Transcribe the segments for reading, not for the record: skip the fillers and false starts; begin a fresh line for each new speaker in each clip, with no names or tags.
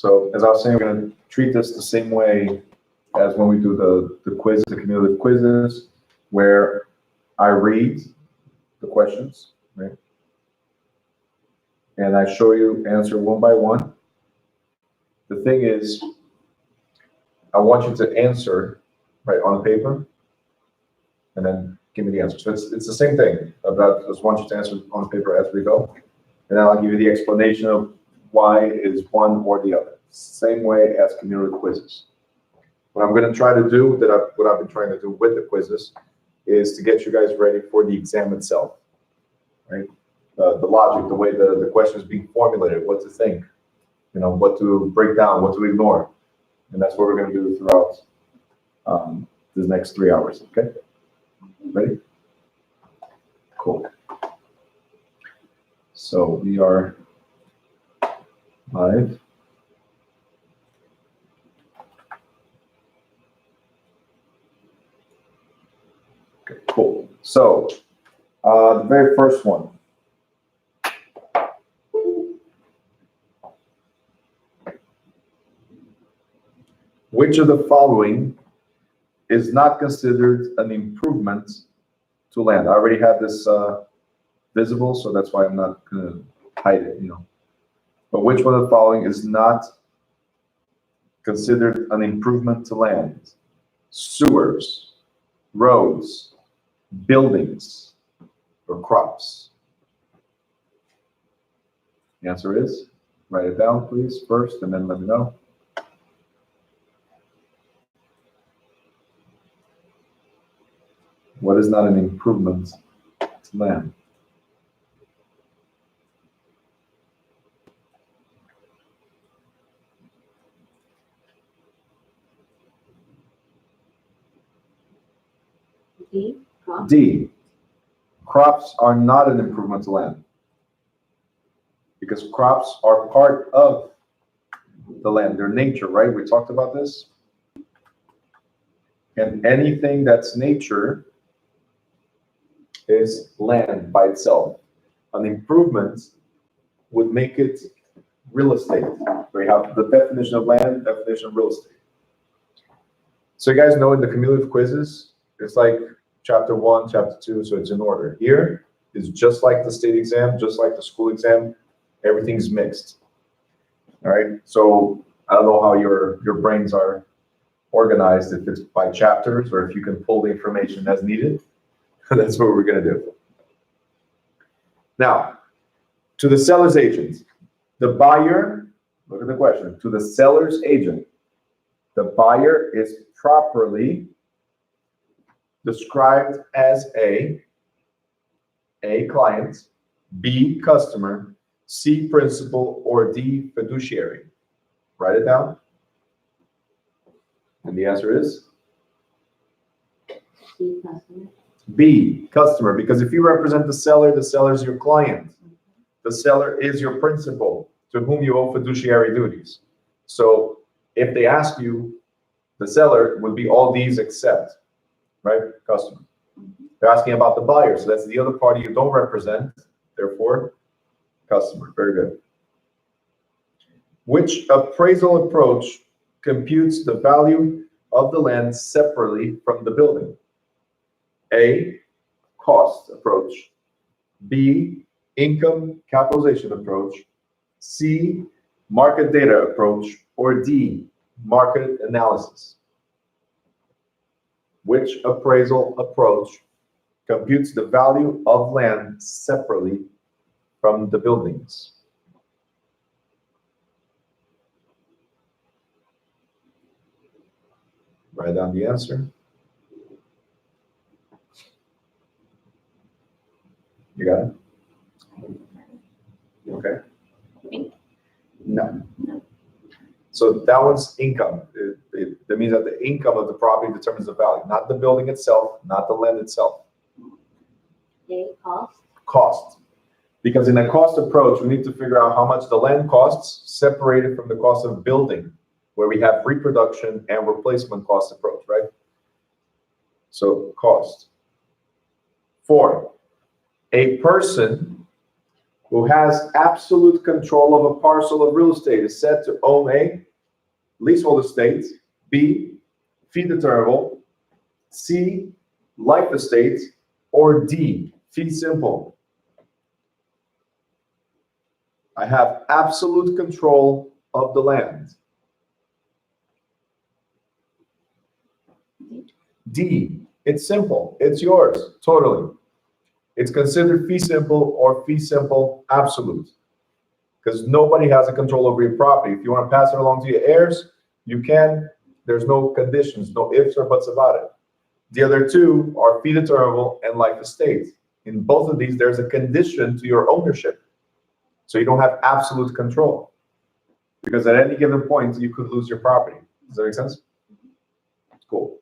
So as I was saying, we're going to treat this the same way as when we do the quiz, the cumulative quizzes, where I read the questions, right? And I show you answer one by one. The thing is, I want you to answer right on paper, and then give me the answer. So it's the same thing. I just want you to answer on paper as we go, and then I'll give you the explanation of why it is one or the other. Same way as cumulative quizzes. What I'm going to try to do, what I've been trying to do with the quizzes, is to get you guys ready for the exam itself, right? The logic, the way the question is being formulated, what to think, what to break down, what to ignore. And that's what we're going to do throughout this next 3 hours, okay? Ready? Cool. So we are live. Okay, cool. So the very first one. Which of the following is not considered an improvement to land? I already had this visible, so that's why I'm not going to hide it, But which one of the following is not considered an improvement to land? Sewers, roads, buildings, or crops? The answer is, write it down, please, first, and then let me know. What is not an improvement to land?
D.
D. Crops are not an improvement to land, because crops are part of the land, their nature, right? We talked about this. And anything that's nature is land by itself. An improvement would make it real estate. We have the definition of land, definition of real estate. So you guys know in the cumulative quizzes, it's like chapter 1, chapter 2, so it's in order. Here is just like the state exam, just like the school exam, everything's mixed. All right, so I don't know how your brains are organized, if it's by chapters or if you can pull the information as needed. That's what we're going to do. Now, to the seller's agent, the buyer, look at the question, to the seller's agent, the buyer is properly described as A client, B customer, C principal, or D fiduciary. Write it down. And the answer is?
C, customer.
B, customer, because if you represent the seller is your client. The seller is your principal, to whom you owe fiduciary duties. So if they ask you, the seller would be all these except, right, customer. They're asking about the buyer, so that's the other party you don't represent, therefore, customer. Very good. Which appraisal approach computes the value of the land separately from the building? A, cost approach. B, income capitalization approach. C, market data approach. Or D, market analysis. Which appraisal approach computes the value of land separately from the buildings? Write down the answer. You got it? Okay. No. So that one's income. That means that the income of the property determines the value, not the building itself, not the land itself.
A, cost.
Cost. Because in a cost approach, we need to figure out how much the land costs separated from the cost of building, where we have reproduction and replacement cost approach, right? So cost. 4, a person who has absolute control of a parcel of real estate is said to own A, leasehold estate, B, fee determinable, C, life estate, or D, fee simple. I have absolute control of the land. D, it's simple, it's yours, totally. It's considered fee simple or fee simple absolute, because nobody has a control over your property. If you want to pass it along to your heirs, you can. There's no conditions, no ifs or buts about it. The other two are fee determinable and life estate. In both of these, there's a condition to your ownership. So you don't have absolute control, because at any given point, you could lose your property. Does that make sense? Cool.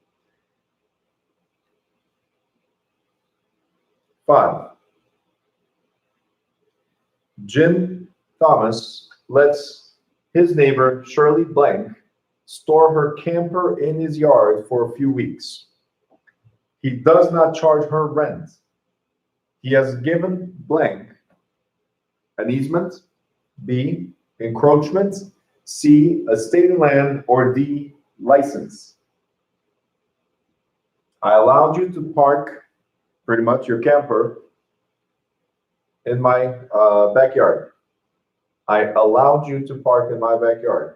5. Jim Thomas lets his neighbor Shirley Blank store her camper in his yard for a few weeks. He does not charge her rent. He has given Blank an easement, B, encroachment, C, estate and land, or D, license. I allowed you to park pretty much your camper in my backyard. I allowed you to park in my backyard.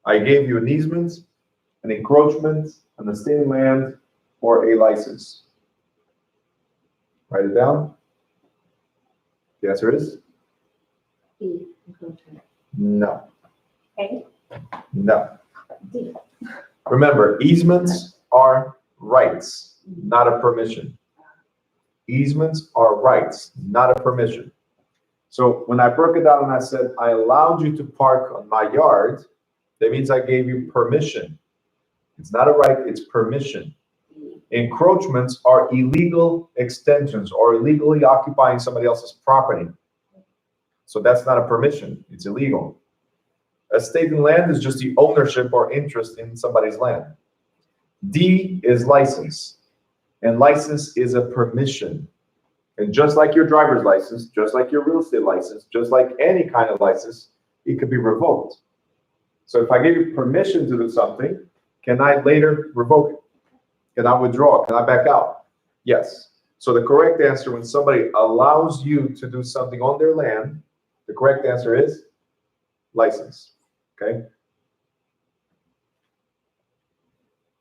I gave you an easement, an encroachment, an estate and land, or a license. Write it down. The answer is?
B, encroachment.
No.
A,
No.
D.
Remember, easements are rights, not a permission. Easements are rights, not a permission. So when I broke it down and I said, I allowed you to park on my yard, that means I gave you permission. It's not a right, it's permission. Encroachments are illegal extensions or illegally occupying somebody else's property. So that's not a permission, it's illegal. Estate and land is just the ownership or interest in somebody's land. D is license, and license is a permission. And just like your driver's license, just like your real estate license, just like any kind of license, it could be revoked. So if I give you permission to do something, can I later revoke it? Can I withdraw? Can I back out? Yes. So the correct answer, when somebody allows you to do something on their land, the correct answer is license. Okay?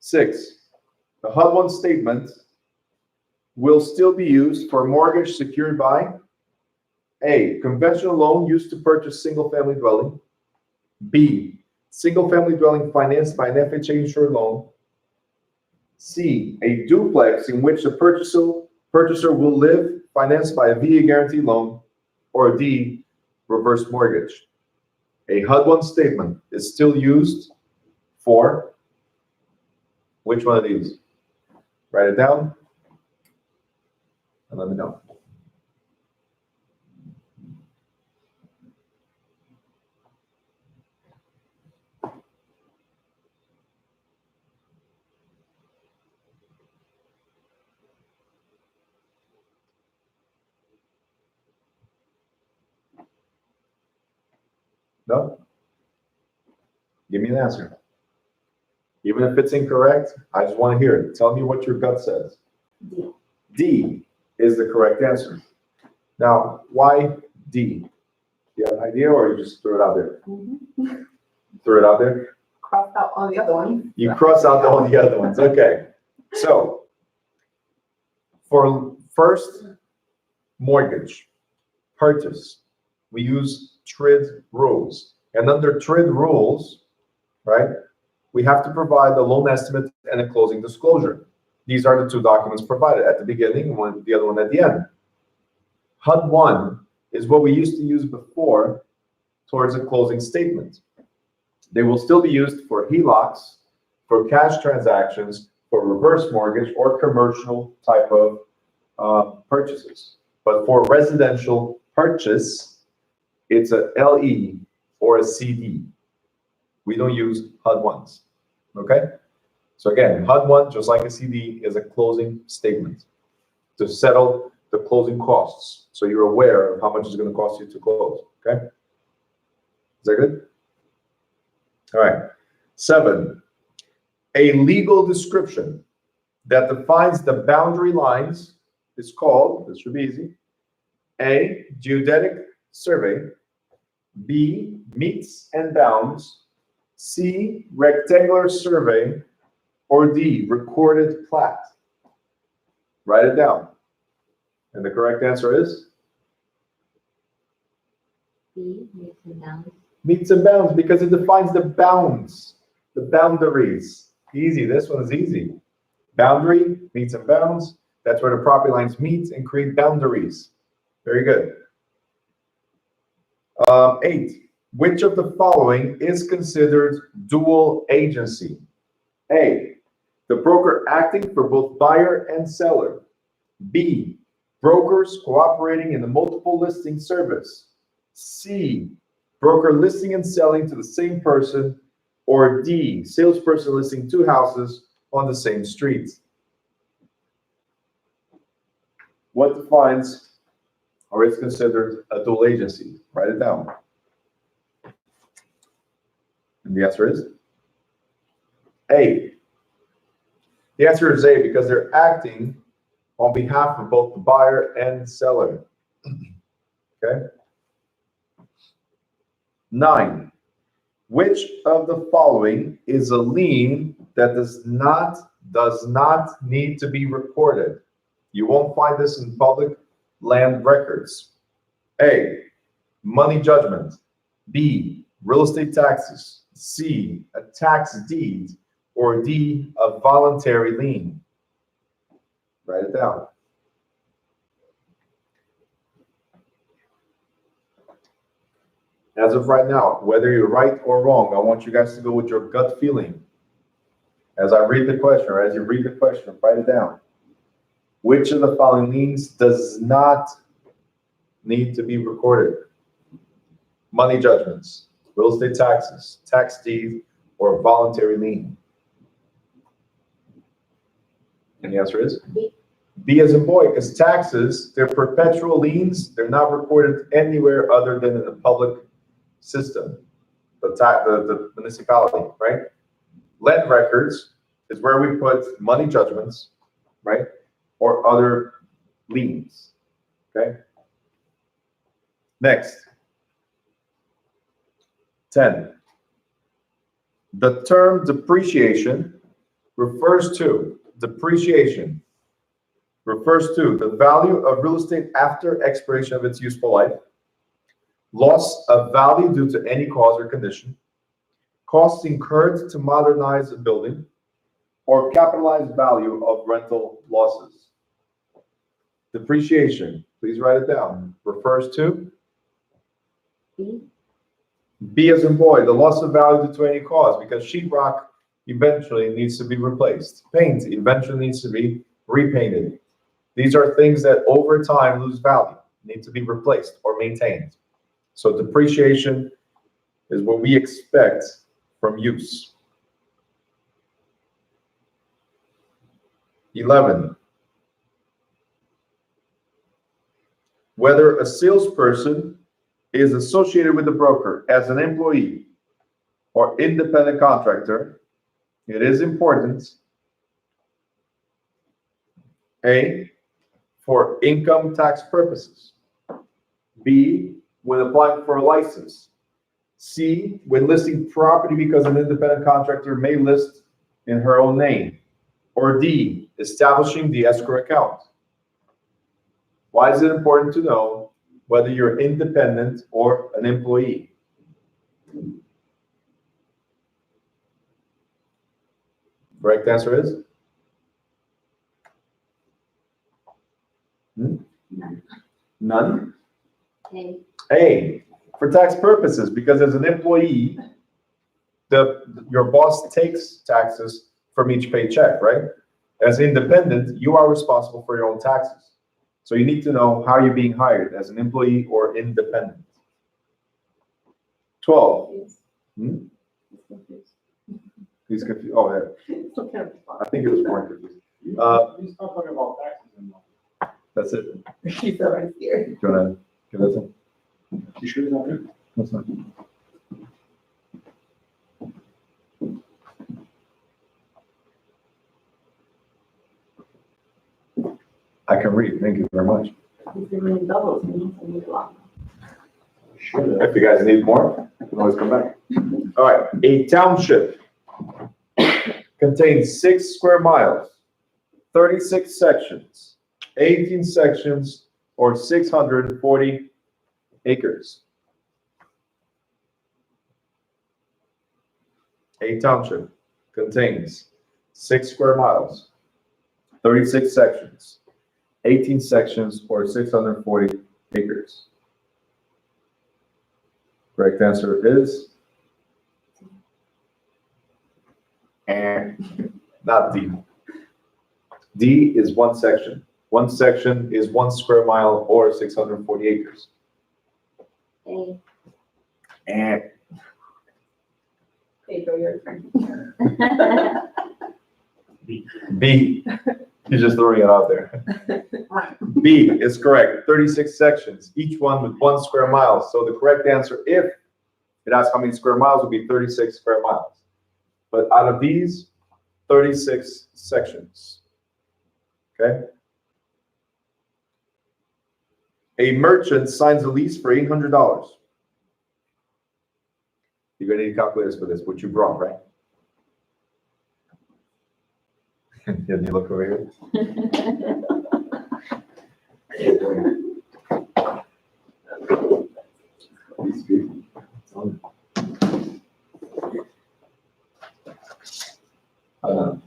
6, the HUD-1 statement will still be used for mortgage secured by A, conventional loan used to purchase single-family dwelling, B, single-family dwelling financed by an FHA insured loan, C, a duplex in which the purchaser will live financed by a VA guarantee loan, or D, reverse mortgage. A HUD-1 statement is still used for which one of these? Write it down and let me know. No? Give me an answer. Even if it's incorrect, I just want to hear it. Tell me what your gut says.
D.
D is the correct answer. Now, why D? Do you have an idea, or you just threw it out there?
Mm-hmm.
Threw it out there?
Crossed out all the other ones.
You cross out all the other ones. Okay. So, for first mortgage purchase, we use TRID rules. And under TRID rules, right, we have to provide the loan estimate and a closing disclosure. These are the two documents provided at the beginning, one, the other one at the end. HUD-1 is what we used to use before towards a closing statement. They will still be used for HELOCs, for cash transactions, for reverse mortgage, or commercial type of purchases. But for residential purchase, it's a LE or a CD. We don't use HUD-1s, okay? So again, HUD-1, just like a CD, is a closing statement to settle the closing costs. So you're aware of how much it's going to cost you to close. Okay? Is that good? All right. 7, a legal description that defines the boundary lines is called, this should be easy, A, geodetic survey, B, meets and bounds, C, rectangular survey, or D, recorded plat. Write it down. And the correct answer is?
B, meets and bounds.
Meets and bounds, because it defines the bounds, the boundaries. Easy, this one is easy. Boundary, meets and bounds, that's where the property lines meet and create boundaries. Very good. 8, which of the following is considered dual agency? A, the broker acting for both buyer and seller. B, brokers cooperating in the multiple listing service. C, broker listing and selling to the same person. Or D, salesperson listing 2 houses on the same street. What defines or is considered a dual agency? Write it down. And the answer is A. The answer is A because they're acting on behalf of both the buyer and seller. Okay. 9. Which of the following is a lien that does not need to be recorded? You won't find this in public land records. A, money judgment. B, real estate taxes. C, a tax deed. Or D, a voluntary lien. Write it down. As of right now, whether you're right or wrong, I want you guys to go with your gut feeling. As I read the question, or as you read the question, write it down. Which of the following liens does not need to be recorded? Money judgments, real estate taxes, tax deed, or voluntary lien? And the answer is?
B.
B as in boy, because taxes, they're perpetual liens. They're not recorded anywhere other than in the public system, the municipality, right? Land records is where we put money judgments, right? Or other liens, okay? Next. 10. The term depreciation refers to the value of real estate after expiration of its useful life, loss of value due to any cause or condition, costs incurred to modernize a building, or capitalized value of rental losses. Depreciation, please write it down, refers to
B.
B as in boy, the loss of value due to any cause, because sheetrock eventually needs to be replaced. Paint eventually needs to be repainted. These are things that over time lose value, need to be replaced or maintained. So depreciation is what we expect from use. 11. Whether a salesperson is associated with the broker as an employee or independent contractor, it is important, A, for income tax purposes. B, when applying for a license. C, when listing property because an independent contractor may list in her own name. Or D, establishing the escrow account. Why is it important to know whether you're independent or an employee? Correct answer is?
None.
None?
A.
A, for tax purposes, because as an employee, your boss takes taxes from each paycheck, right? As independent, you are responsible for your own taxes. So you need to know how you're being hired, as an employee or independent. 12. Hmm? He's confused. Oh, yeah.
It's okay.
I think it was more confused.
You start talking about taxes and
That's it.
She's so right here.
Do you wanna give that some?
You sure it's not good?
That's fine. I can read, thank you very much.
He's been doing doubles, and he's been doing long.
Sure.
If you guys need more, you can always come back. All right, a township contains 6 square miles, 36 sections, 18 sections, or 640 acres. A township contains 6 square miles, 36 sections, 18 sections, or 640 acres. Correct answer is not D. D is 1 section. 1 section is 1 square mile or 640 acres.
A.
Pedro, your turn.
B. He's just throwing it out there. B is correct. 36 sections, each one with 1 square mile. So the correct answer, if it asks how many square miles, would be 36 square miles. But out of these, 36 sections. Okay? A merchant signs a lease for $800. You're gonna need calculators for this, which you brought, right? Yeah, you look over here.
Thank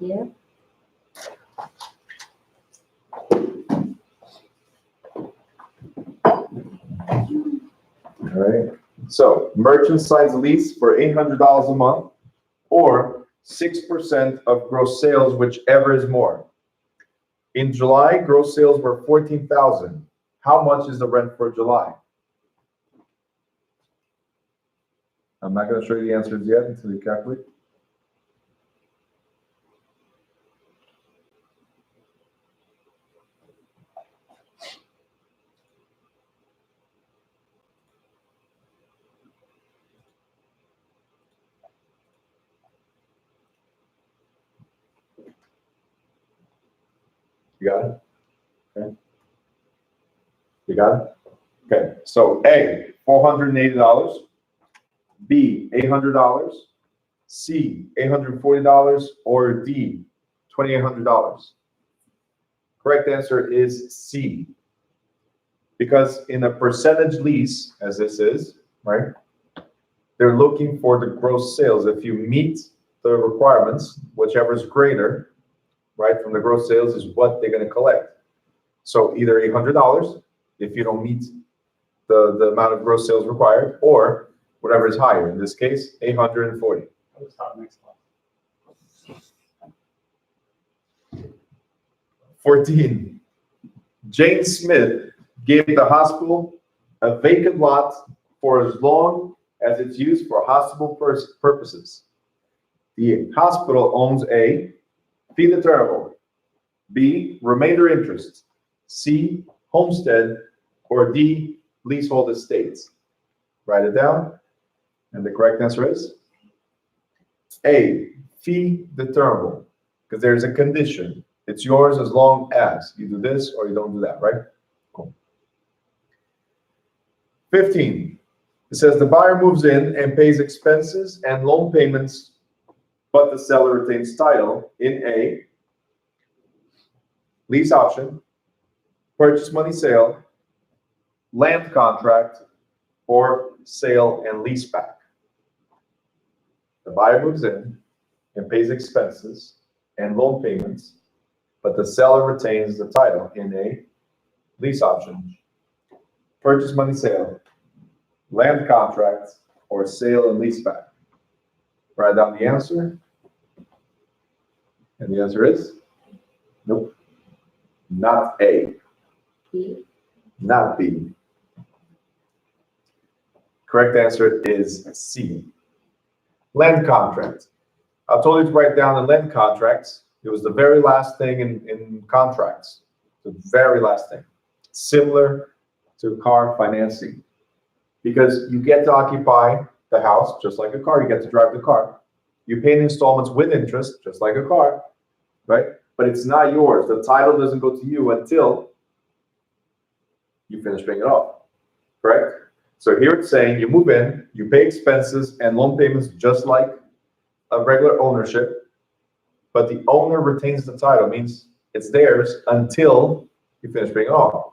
you.
All right. So merchant signs a lease for $800 a month, or 6% of gross sales, whichever is more. In July, gross sales were 14,000. How much is the rent for July? I'm not going to show you the answers yet until you calculate. You got it? Okay. You got it? Okay, so A, $480, B, $800, C, $840, or D, $2,800. Correct answer is C. Because in a percentage lease, as this is, right, they're looking for the gross sales. If you meet the requirements, whichever is greater, right, from the gross sales is what they're going to collect. So either $800 if you don't meet the amount of gross sales required, or whatever is higher. In this case, 840.
Let's start next one.
14. Jane Smith gave the hospital a vacant lot for as long as it's used for hospital purposes. The hospital owns A, fee determinable, B, remainder interest, C, homestead, or D, leasehold estates. Write it down, and the correct answer is A, fee determinable, because there's a condition. It's yours as long as you do this or you don't do that, right? Cool. 15. It says the buyer moves in and pays expenses and loan payments, but the seller retains title in A, lease option, purchase money sale, land contract, or sale and lease back. The buyer moves in and pays expenses and loan payments, but the seller retains the title in A, lease option, purchase money sale, land contract, or sale and lease back. Write down the answer. And the answer is? Nope. Not A.
B.
Not B. Correct answer is C. Land contract. I told you to write down the land contracts. It was the very last thing in contracts. The very last thing. similar to car financing. Because you get to occupy the house, just like a car, you get to drive the car. You pay in installments with interest, just like a car, right? But it's not yours. The title doesn't go to you until you finish paying it off, correct? So here it's saying you move in, you pay expenses and loan payments just like a regular ownership, but the owner retains the title, means it's theirs until you finish paying it off.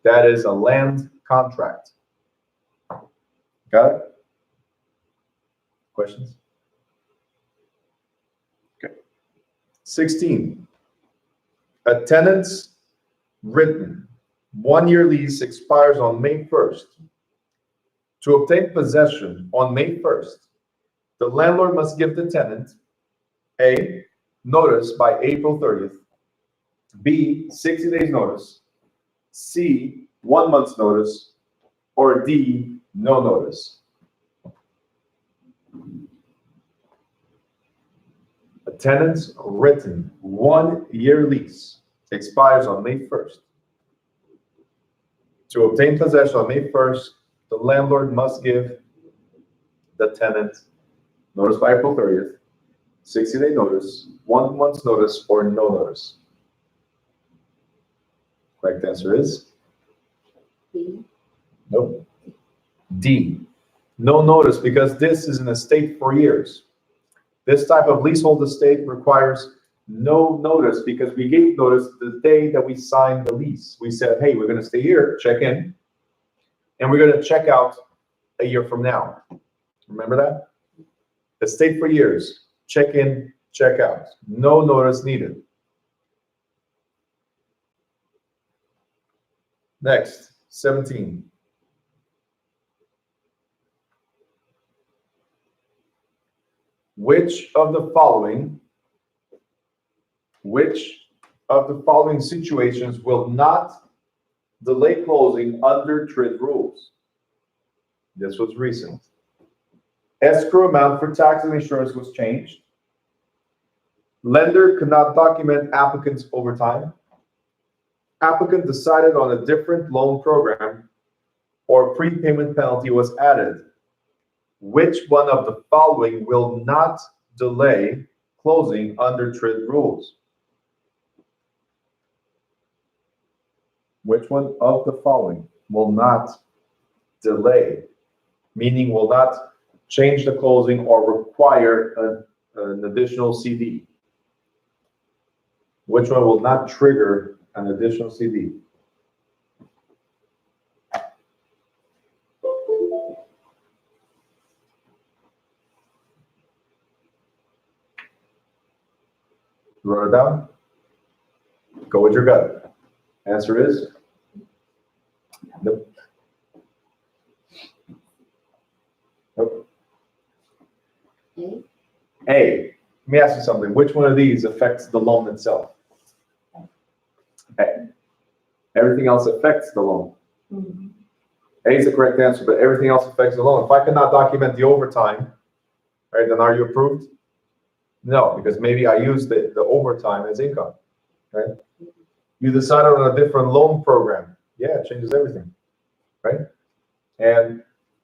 That is a land contract. Got it? Questions? Okay. 16. A tenant's written one-year lease expires on May 1st. To obtain possession on May 1st, the landlord must give the tenant A, notice by April 30th, B, 60 days notice, C, 1 month's notice, or D, no notice. A tenant's written one-year lease expires on May 1st. To obtain possession on May 1st, the landlord must give the tenant notice by April 30th, 60-day notice, 1 month's notice, or no notice. Correct answer is?
B.
Nope. D, no notice, because this is an estate for years. This type of leasehold estate requires no notice because we gave notice the day that we signed the lease. We said, hey, we're going to stay here, check in, and we're going to check out a year from now. Remember that? Estate for years, check in, check out. No notice needed. Next, 17. Which of the following situations will not delay closing under TRID rules? This was recent. Escrow amount for tax and insurance was changed. Lender could not document applicant's overtime. Applicant decided on a different loan program, or prepayment penalty was added. Which one of the following will not delay closing under TRID rules? Which one of the following will not delay, meaning will not change the closing or require an additional CD? Which one will not trigger an additional CD? Wrote it down? Go with your gut. Answer is? Nope. Nope.
A.
A. Let me ask you something. Which one of these affects the loan itself? A. Everything else affects the loan. A is the correct answer, but everything else affects the loan. If I cannot document the overtime, right, then are you approved? No, because maybe I use the overtime as income, right? You decided on a different loan program. Yeah, it changes everything, right? And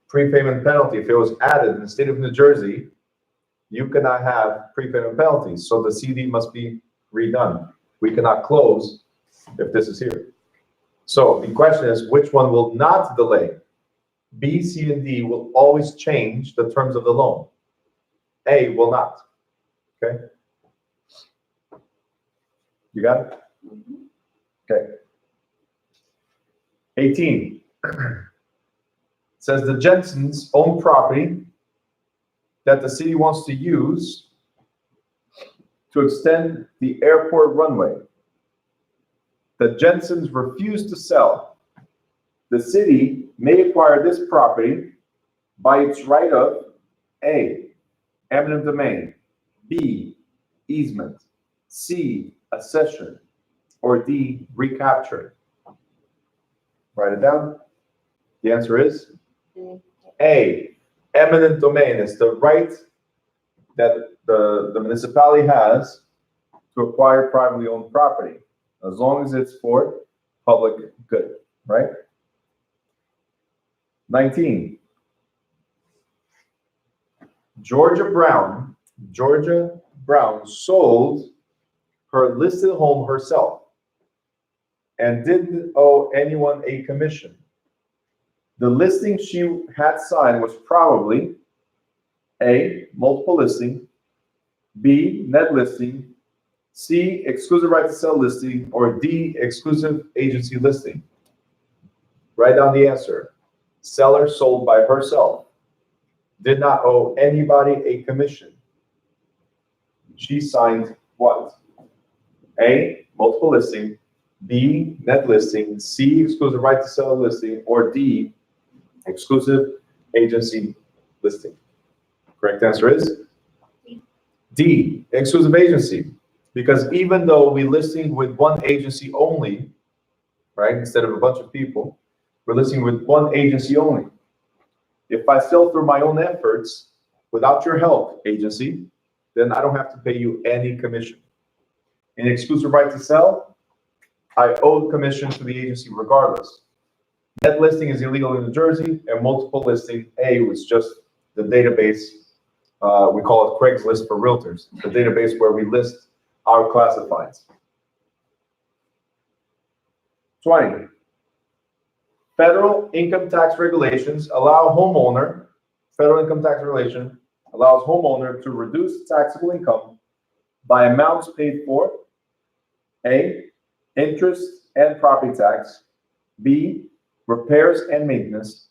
prepayment penalty, if it was added in the state of New Jersey, you cannot have prepayment penalties. So the CD must be redone. We cannot close if this is here. So the question is, which one will not delay? B, C, and D will always change the terms of the loan. A will not. Okay? You got it? Okay. 18. Says the Jensens own property that the city wants to use to extend the airport runway. The Jensens refuse to sell. The city may acquire this property by its right of A, eminent domain, B, easement, C, accession, or D, recapture. Write it down. The answer is A, eminent domain is the right that the municipality has to acquire privately owned property, as long as it's for public good. right? 19. Georgia Brown sold her listed home herself and didn't owe anyone a commission. The listing she had signed was probably A, multiple listing, B, net listing, C, exclusive right to sell listing, or D, exclusive agency listing. Write down the answer. Seller sold by herself. Did not owe anybody a commission. She signed what? A, multiple listing, B, net listing, C, exclusive right to sell listing, or D, exclusive agency listing. Correct answer is D, exclusive agency. Because even though we're listing with one agency only, right, instead of a bunch of people, we're listing with one agency only. If I sell through my own efforts, without your help, agency, then I don't have to pay you any commission. In exclusive right to sell, I owe commission to the agency regardless. Net listing is illegal in New Jersey, and multiple listing, A, was just the database, we call it Craigslist for realtors, the database where we list our classifieds. 20. Federal income tax regulations allow federal income tax regulation allows homeowner to reduce taxable income by amounts paid for A, interest and property tax, B, repairs and maintenance,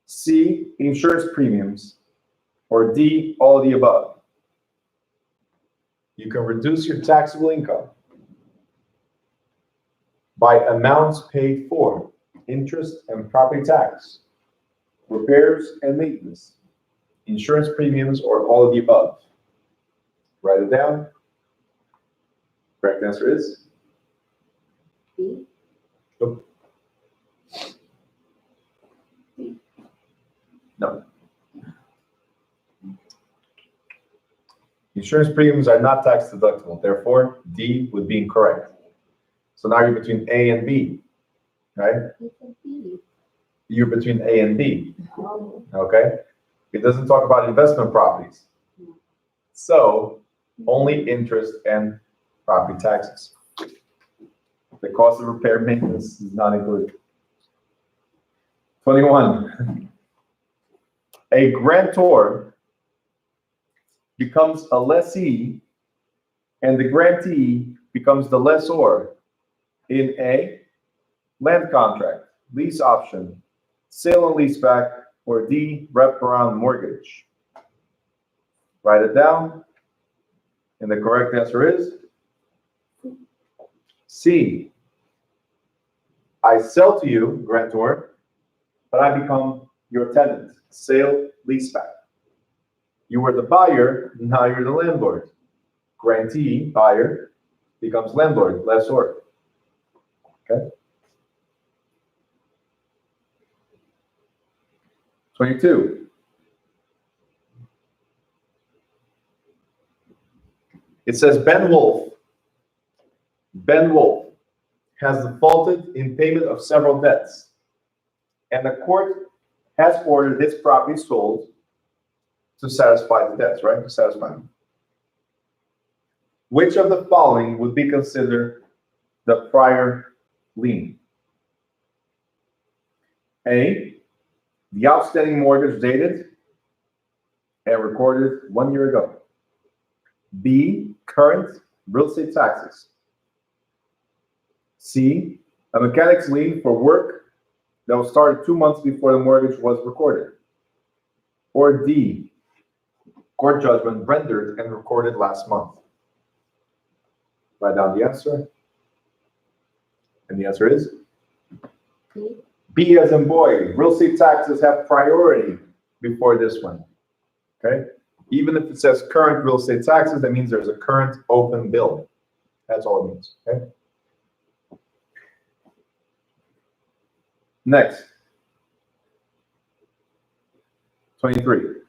C, insurance premiums, or D, all of the above. You can reduce your taxable income by amounts paid for interest and property tax, repairs and maintenance, insurance premiums, or all of the above. Write it down. Correct answer is
B,
no. Insurance premiums are not tax deductible, therefore D would be incorrect. So now you're between A and B, right?
it's a B.
You're between A and B,
Oh,
okay? It doesn't talk about investment properties. So only interest and property taxes. The cost of repair and maintenance is not included. 21. A grantor becomes a lessee and the grantee becomes the lessor in A, land contract, lease option, sale and leaseback, or D, wraparound mortgage. Write it down. And the correct answer is C. I sell to you, grantor, but I become your tenant, sale, leaseback. You were the buyer, now you're the landlord. Grantee, buyer, becomes landlord, lessor. Okay? 22. It says Ben Wolf has defaulted in payment of several debts, and the court has ordered his property sold to satisfy the debts, right? To satisfy them. Which of the following would be considered the prior lien? A, the outstanding mortgage dated and recorded 1 year ago. B, current real estate taxes. C, a mechanic's lien for work that was started 2 months before the mortgage was recorded. Or D, court judgment rendered and recorded last month. Write down the answer. And the answer is
B,
B as in boy. Real estate taxes have priority before this one. Okay? Even if it says current real estate taxes, that means there's a current open bill. That's all it means. Okay? Next. 23.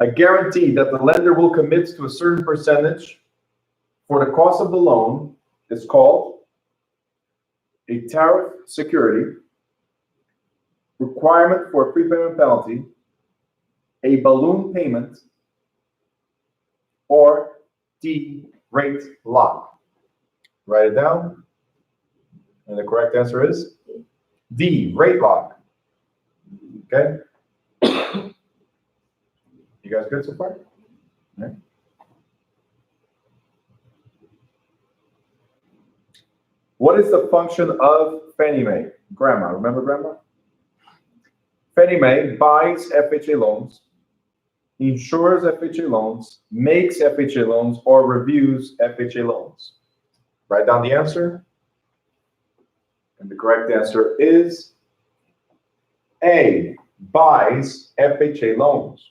A guarantee that the lender will commit to a certain percentage for the cost of the loan is called a tariff security, requirement for a prepayment penalty, a balloon payment, or D, rate lock. Write it down. And the correct answer is D, rate lock. Okay? You guys good so far? All right. What is the function of Fannie Mae? Grandma, remember Grandma? Fannie Mae buys FHA loans, insures FHA loans, makes FHA loans, or reviews FHA loans. Write down the answer. And the correct answer is A, buys FHA loans.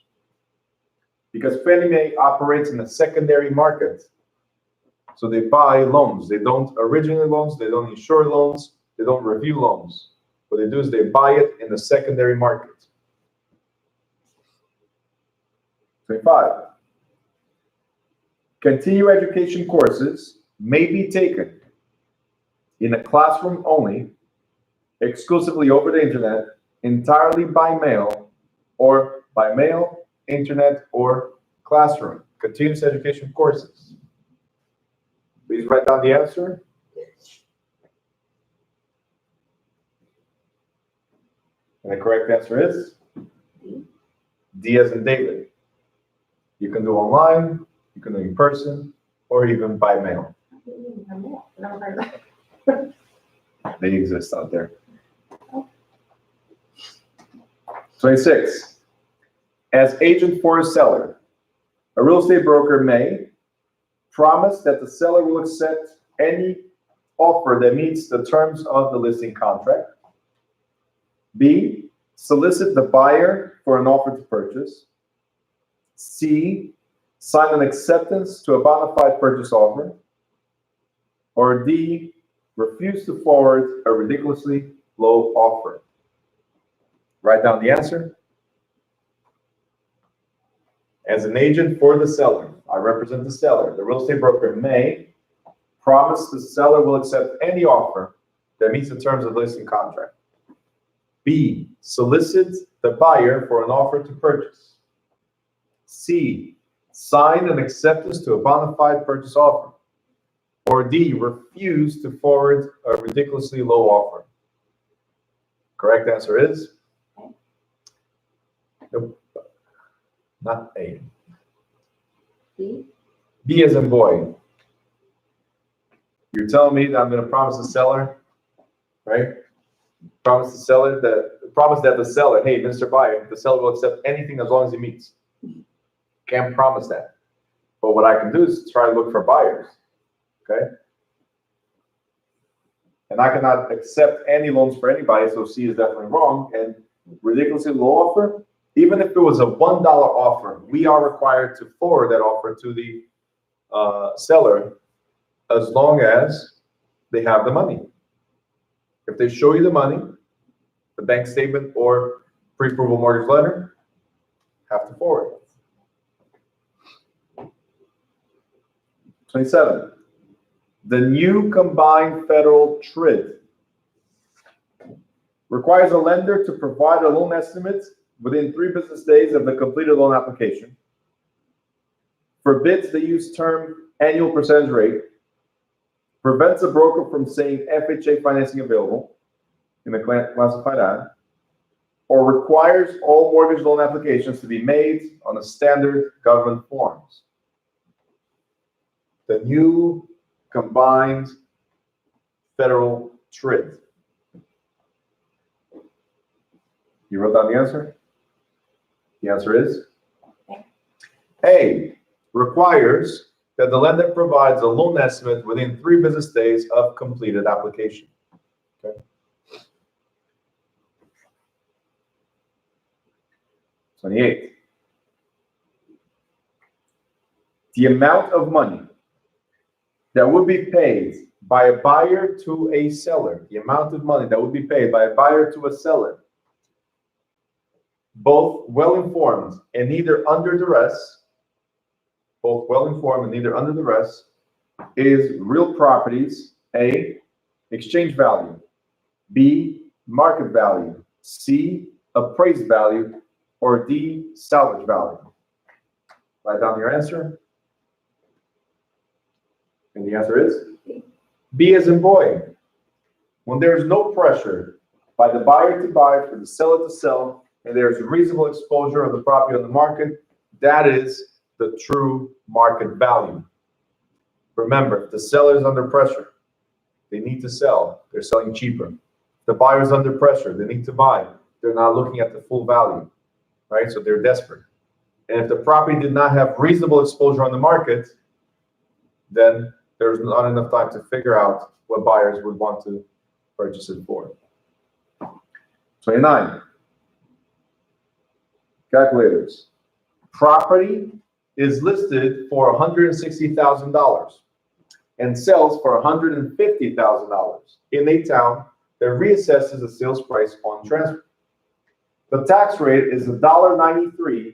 Because Fannie Mae operates in a secondary market. So they buy loans. They don't originate loans, they don't insure loans, they don't review loans. What they do is they buy it in the secondary market. 25. Continuing education courses may be taken in a classroom only, exclusively over the internet, entirely by mail, or by mail, internet, or classroom. Continuous education courses. Please write down the answer. And the correct answer is D as in David. You can do online, you can do in person, or even by mail. They exist out there. 26. As agent for a seller, a real estate broker may promise that the seller will accept any offer that meets the terms of the listing contract. B, solicit the buyer for an offer to purchase. C, sign an acceptance to a bona fide purchase offer. Or D, refuse to forward a ridiculously low offer. Write down the answer. As an agent for the seller, I represent the seller. The real estate broker may promise the seller will accept any offer that meets the terms of the listing contract. B, solicit the buyer for an offer to purchase. C, sign an acceptance to a bona fide purchase offer. Or D, refuse to forward a ridiculously low offer. Correct answer is? Nope. Not A.
B.
B as in boy. You're telling me that I'm going to promise the seller, right? Promise that the seller, hey, Mr. Buyer, the seller will accept anything as long as he meets. Can't promise that. But what I can do is try to look for buyers, okay? And I cannot accept any loans for anybody, so C is definitely wrong. And ridiculously low offer, even if it was a $1 offer, we are required to forward that offer to the seller as long as they have the money. If they show you the money, the bank statement or pre-approval mortgage letter, have to forward. 27. The new combined federal TRID requires a lender to provide a loan estimate within 3 business days of the completed loan application, forbids the use term annual percentage rate, prevents a broker from saying FHA financing available in the classified ad, or requires all mortgage loan applications to be made on the standard government forms. The new combined federal TRID. You wrote down the answer? The answer is A, requires that the lender provides a loan estimate within 3 business days of completed application. Okay. 28. The amount of money that would be paid by a buyer to a seller, the amount of money that would be paid by a buyer to a seller, both well-informed and neither under duress, is real properties, A, exchange value, B, market value, C, appraised value, or D, salvage value? Write down your answer. And the answer is? B as in boy. When there is no pressure by the buyer to buy, for the seller to sell, and there's reasonable exposure of the property on the market, that is the true market value. Remember, if the seller is under pressure, they need to sell, they're selling cheaper. The buyer is under pressure, they need to buy, they're not looking at the full value, right? So they're desperate. And if the property did not have reasonable exposure on the market, then there's not enough time to figure out what buyers would want to purchase it for. 29. Calculators. Property is listed for $160,000 and sells for $150,000 in a town that reassesses the sales price on transfer. The tax rate is $1.93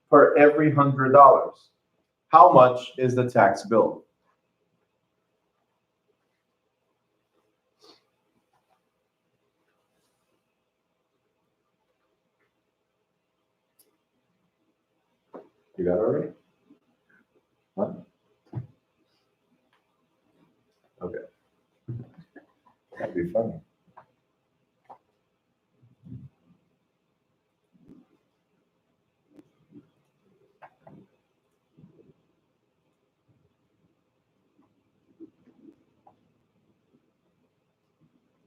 per every $100. How much is the tax bill? You got it already? Huh? Okay. That'd be funny.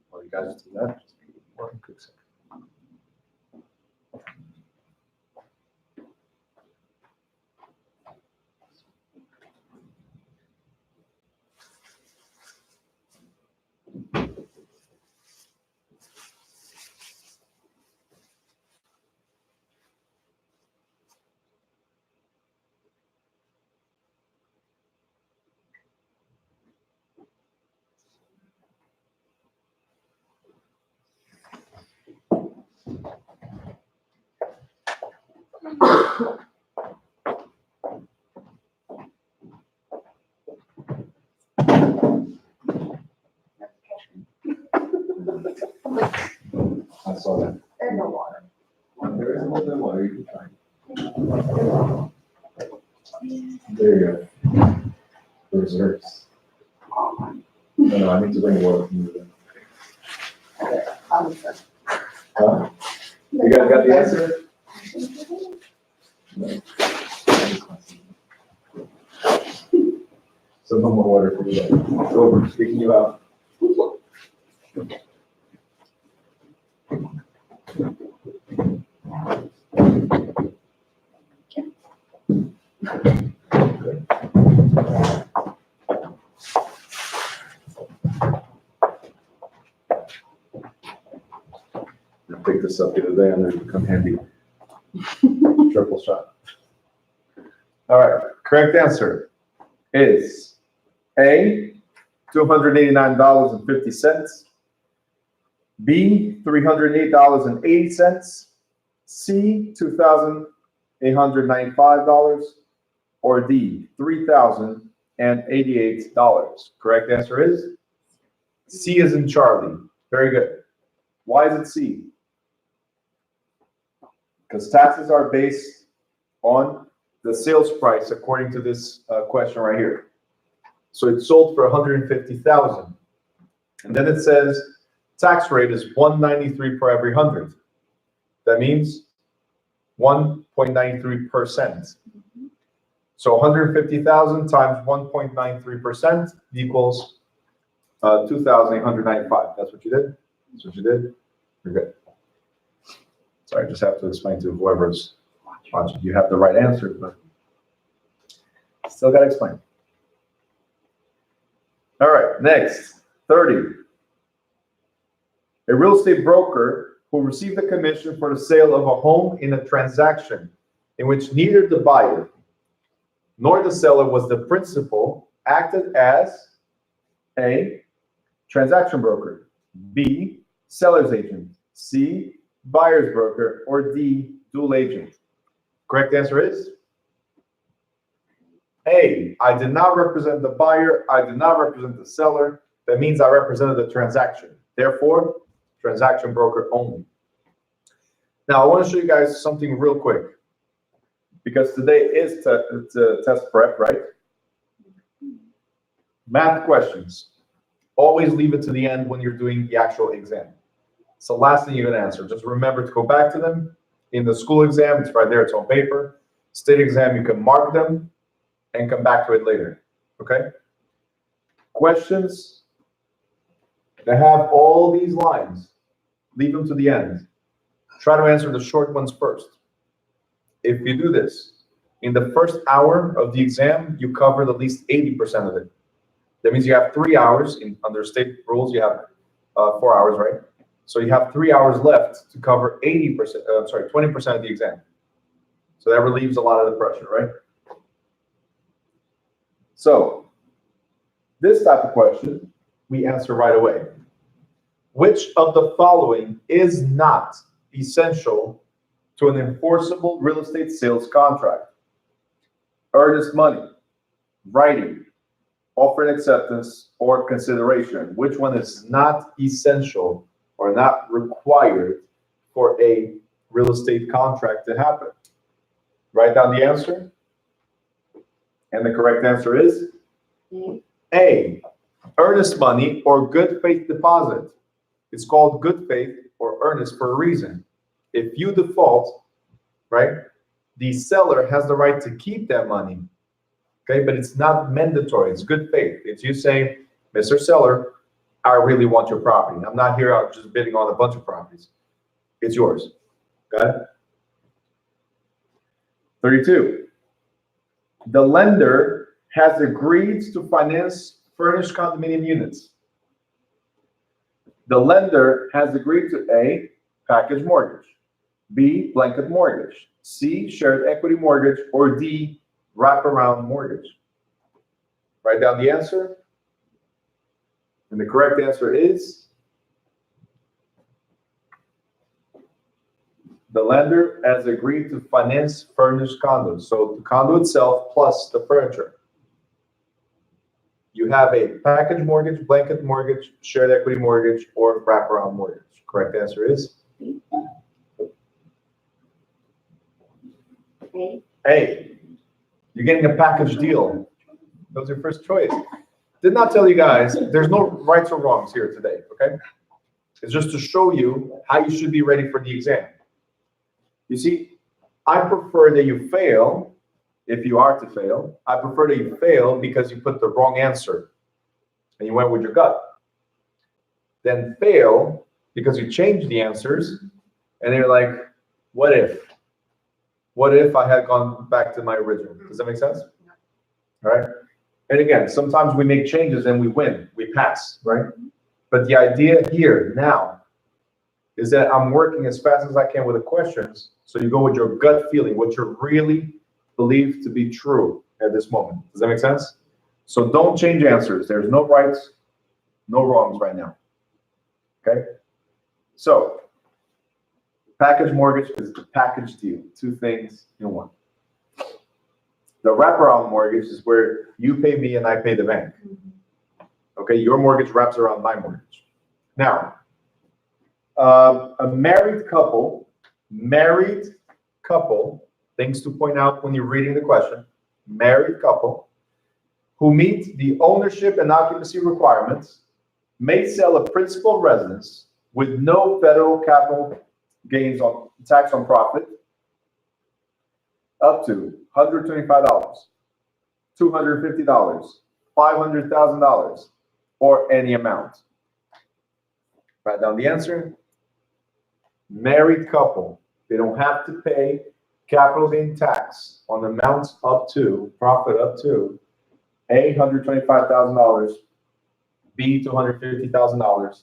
Well, you guys do that. Just one quick second. I saw that.
There's no water.
There is a little bit of water, you can try. There you go. The reserves. No, I need to bring water from you. You guys got the answer? So no more water for you. It's over, freaking you out. I picked this up the other day and it's become handy. Triple shot. All right, correct answer is A, $289.50, B, $308.80, C, $2,895, or D, $3,088. Correct answer is C as in Charlie. Very good. Why is it C? Because taxes are based on the sales price according to this question right here. So it sold for $150,000. And then it says tax rate is $193 per every 100. That means 1.93%. So 150,000 times 1.93% equals 2,895. That's what you did? That's what you did? You're good. Sorry, I just have to explain to whoever's watching. You have the right answer, but still got to explain. All right, next, 30. A real estate broker who received a commission for the sale of a home in a transaction in which neither the buyer nor the seller was the principal acted as A, transaction broker, B, seller's agent, C, buyer's broker, or D, dual agent. Correct answer is hey, I did not represent the buyer, I did not represent the seller. That means I represented the transaction. Therefore, transaction broker only. Now, I want to show you guys something real quick, because today is test prep, right? Math questions. Always leave it to the end when you're doing the actual exam. It's the last thing you're going to answer. Just remember to go back to them. In the school exam, it's right there, it's on paper. State exam, you can mark them and come back to it later, okay? Questions that have all these lines, leave them to the end. Try to answer the short ones first. If you do this, in the first hour of the exam, you covered at least 80% of it. That means you have 3 hours. Under state rules, you have 4 hours, right? So you have 3 hours left to cover 20% of the exam. So that relieves a lot of the pressure, right? So this type of question, we answer right away. Which of the following is not essential to an enforceable real estate sales contract? Earnest money, writing, offer and acceptance, or consideration. Which one is not essential or not required for a real estate contract to happen? Write down the answer. And the correct answer is A, earnest money or good faith deposit. It's called good faith or earnest for a reason. If you default, right, the seller has the right to keep that money, okay? But it's not mandatory. It's good faith. It's you saying, Mr. Seller, I really want your property. I'm not here out just bidding on a bunch of properties. It's yours. Got it? 32. The lender has agreed to finance furnished condominium units. The lender has agreed to A, package mortgage, B, blanket mortgage, C, shared equity mortgage, or D, wraparound mortgage. Write down the answer. And the correct answer is the lender has agreed to finance furnished condos. So the condo itself plus the furniture. You have a package mortgage, blanket mortgage, shared equity mortgage, or wraparound mortgage. Correct answer is A. You're getting a package deal. That was your first choice. Did not tell you guys, there's no rights or wrongs here today, okay? It's just to show you how you should be ready for the exam. You see, I prefer that you fail, if you are to fail. I prefer that you fail because you put the wrong answer and you went with your gut. Then fail because you changed the answers and you're like, what if? What if I had gone back to my original? Does that make sense? All right. And again, sometimes we make changes and we win, we pass, right? But the idea here now is that I'm working as fast as I can with the questions. So you go with your gut feeling, what you really believe to be true at this moment. Does that make sense? So don't change answers. There's no rights, no wrongs right now. Okay? So package mortgage is the package deal. Two things in one. The wraparound mortgage is where you pay me and I pay the bank. Okay, your mortgage wraps around my mortgage. Now, a married couple, things to point out when you're reading the question, married couple who meet the ownership and occupancy requirements may sell a principal residence with no federal capital gains on tax on profit up to $125, $250, $500,000, or any amount. Write down the answer. Married couple, they don't have to pay capital gain tax on amounts up to, profit up to, A, $125,000, B, $250,000,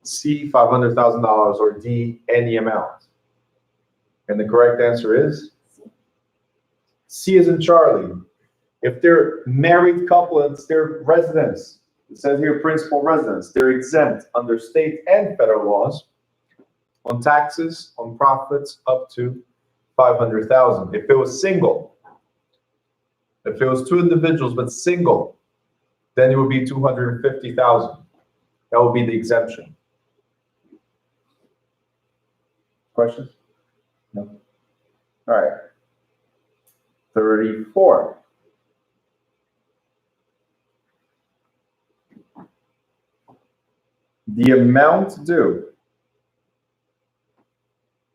C, $500,000, or D, any amount. And the correct answer is C as in Charlie. If they're married couple, it's their residence. It says here principal residence. They're exempt under state and federal laws on taxes on profits up to $500,000. If it was single, If it was two individuals but single, then it would be 250,000. That would be the exemption. Questions? No? All right. 34. The amount due.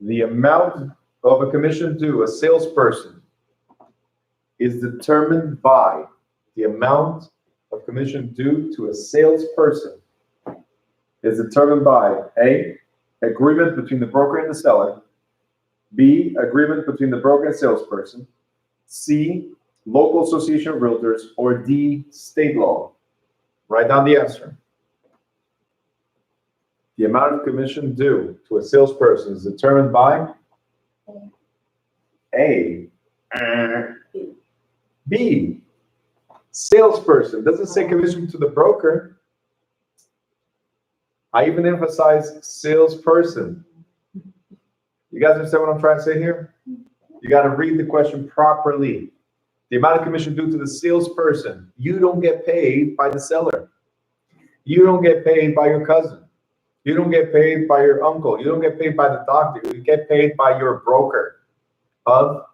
The amount of a commission due a salesperson is determined by the amount of commission due to a salesperson is determined by A, agreement between the broker and the seller, B, agreement between the broker and salesperson, C, local association of realtors, or D, state law. Write down the answer. The amount of commission due to a salesperson is determined by A. B. Salesperson. Doesn't say commission to the broker. I even emphasize salesperson. You guys understand what I'm trying to say here? You got to read the question properly. The amount of commission due to the salesperson. You don't get paid by the seller. You don't get paid by your cousin. You don't get paid by your uncle. You don't get paid by the doctor. You get paid by your broker of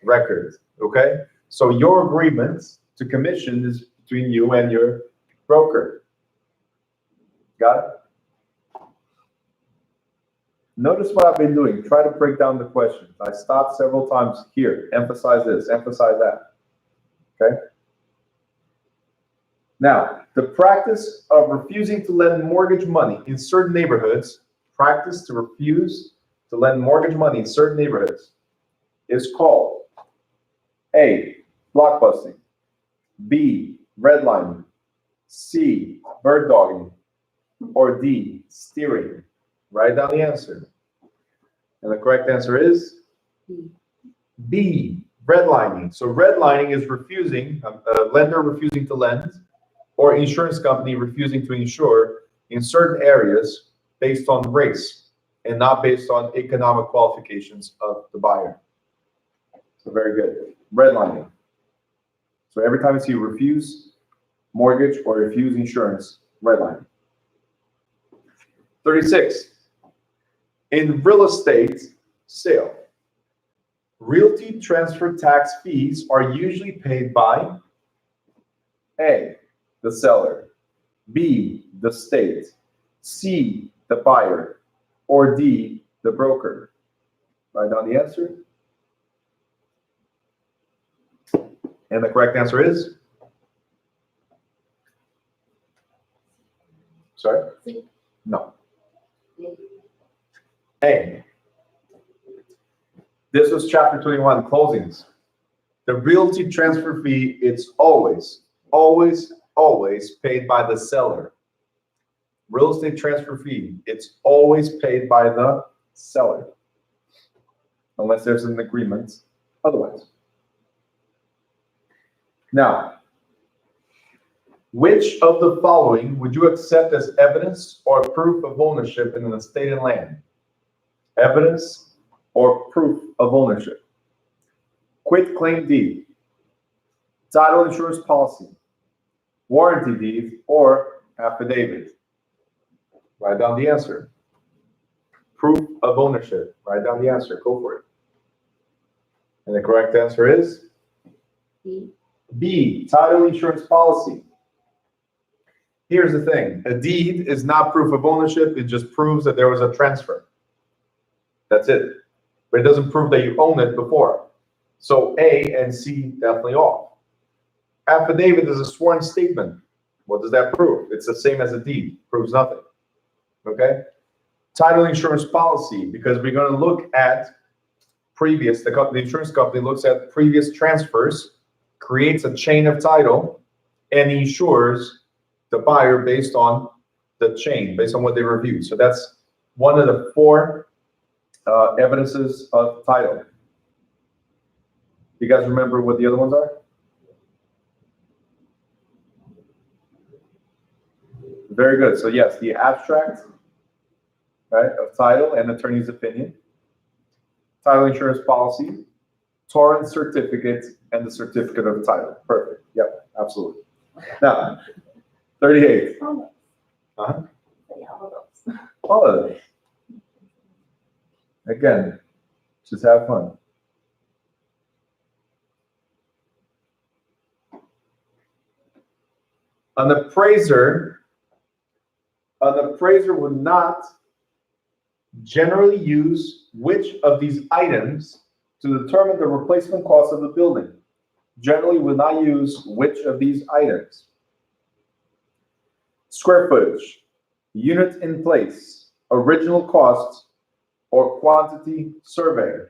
records, okay? So your agreement to commission is between you and your broker. Got it? Notice what I've been doing. Try to break down the questions. I stopped several times here. Emphasize this, emphasize that, okay? Now, the practice of refusing to lend mortgage money in certain neighborhoods, practice to refuse to lend mortgage money in certain neighborhoods is called A, blockbusting, B, redlining, C, bird dogging, or D, steering. Write down the answer. And the correct answer is B, redlining. So redlining is refusing, a lender refusing to lend, or insurance company refusing to insure in certain areas based on race and not based on economic qualifications of the buyer. So very good. Redlining. So every time you see refuse mortgage or refuse insurance, redlining. 36. In real estate sale, realty transfer tax fees are usually paid by A, the seller, B, the state, C, the buyer, or D, the broker. Write down the answer. And the correct answer is? Sorry?
C.
No. A. This was chapter 21, closings. The realty transfer fee, it's always paid by the seller. Real estate transfer fee, it's always paid by the seller. Unless there's an agreement otherwise. Now, which of the following would you accept as evidence or proof of ownership in an estate and land? Evidence or proof of ownership. Quitclaim deed, title insurance policy, warranty deed, or affidavit. Write down the answer. Proof of ownership. Write down the answer. Go for it. And the correct answer is?
B.
B, title insurance policy. Here's the thing. A deed is not proof of ownership. It just proves that there was a transfer. That's it. But it doesn't prove that you own it before. So A and C definitely off. Affidavit is a sworn statement. What does that prove? It's the same as a deed. Proves nothing. Okay? Title insurance policy, because we're going to look at previous, the insurance company looks at previous transfers, creates a chain of title, and insures the buyer based on the chain, based on what they reviewed. So that's one of the four evidences of title. You guys remember what the other ones are? Very good. So yes, the abstract, right, of title and attorney's opinion. Title insurance policy, torrent certificate, and the certificate of title. Perfect. Yep, absolutely. Now, 38.
Almost.
Uh-huh.
Yeah, all of those.
All of it. Again, just have fun. An appraiser would not generally use which of these items to determine the replacement cost of the building. Generally would not use which of these items. Square footage, unit in place, original cost, or quantity survey.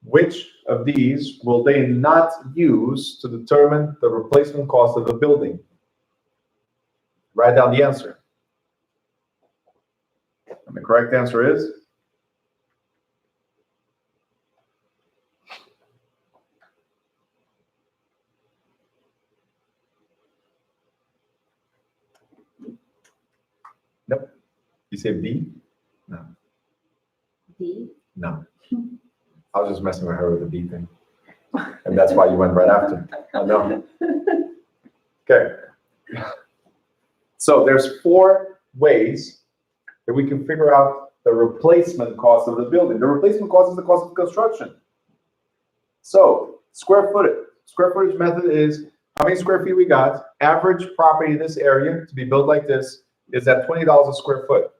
Which of these will they not use to determine the replacement cost of a building? Write down the answer. And the correct answer is nope. You say B? No.
D.
No. I was just messing with her with the B thing. And that's why you went right after. I know. Okay. So there's 4 ways that we can figure out the replacement cost of the building. The replacement cost is the cost of construction. So square footage method is how many square feet we got. Average property in this area to be built like this is at $20 a square foot.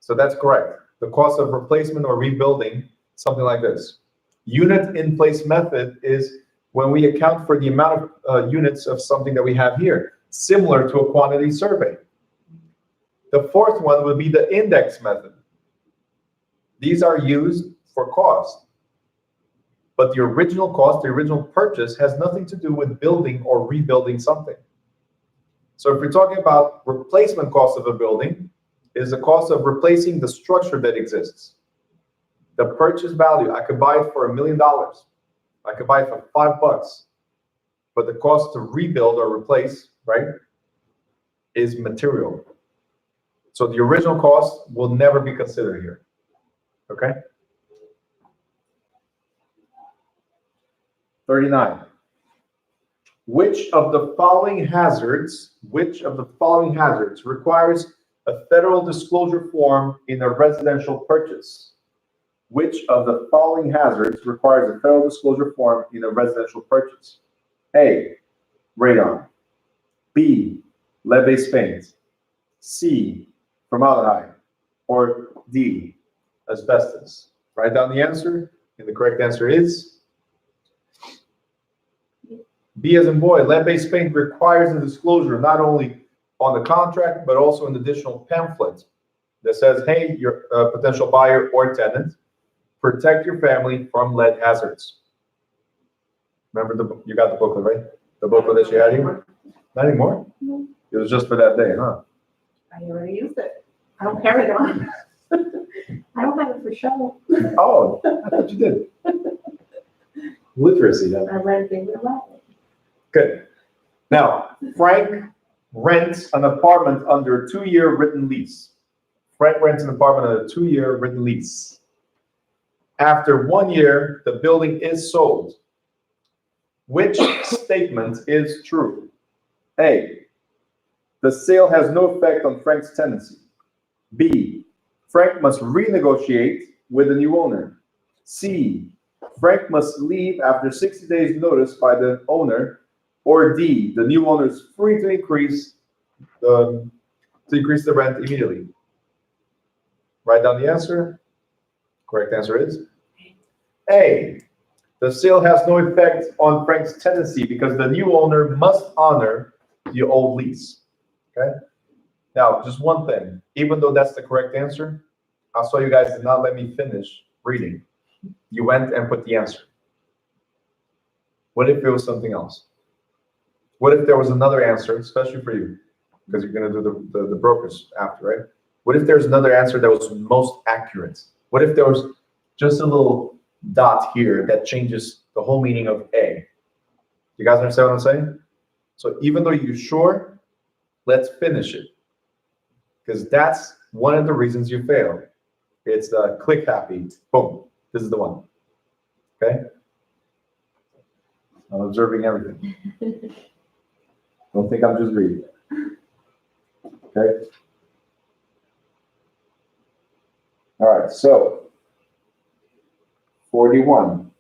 So that's correct. The cost of replacement or rebuilding, something like this. Unit in place method is when we account for the amount of units of something that we have here, similar to a quantity survey. The 4th one would be the index method. These are used for cost. But the original cost, the original purchase, has nothing to do with building or rebuilding something. So if we're talking about replacement cost of a building, it is the cost of replacing the structure that exists. The purchase value, I could buy it for $1 million. I could buy it for $5. But the cost to rebuild or replace, right, is material. So the original cost will never be considered here. Okay? 39. Which of the following hazards requires a federal disclosure form in a residential purchase? Which of the following hazards requires a federal disclosure form in a residential purchase? A, radon. B, lead-based paint. C, formaldehyde. Or D, asbestos. Write down the answer, and the correct answer is B as in boy. Lead-based paint requires a disclosure not only on the contract, but also an additional pamphlet that says, hey, you're a potential buyer or tenant, protect your family from lead hazards. Remember, you got the booklet, right? The booklet that you had here? Not anymore?
No.
It was just for that day, huh?
I already used it. I don't carry it on. I don't have it for show.
Oh, I thought you did. Literacy, then.
I read things about it.
Good. Now, Frank rents an apartment under a 2-year written lease. Frank rents an apartment under a 2-year written lease. After 1 year, the building is sold. Which statement is true? A, the sale has no effect on Frank's tenancy. B, Frank must renegotiate with the new owner. C, Frank must leave after 60 days notice by the owner. Or D, the new owner is free to increase the rent immediately. Write down the answer. Correct answer is A. The sale has no effect on Frank's tenancy because the new owner must honor the old lease. Okay? Now, just one thing. Even though that's the correct answer, I saw you guys did not let me finish reading. You went and put the answer. What if it was something else? What if there was another answer, especially for you, because you're going to do the brokers after, right? What if there's another answer that was most accurate? What if there was just a little dot here that changes the whole meaning of A? You guys understand what I'm saying? So even though you're sure, let's finish it. Because that's one of the reasons you fail. It's the click happy. Boom. This is the one. Okay? I'm observing everything. Don't think I'm just reading. Okay? All right, so 41.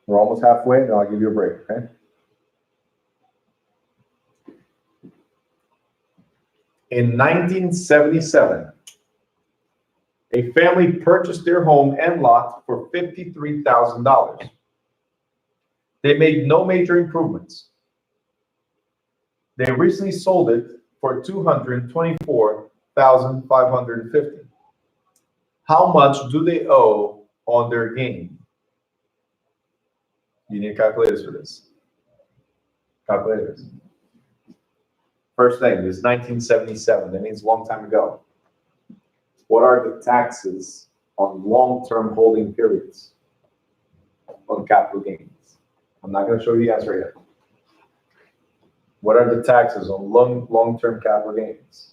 We're almost halfway, and I'll give you a break, okay? In 1977, a family purchased their home and lot for $53,000. They made no major improvements. They recently sold it for $224,550. How much do they owe on their gain? You need calculators for this. Calculators. First thing is 1977. That means a long time ago. What are the taxes on long-term holding periods on capital gains? I'm not going to show you the answer yet. What are the taxes on long-term capital gains?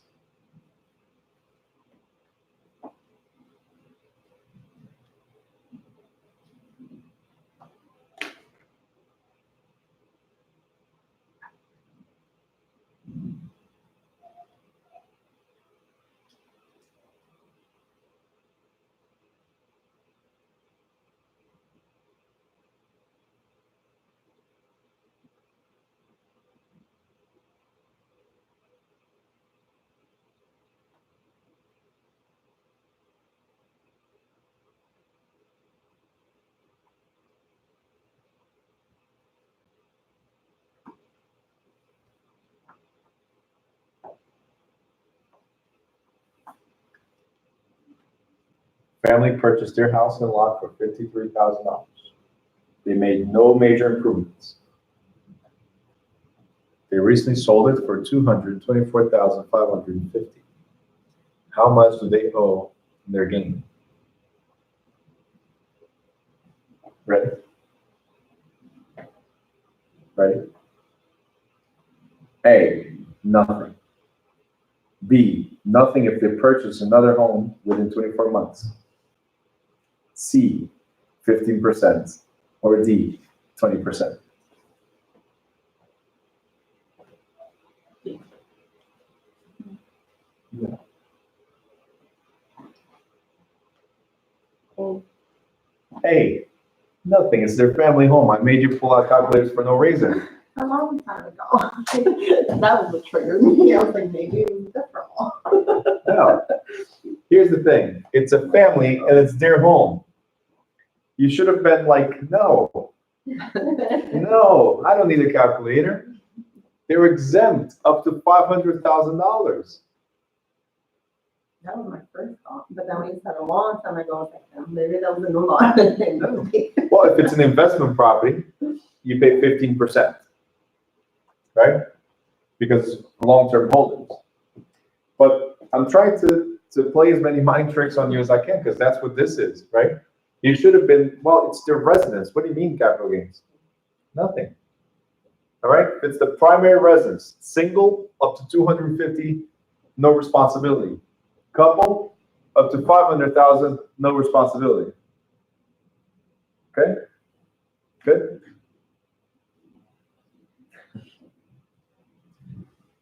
Family purchased their house and lot for $53,000. They made no major improvements. They recently sold it for $224,550. How much do they owe their gain? Ready? Ready? A, nothing. B, nothing if they purchase another home within 24 months. C, 15%, or D, 20%. Yeah. A, nothing. It's their family home. I made you pull out calculators for no reason.
A long time ago. That was what triggered me. I was like, maybe it was different.
No. Here's the thing. It's a family and it's their home. You should have been like, no, no, I don't need a calculator. They're exempt up to $500,000.
That was my first thought, but then we said a long time ago, I was like, oh, maybe that was in the law.
Well, if it's an investment property, you pay 15%, right? Because long-term holdings. But I'm trying to play as many mind tricks on you as I can, because that's what this is, right? You should have been, well, it's their residence. What do you mean capital gains? Nothing. All right? If it's the primary residence, single, up to 250, no responsibility. Couple, up to 500,000, no responsibility. Okay? Good?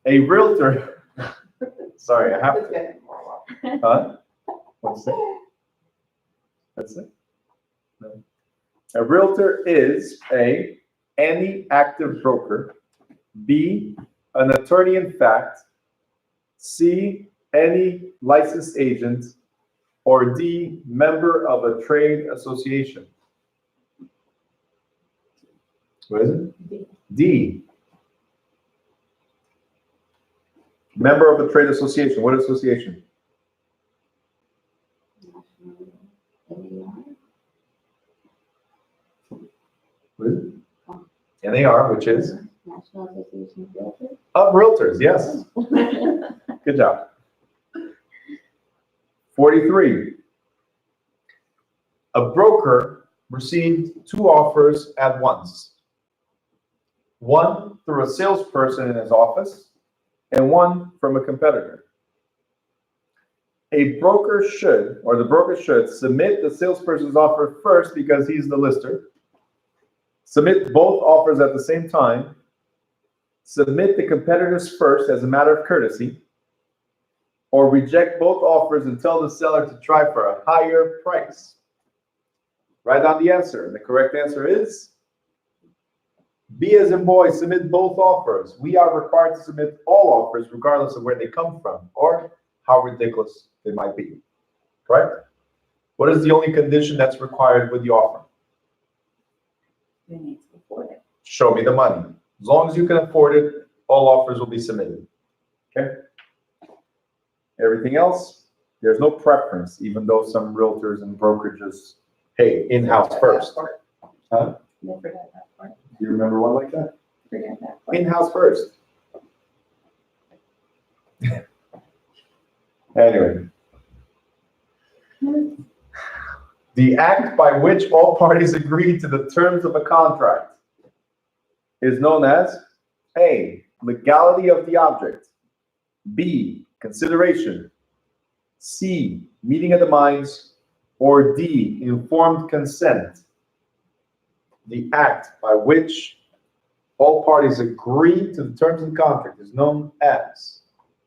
A realtor, sorry, I have to. Huh? What's that? That's it? No. A realtor is A, any active broker, B, an attorney in fact, C, any licensed agent, or D, member of a trade association. What is it? D. Member of a trade association. What association? What is it? NAR, which is?
National Association of Realtors.
Of Realtors, yes. Good job. 43. A broker received 2 offers at once. One through a salesperson in his office, and one from a competitor. a broker should, or the broker should, submit the salesperson's offer first because he's the lister, submit both offers at the same time, submit the competitors first as a matter of courtesy, or reject both offers and tell the seller to try for a higher price. Write down the answer. And the correct answer is B as in boy, submit both offers. We are required to submit all offers regardless of where they come from or how ridiculous they might be. Correct? What is the only condition that's required with the offer?
You need to afford it.
Show me the money. As long as you can afford it, all offers will be submitted. Okay? Everything else, there's no preference, even though some realtors and brokerages, hey, in-house first. Huh?
You forget that part.
Do you remember one like that?
Forget that part.
In-house first. Anyway. The act by which all parties agree to the terms of a contract is known as A, legality of the object, B, consideration, C, meeting of the minds, or D, informed consent. The act by which all parties agree to the terms of the contract is known as.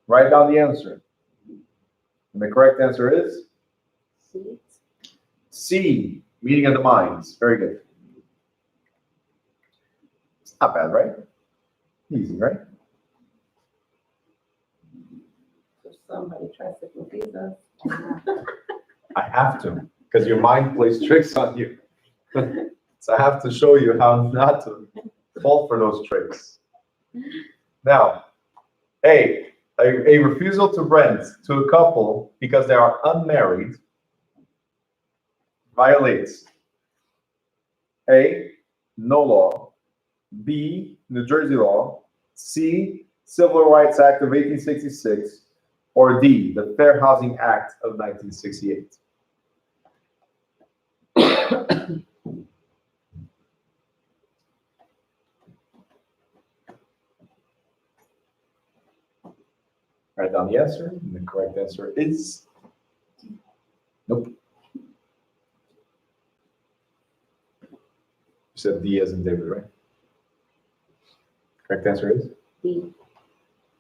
Write down the answer. And the correct answer is
See?
C, meeting of the minds. Very good. It's not bad, right? Easy, right?
If somebody tries to confuse us.
I have to, because your mind plays tricks on you. So I have to show you how not to fall for those tricks. Now, A refusal to rent to a couple because they are unmarried violates A, no law, B, New Jersey law, C, Civil Rights Act of 1866, or D, the Fair Housing Act of 1968. Write down the answer, and the correct answer is nope. You said D as in David, right? Correct answer is?
D.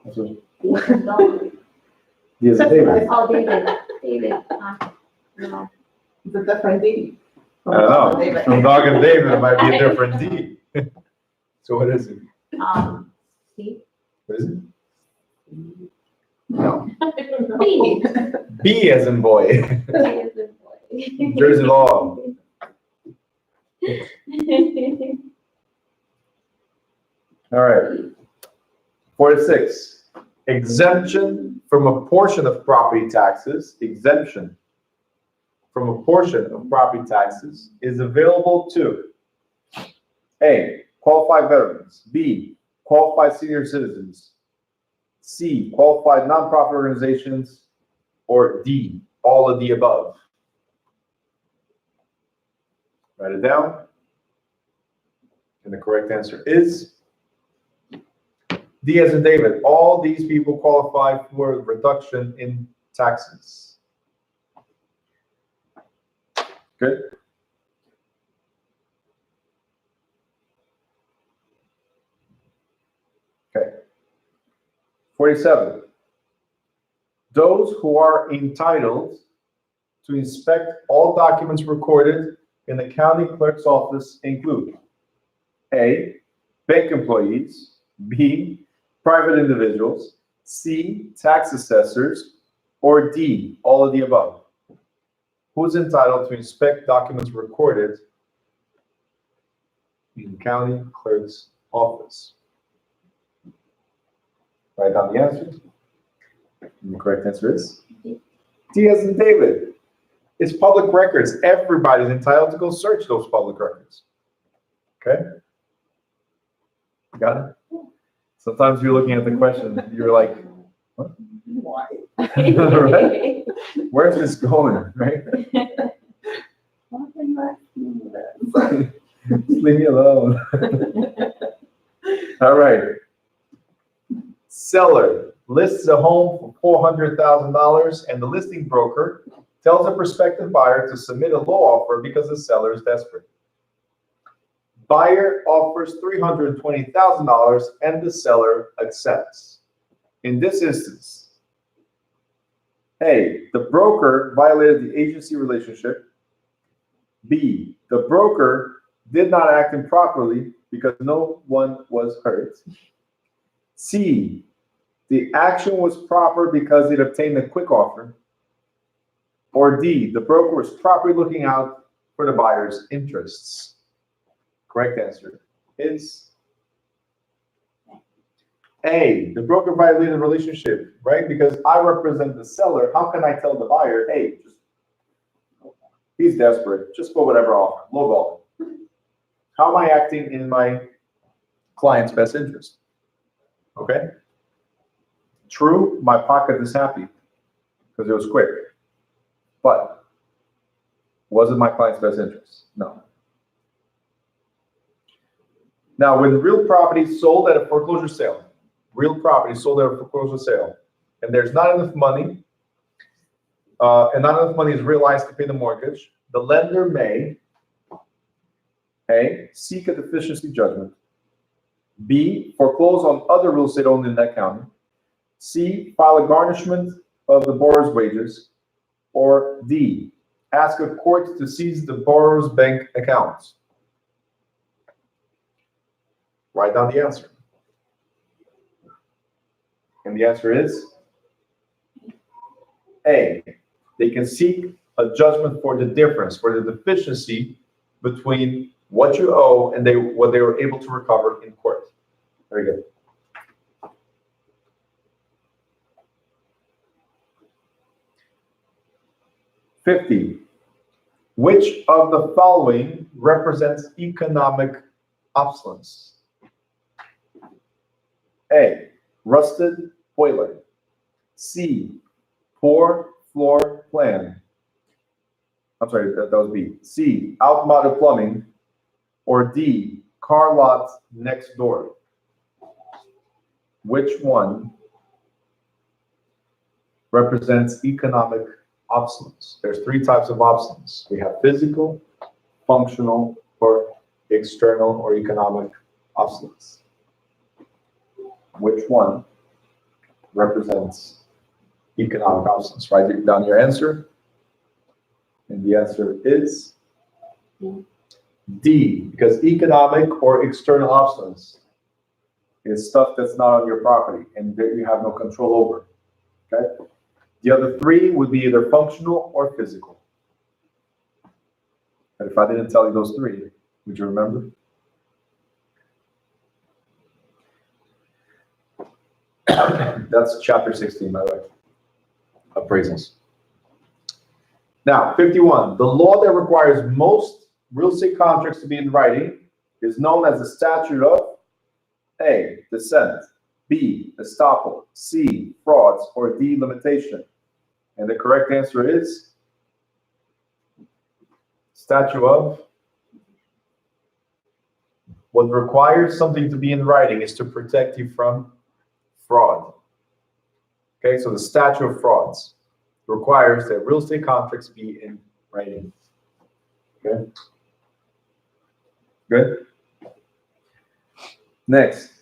That's what-
D as in dog.
D as in David.
Oh, David, David. No.
It's a different D.
I don't know. From Dog and David, it might be a different D. So what is it?
C.
What is it? No.
B.
B as in boy.
B as in boy.
New Jersey law. All right. 46. Exemption from a portion of property taxes. Exemption from a portion of property taxes is available to A, qualified veterans, B, qualified senior citizens, C, qualified nonprofit organizations, or D, all of the above. Write it down. And the correct answer is D as in David. All these people qualify for reduction in taxes. Good. Okay. 47. Those who are entitled to inspect all documents recorded in the county clerk's office include A, bank employees, B, private individuals, C, tax assessors, or D, all of the above. Who's entitled to inspect documents recorded in county clerk's office? Write down the answer. And the correct answer is D as in David. It's public records. Everybody's entitled to go search those public records. Okay? Got it? Sometimes you're looking at the question, you're like,
Why?
right? Where's this going, right?
Why are you asking me that?
Just leave me alone. All right. Seller lists a home $400,000, and the listing broker tells a prospective buyer to submit a low offer because the seller is desperate. Buyer offers $320,000 and the seller accepts. In this instance, A, the broker violated the agency relationship. B, the broker did not act improperly because no one was hurt. C, the action was proper because it obtained a quick offer. Or D, the broker was properly looking out for the buyer's interests. Correct answer is A, the broker violated the relationship, right? Because I represent the seller, how can I tell the buyer, hey, he's desperate, just go whatever offer, lowball. How am I acting in my client's best interest? Okay? True, my pocket is happy because it was quick. But was it my client's best interest? No. Now, when real property is sold at a foreclosure sale, and there's not enough money, and not enough money is realized to pay the mortgage, the lender may A, seek a deficiency judgment, B, foreclose on other real estate owned in that county, C, file a garnishment of the borrower's wages, or D, ask a court to seize the borrower's bank accounts. Write down the answer. And the answer is A, they can seek a judgment for the difference, for the deficiency between what you owe and what they were able to recover in court. Very good. $50. Which of the following represents economic obsolescence? A, rusted boiler. C, poor floor plan. I'm sorry, that was B. C, outmoded plumbing. Or D, car lot next door. Which one represents economic obsolescence? There's three types of obsolescence. We have physical, functional, or external or economic obsolescence. Which one represents economic obsolescence? Write down your answer. And the answer is D, because economic or external obsolescence is stuff that's not on your property and that you have no control over. Okay? The other three would be either functional or physical. And if I didn't tell you those three, would you remember? That's chapter 16, by the way. Appraisals. Now, 51. The law that requires most real estate contracts to be in writing is known as the statute of A, dissent, B, estoppel, C, frauds, or D, limitation. And the correct answer is statute of. What requires something to be in writing is to protect you from fraud. Okay, so the statute of frauds requires that real estate contracts be in writing. Okay, good. Next,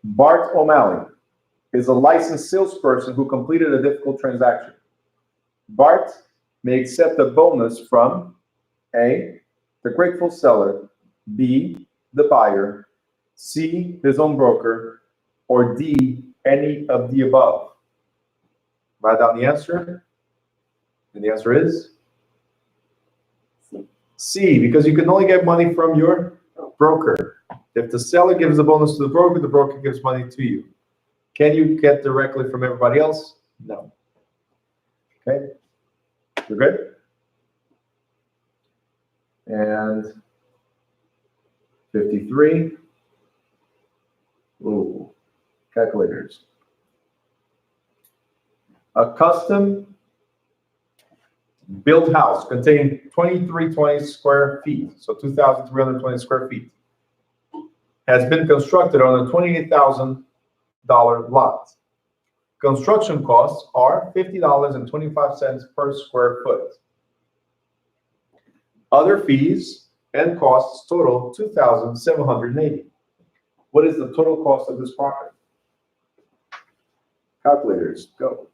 Bart O'Malley is a licensed salesperson who completed a difficult transaction. Bart may accept a bonus from A, the grateful seller, B, the buyer, C, his own broker, or D, any of the above. Write down the answer. And the answer is C, because you can only get money from your broker. If the seller gives a bonus to the broker gives money to you. Can you get directly from everybody else? No. Okay, you're good? And 53. Ooh, calculators. A custom built house containing 2320 square feet, so 2,320 square feet, has been constructed on a $28,000 lot. Construction costs are $50.25 per square foot. Other fees and costs total $2,780. What is the total cost of this property? Calculators, go.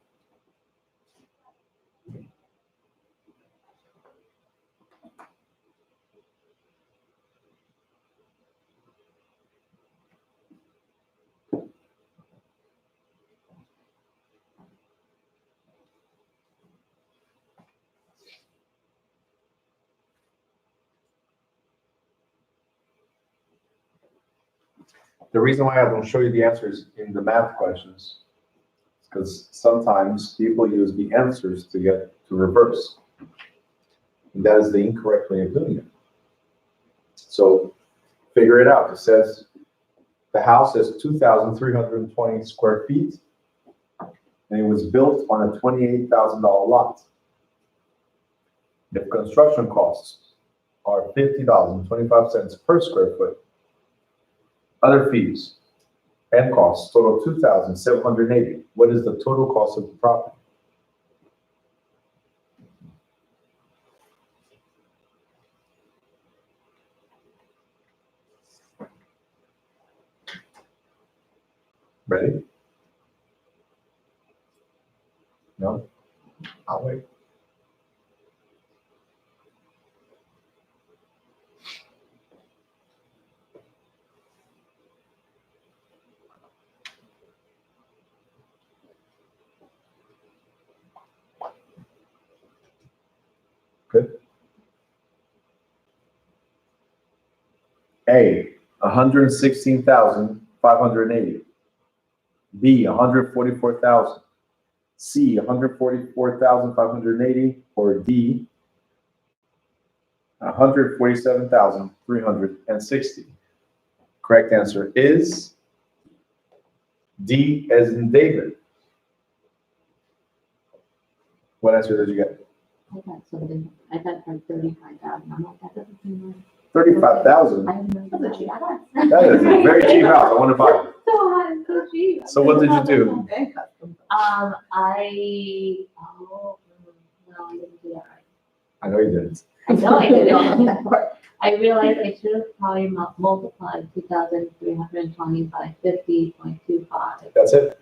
The reason why I don't show you the answers in the math questions is because sometimes people use the answers to get to reverse. And that is the incorrect way of doing it. So figure it out. It says the house is 2,320 square feet and it was built on a $28,000 lot. If construction costs are $50.25 per square foot, other fees and costs total $2,780. What is the total cost of the property? Ready? No? I'll wait. Good. A, 116,580. B, 144,000. C, 144,580, or D, 147,360. Correct answer is D as in David. What answer did you get?
I got something, I got like 35,000, I'm like, that doesn't seem right.
35,000.
I have no
That's a cheap
idea.
house.
That is a very cheap house. I want to buy it.
So hot and so cheap.
So what did you do?
And custom.
No, I didn't do that right.
I know you didn't.
I know I did
That
it.
part.
I realized I should have probably multiplied 2,320 by 50.25.
That's it.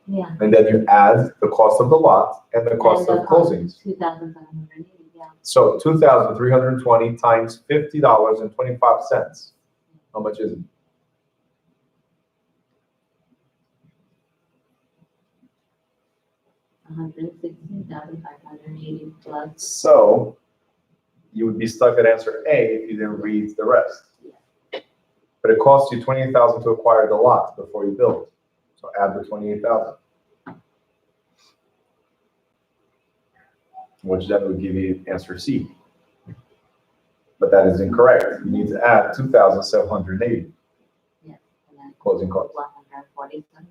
Yeah.
And then you add the cost of the lot and the cost
And
of
the cost
closings.
2,780, yeah.
So 2,320 times $50.25. How much is it?
$116,580 plus.
So you would be stuck at answer A if you didn't read the rest. But it costs you $28,000 to acquire the lot before you build. So add the $28,000. Which then would give you answer C. But that is incorrect. You need to add 2,780
Yes. And then
closing costs.
147.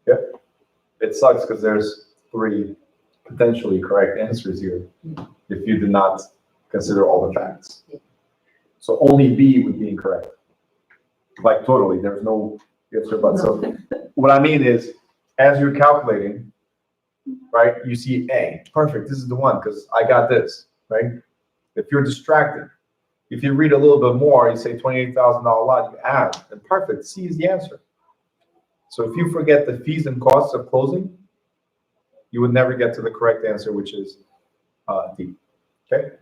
Yep. It sucks because there's 3 potentially correct answers here if you did not consider all the facts. So only B would be incorrect. Like totally, there's no ifs or buts. So what I mean is, as you're calculating, right, you see A, perfect, this is the one because I got this, right? If you're distracted, if you read a little bit more, you say $28,000 lot, you add, and perfect, C is the answer. So if you forget the fees and costs of closing, you would never get to the correct answer, which is D. Okay?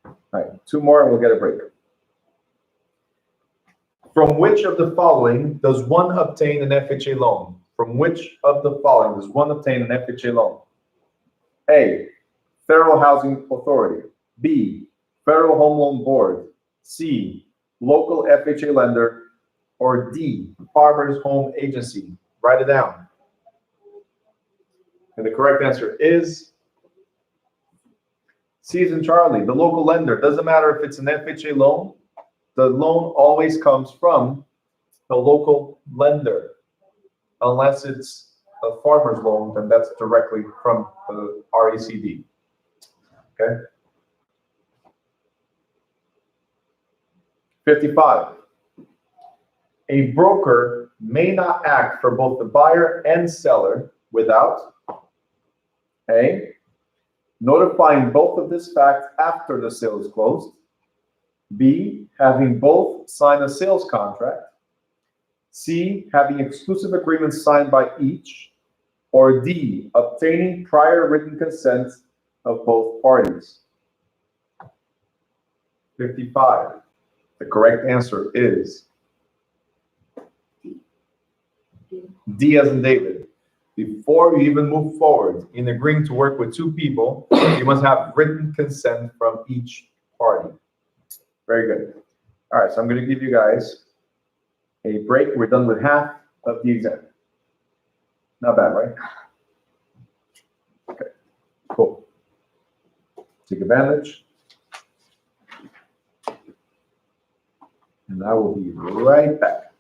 All right, 2 more and we'll get a break. From which of the following does one obtain an FHA loan? From which of the following does one obtain an FHA loan? A, Federal Housing Authority. B, Federal Home Loan Board. C, local FHA lender. Or D, Farmers Home Agency. Write it down. And the correct answer is C as in Charlie, the local lender. Doesn't matter if it's an FHA loan, the loan always comes from the local lender. Unless it's a farmer's loan, then that's directly from the RECD. Okay? 55. A broker may not act for both the buyer and seller without A, notifying both of this fact after the sale is closed, B, having both sign a sales contract, C, having exclusive agreements signed by each, or D, obtaining prior written consent of both parties. 55. The correct answer is D as in David. Before you even move forward in agreeing to work with two people, you must have written consent from each party. Very good. All right, so I'm going to give you guys a break. We're done with half of the exam. Not bad, right? Okay, cool. Take advantage. And I will be right back.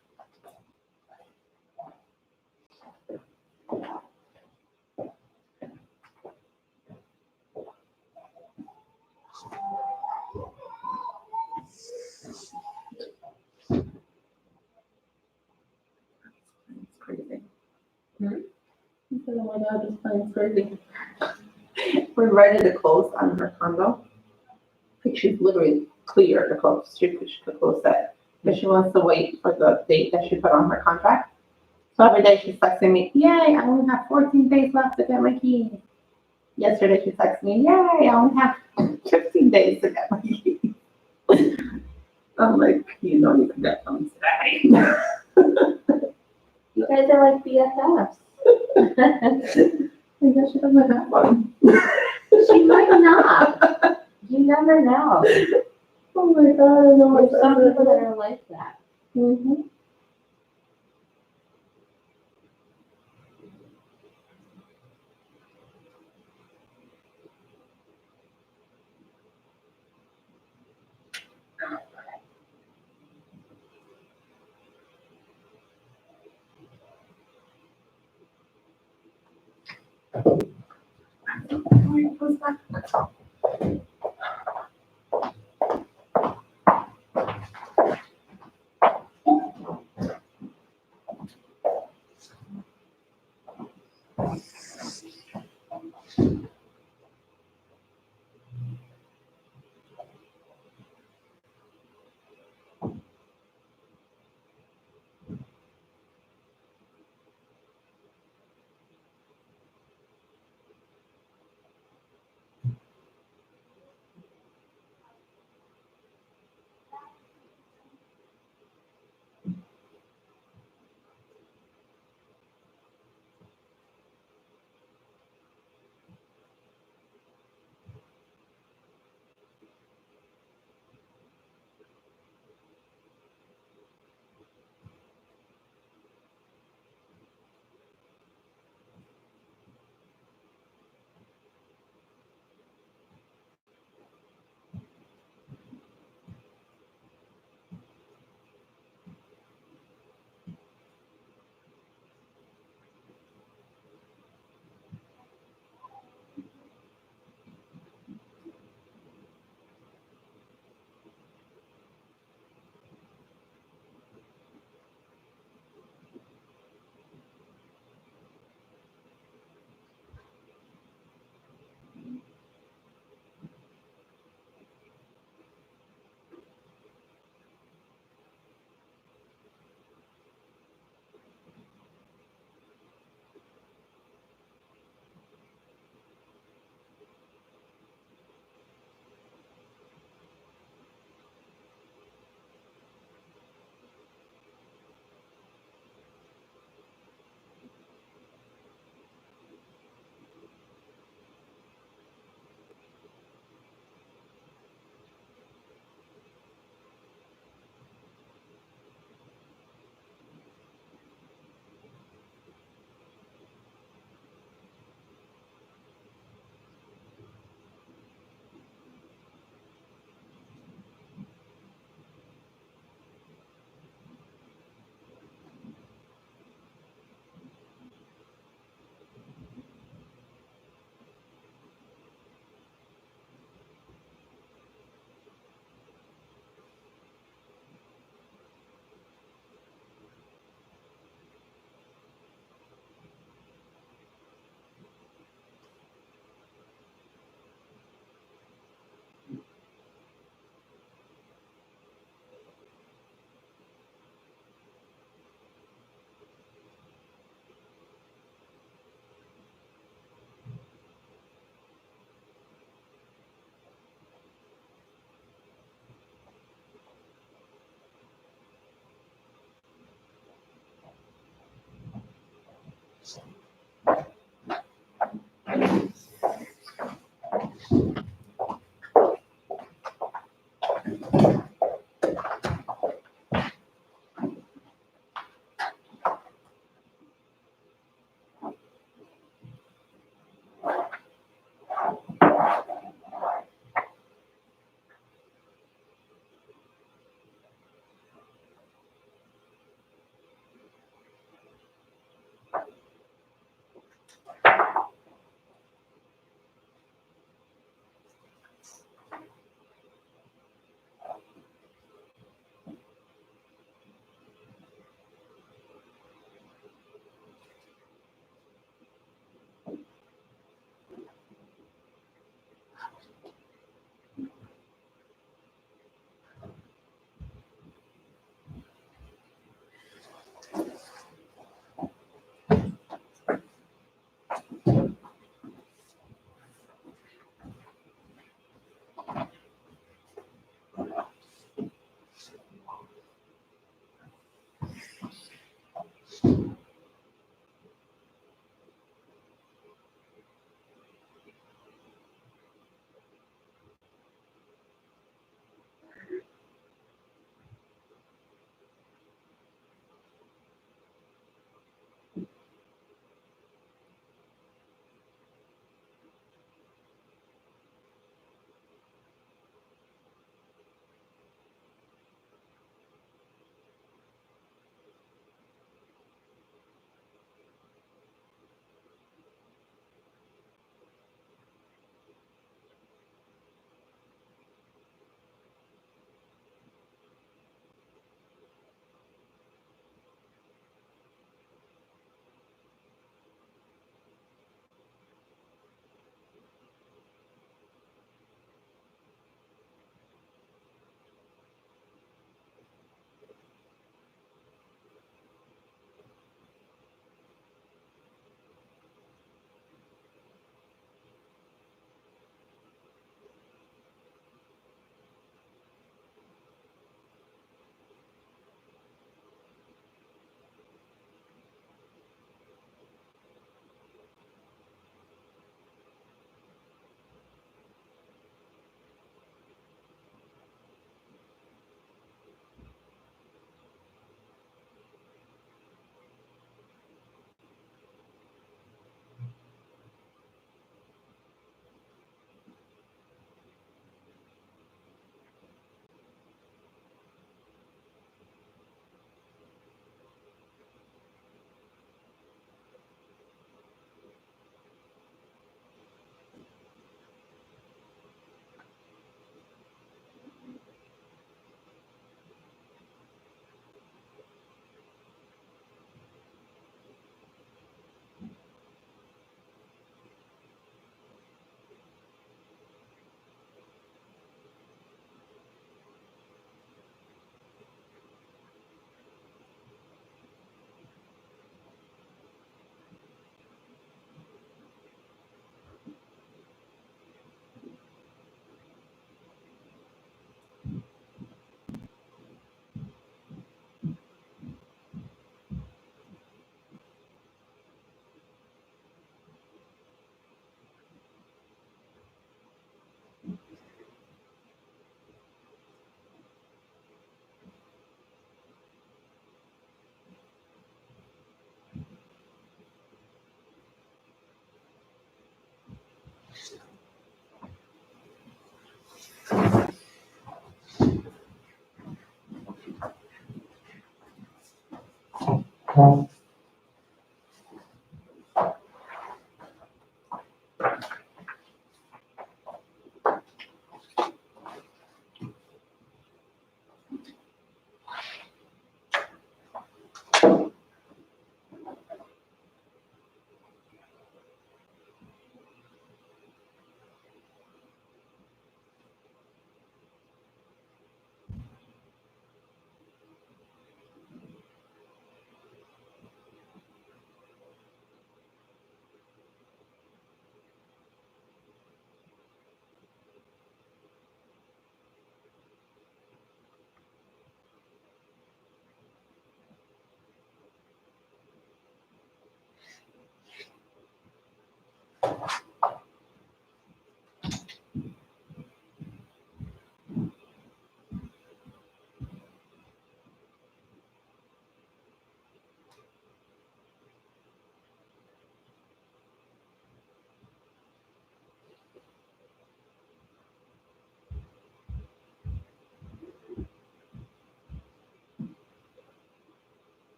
It's crazy. Oh my God, this plan's crazy. We're ready to close on her condo. Like she's literally clear to close. She could close that. But she wants to wait for the date that she put on her contract. So every day she's texting me, yay, I only have 14 days left to get my keys. Yesterday she texted me, yay, I only have 15 days to get my keys. I'm like, you know you can get them today.
You guys are like BFFs.
I guess she doesn't have one.
She might not. You never know.
Oh my God, I know
There's
what's
some people that are like that.
Mm-hmm.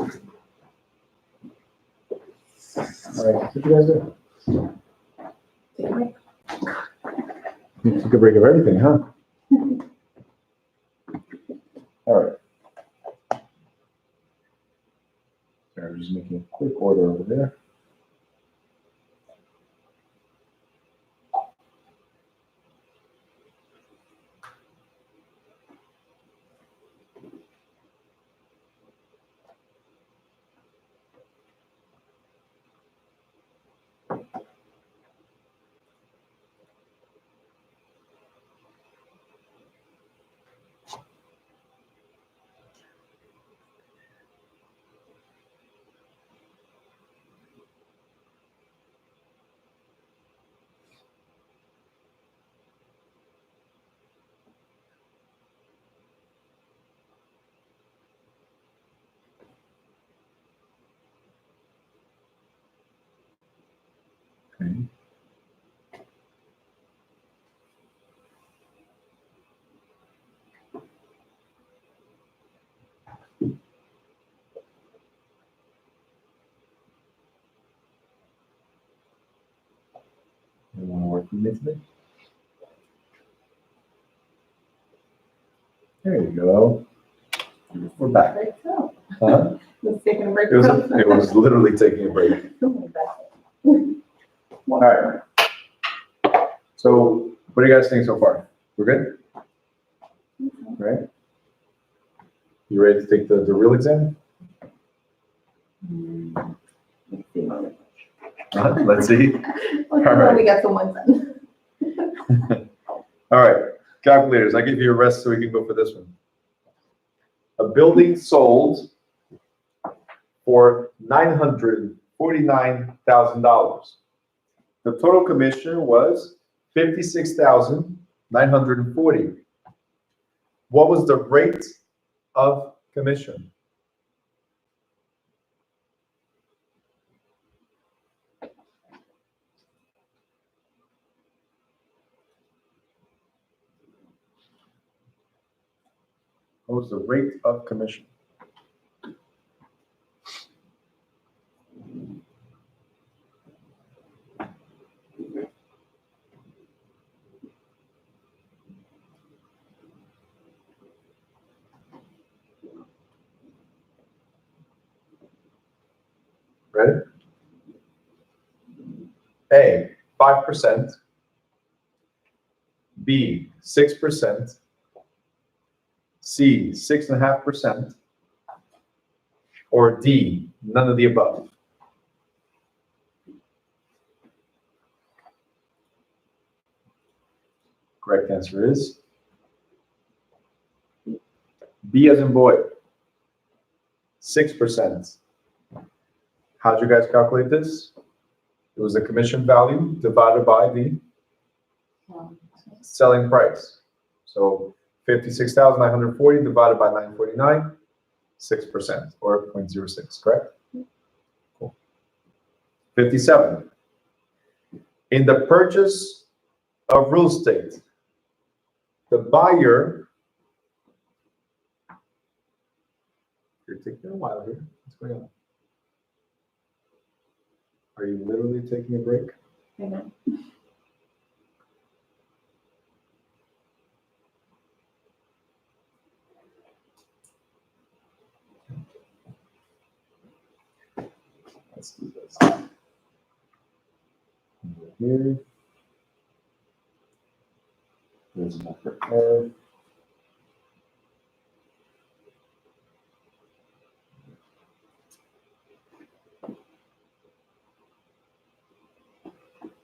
All right, what you guys do?
Take a break.
You took a break of everything, huh? All right. Sorry, I'm just making a quick order over there. Okay. You want to work with me today? There you go. We're back.
Break so.
Huh?
Let's take a break.
It was literally taking a break. All right. So what do you guys think so far? We're good? Right? You ready to take the real exam?
Let's see.
Let's see.
Let's
All right.
we got someone done.
All right, calculators, I give you a rest so we can go for this one. A building sold for $949,000. The total commission was $56,940. What was the rate of commission? What was the rate of commission? Ready? A, 5%, B, 6%, C, 6.5%, or D, none of the above. Correct answer is B as in boy, 6%. How'd you guys calculate this? It was the commission value divided by the selling price. So 56,940 divided by 949, 6% or 0.06, correct? Cool. 57. In the purchase of real estate, the buyer, you're taking a while here. What's going on? Are you literally taking a break?
Hang on.
Let's do this. Over here. There's another error.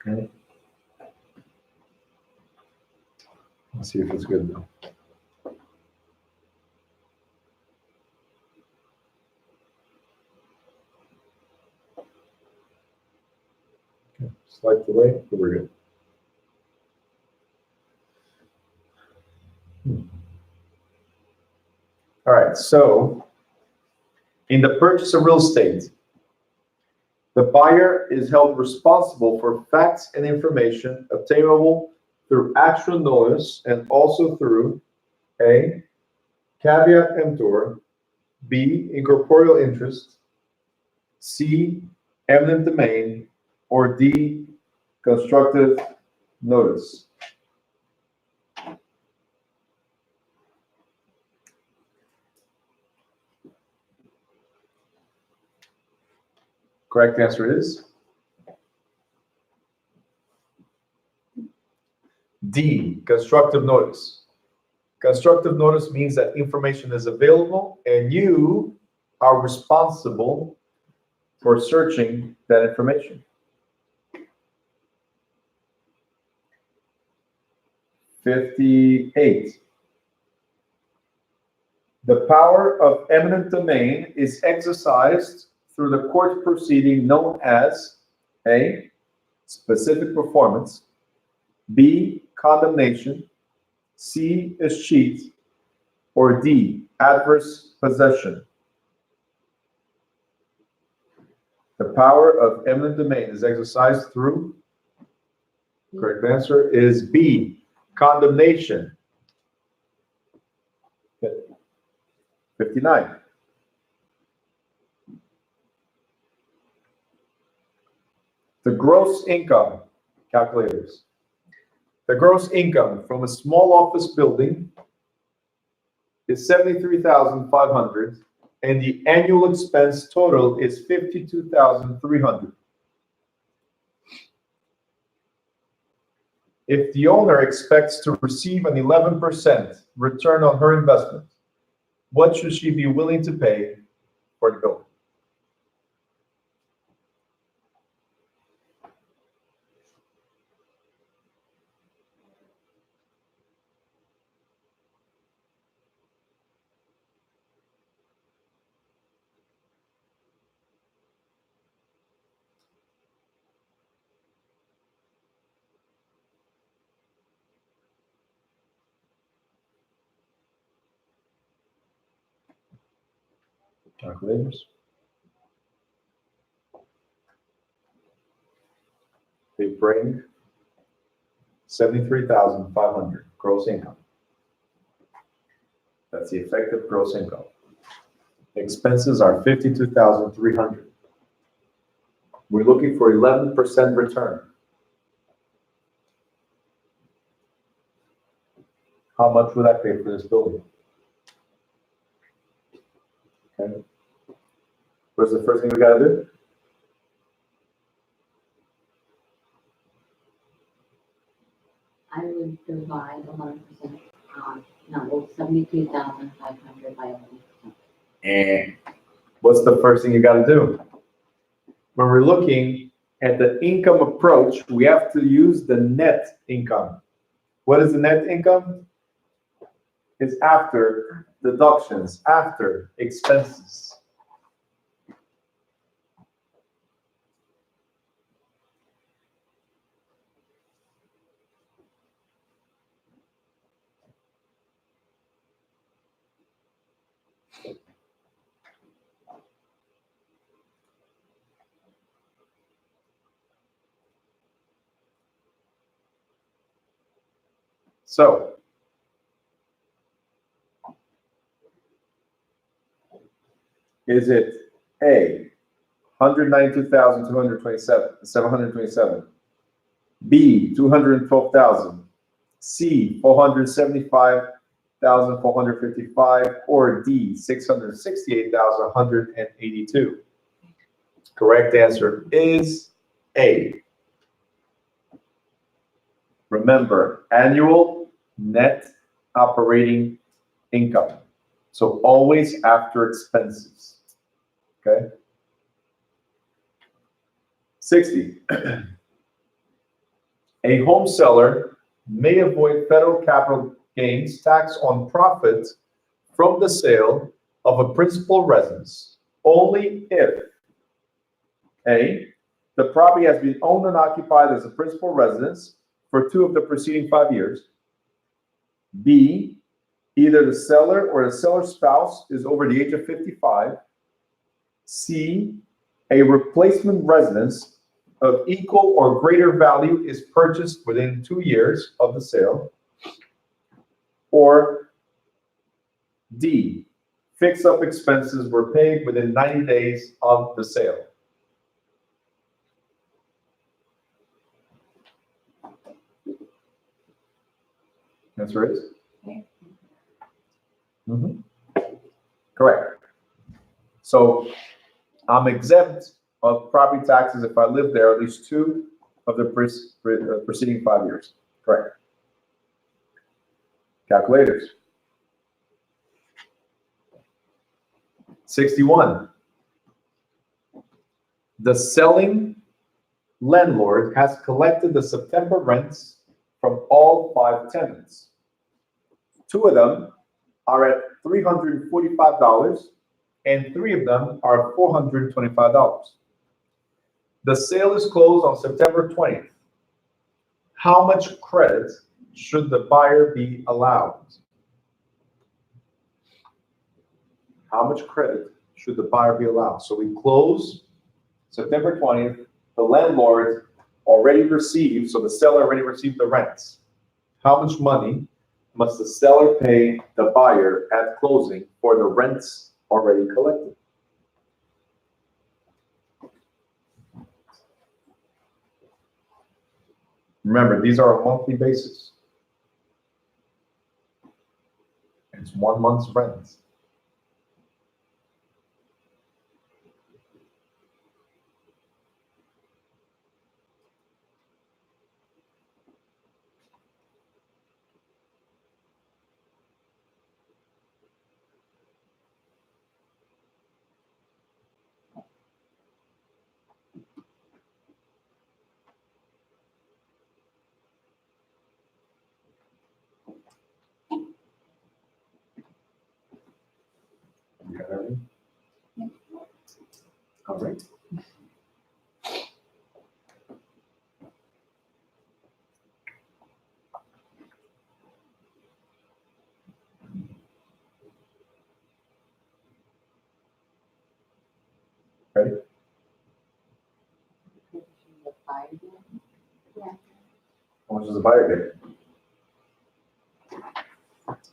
Okay. Let's see if it's good though. Okay, slight delay, but we're good. All right, so in the purchase of real estate, the buyer is held responsible for facts and information obtainable through actual notice and also through A, caveat emptor, B, incorporeal interest, C, eminent domain, or D, constructive notice? Correct answer is D, constructive notice. Constructive notice means that information is available and you are responsible for searching that information. 58. The power of eminent domain is exercised through the court proceeding known as A, specific performance, B, condemnation, C, escheat, or D, adverse possession. The power of eminent domain is exercised through, correct answer is B, condemnation. 59. The gross income, calculators. The gross income from a small office building is 73,500 and the annual expense total is 52,300. If the owner expects to receive an 11% return on her investment, what should she be willing to pay for the building? Calculators. They bring 73,500 gross income. That's the effective gross income. Expenses are 52,300. We're looking for 11% return. How much would I pay for this building? Okay. What's the first thing we gotta do?
I would divide 11%, no, 72,500 by 11%.
And what's the first thing you gotta do? When we're looking at the income approach, we have to use the net income. What is the net income? It's after deductions, after expenses. So, is it A, 192,727, B, 212,000, C, 475,455, or D, 668,182? Correct answer is A. Remember, annual net operating income. So always after expenses, okay? 60. A home seller may avoid federal capital gains tax on profit from the sale of a principal residence only if A, the property has been owned and occupied as a principal residence for 2 of the preceding 5 years. B, either the seller or the seller's spouse is over the age of 55. C, a replacement residence of equal or greater value is purchased within 2 years of the sale. Or D, fix-up expenses were paid within 90 days of the sale. Answer is? Mhm. Correct. So I'm exempt of property taxes if I live there at least 2 of the preceding 5 years. Correct. Calculators. 61. The selling landlord has collected the September rents from all 5 tenants. 2 of them are at $345 and 3 of them are $425. The sale is closed on September 20th. How much credit should the buyer be allowed? How much credit should the buyer be allowed? So we close September 20th. The landlord already received, so the seller already received the rents. How much money must the seller pay the buyer at closing for the rents already collected? Remember, these are a monthly basis. It's 1 month's rent. You got everything? All right. Ready?
Yeah.
How much does the buyer get?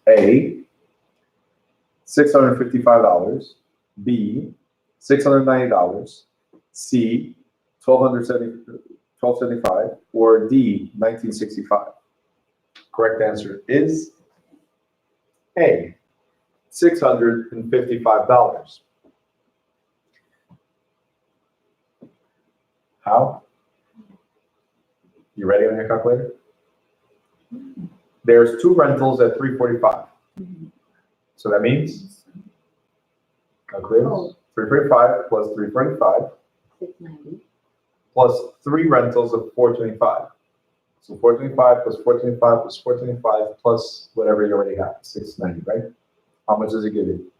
A, $655. B, $690. C, $1,275. Or D, $1,965. Correct answer is A, $655. How? You ready on your calculator? There's 2 rentals at $345. So that means, calculate,
Oh.
345 plus 345
690.
plus 3 rentals of 425. So 425 plus 425 plus 425 plus whatever you already have, 690, right? How much does it give you?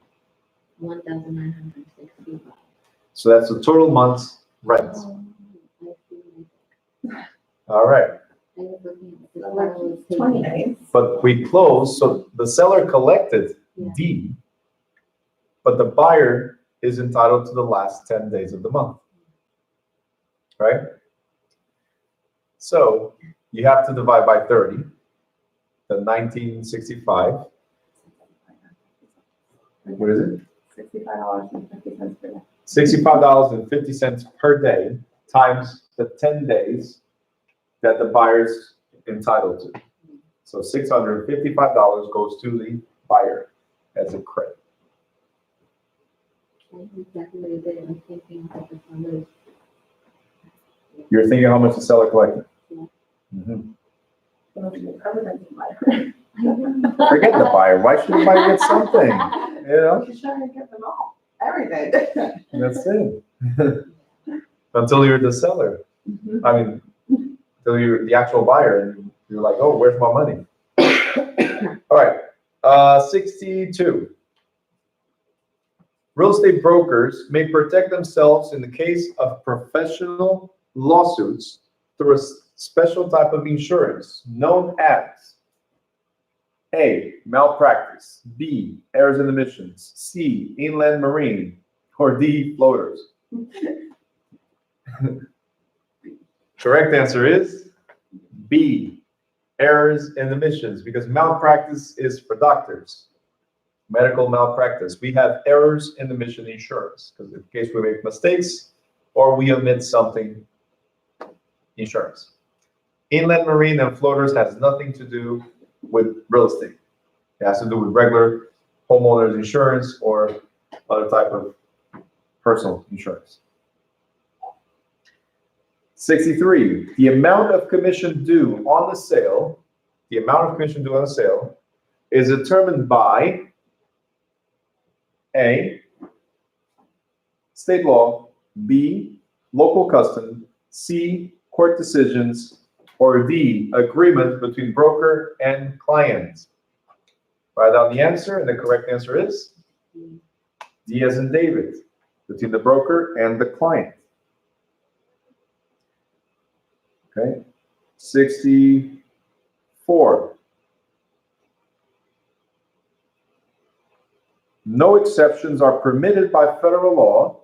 1,965.
So that's the total month's rent.
Oh, I see.
All right.
I was looking at the
So
seller was
like 20
taking-
days.
But we closed, so the seller collected
Yeah.
D, but the buyer is entitled to the last 10 days of the month. Right? So you have to divide by 30, the 1965. What is it?
$65.50 per day.
$65.50 per day times the 10 days that the buyer's entitled to. So $655 goes to the buyer as a credit.
I exactly what he did. I'm thinking of the sellers.
You're thinking how much the seller collected?
Yeah.
Mhm.
So you cover that in my-
Forget the buyer. Why should the buyer get something? You know,
You should get them all, everything.
that's it. Until you're the seller. I mean, until you're the actual buyer and you're like, oh, where's my money? All right, 62. Real estate brokers may protect themselves in the case of professional lawsuits through a special type of insurance known as A, malpractice, B, errors and omissions, C, inland marine, or D, floaters. Correct answer is B, errors and omissions, because malpractice is for doctors. medical malpractice. We have errors in the mission insurance, because in case we make mistakes or we omit something, insurance. Inland marine and floaters has nothing to do with real estate. It has to do with regular homeowners insurance or other type of personal insurance. 63, the amount of commission due on the sale, is determined by A, state law, B, local custom, C, court decisions, or D, agreement between broker and client. Write down the answer, and the correct answer is D as in David, between the broker and the client. Okay, 64. No exceptions are permitted by federal law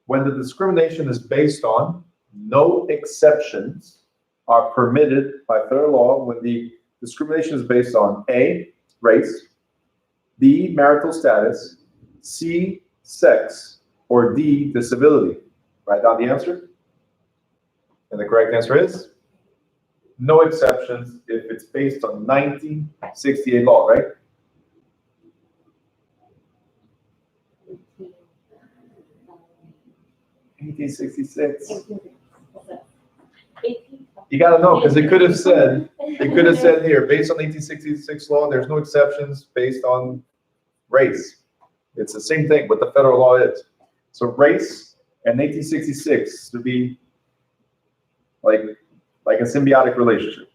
when the discrimination is based on, no exceptions are permitted by federal law when the discrimination is based on A, race, B, marital status, C, sex, or D, disability. Write down the answer. And the correct answer is no exceptions if it's based on 1968 law, right? (1866). You gotta know, because it could have said here, based on 1866 law, there's no exceptions based on race. It's the same thing, what the federal law is. So race and 1866 to be like a symbiotic relationship.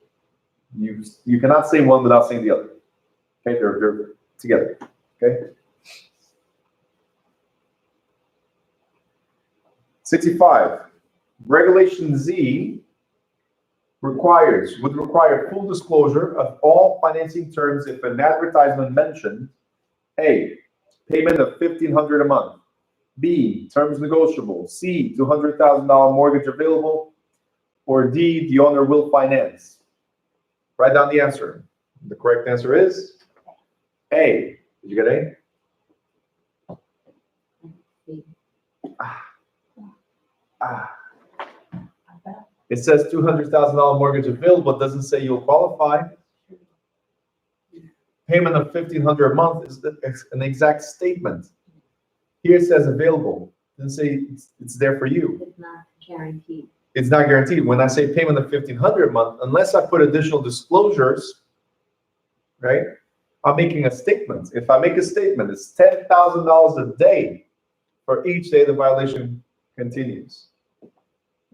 You cannot say one without saying the other. Okay, they're together. Okay. 65. Regulation Z would require full disclosure of all financing terms if an advertisement mentioned A, payment of $1,500 a month, B, terms negotiable, C, $200,000 mortgage available, or D, the owner will finance. Write down the answer. The correct answer is A. Did you get A? It says $200,000 mortgage available, but doesn't say you'll qualify. Payment of $1,500 a month is an exact statement. Here it says available. It doesn't say it's there for you.
It's not guaranteed.
It's not guaranteed. When I say payment of $1,500 a month, unless I put additional disclosures, right? I'm making a statement. If I make a statement, it's $10,000 a day for each day the violation continues.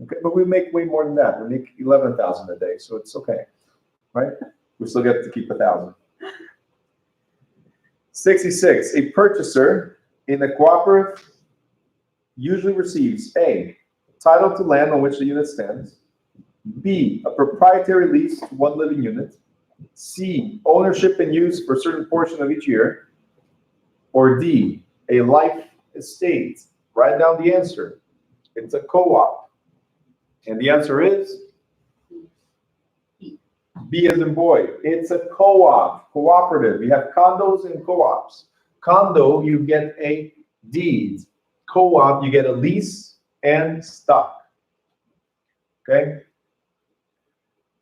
Okay, but we make way more than that. We make 11,000 a day, so it's okay, right? We still get to keep 1,000. 66. A purchaser in a cooperative usually receives A, title to land on which the unit stands, B, a proprietary lease to one living unit, C, ownership and use for a certain portion of each year, or D, a life estate. Write down the answer. It's a co-op. And the answer is B as in boy. It's a co-op, cooperative. You have condos and co-ops. Condo, you get a deed. Co-op, you get a lease and stock. Okay?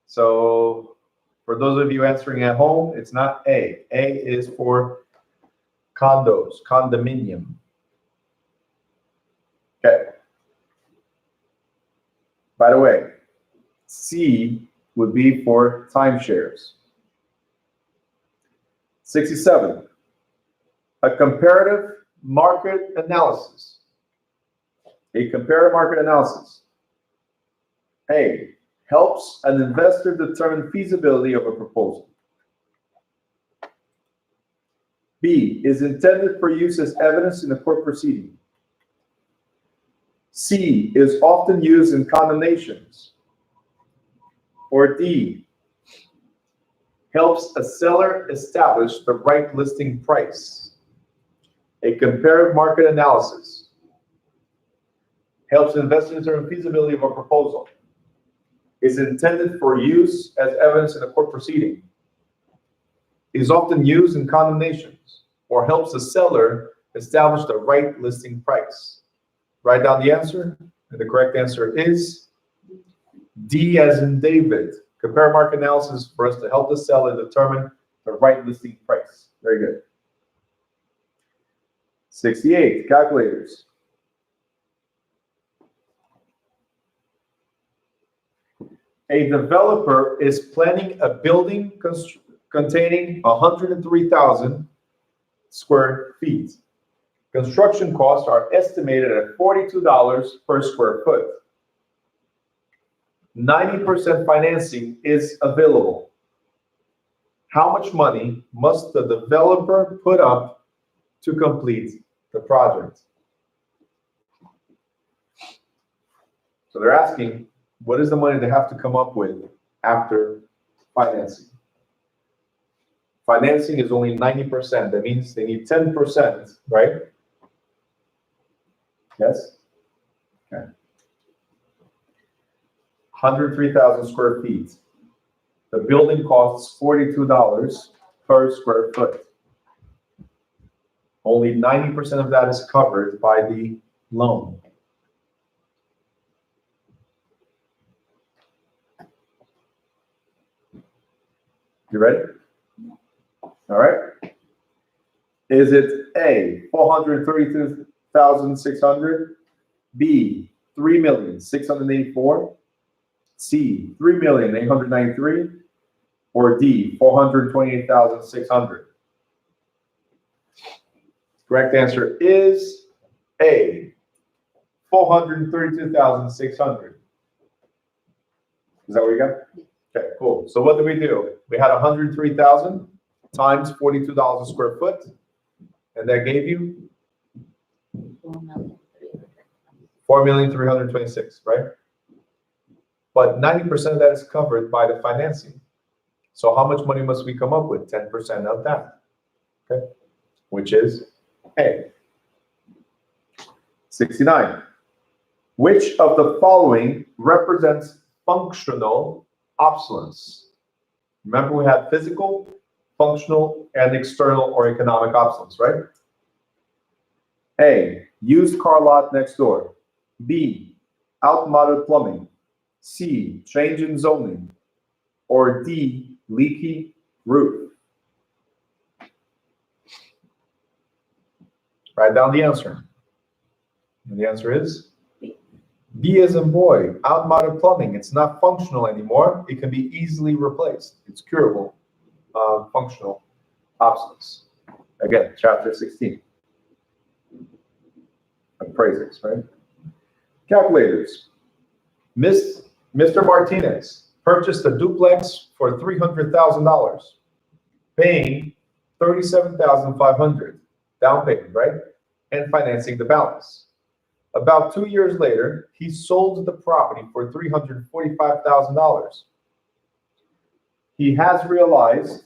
So for those of you answering at home, it's not A. A is for condos, condominium. Okay. By the way, C would be for timeshares. 67. A comparative market analysis. A comparative market analysis. A, helps an investor determine feasibility of a proposal. B, is intended for use as evidence in a court proceeding. C, is often used in condemnations. Or D, helps a seller establish the right listing price. A comparative market analysis helps investors determine feasibility of a proposal. Is intended for use as evidence in a court proceeding. Is often used in condemnations. or helps the seller establish the right listing price? Write down the answer, and the correct answer is D as in David. Compare market analysis for us to help the seller determine the right listing price. Very good. 68, calculators. A developer is planning a building containing 103,000 square feet. Construction costs are estimated at $42 per square foot. 90% financing is available. How much money must the developer put up to complete the project? So they're asking, what is the money they have to come up with after financing? Financing is only 90%. That means they need 10%, right? Yes? Okay. 103,000 square feet. The building costs $42 per square foot. Only 90% of that is covered by the loan. You ready? All right. Is it A, 432,600, B, 3,684,000, C, 3,893,000, or D, 428,600? Correct answer is A, 432,600. Is that what you got? Okay, cool. So what did we do? We had 103,000 times $42 a square foot, and that gave you 4,326,000, right? But 90% of that is covered by the financing. So how much money must we come up with? 10% of that, okay? Which is A. 69. Which of the following represents functional obsolescence? Remember, we had physical, functional, and external or economic obsolescence, right? A, used car lot next door. B, outmoded plumbing. C, change in zoning. Or D, leaky roof. Write down the answer. And the answer is B as in boy, outmoded plumbing. It's not functional anymore. It can be easily replaced. It's curable, functional obsolescence. Again, chapter 16. Appraisals, right? Calculators. Mr. Martinez purchased a duplex for $300,000, paying $37,500 down payment, right? And financing the balance. About 2 years later, he sold the property for $345,000. He has realized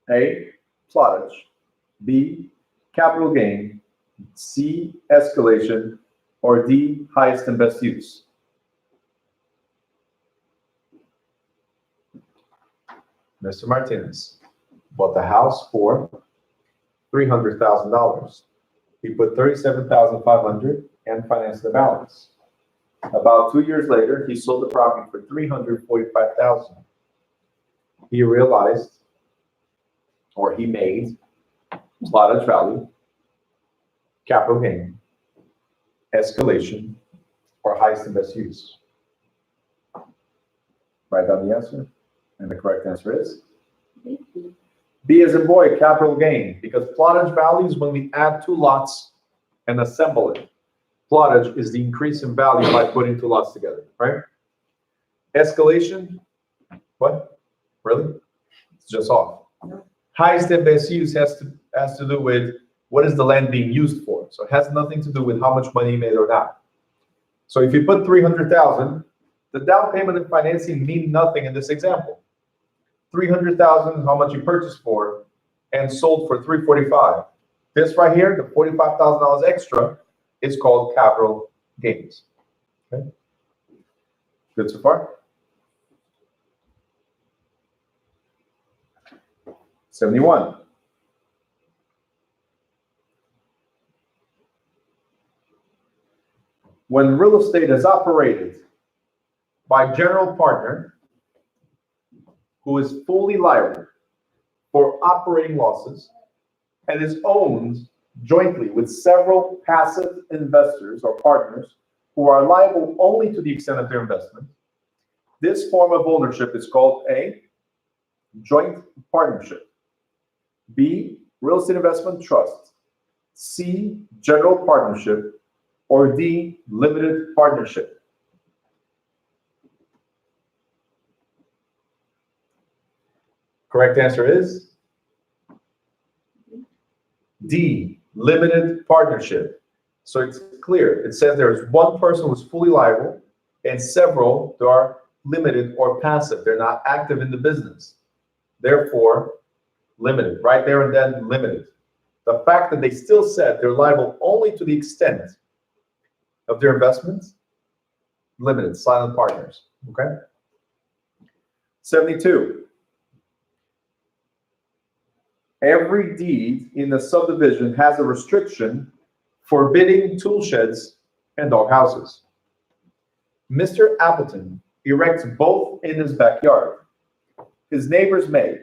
A, plottage, B, capital gain, C, escalation, or D, highest and best use. Mr. Martinez bought the house for $300,000. He put $37,500 and financed the balance. About 2 years later, he sold the property for $345,000. He realized, or he made, plottage value, capital gain, escalation, or highest and best use. Write down the answer, and the correct answer is B as in boy, capital gain, because plottage value is when we add two lots and assemble it. Plottage is the increase in value by putting two lots together, right? Escalation, what? Really? It's just off. Highest and best use has to do with what is the land being used for. So it has nothing to do with how much money you made or not. So if you put 300,000, the down payment and financing mean nothing in this example. 300,000 is how much you purchased for and sold for 345. This right here, the $45,000 extra, is called capital gains. Okay. Good so far? 71. when real estate is operated by general partner who is fully liable for operating losses and is owned jointly with several passive investors or partners who are liable only to the extent of their investment, this form of ownership is called a joint partnership. B, real estate investment trust. C, general partnership. Or D, limited partnership. Correct answer is D, limited partnership. So it's clear. It says there is one person who's fully liable and several that are limited or passive. They're not active in the business. Therefore, limited. Right there and then, limited. The fact that they still said they're liable only to the extent of their investments, limited, silent partners. Okay? 72. Every deed in the subdivision has a restriction forbidding tool sheds and dog houses. Mr. Appleton erects both in his backyard. His neighbors may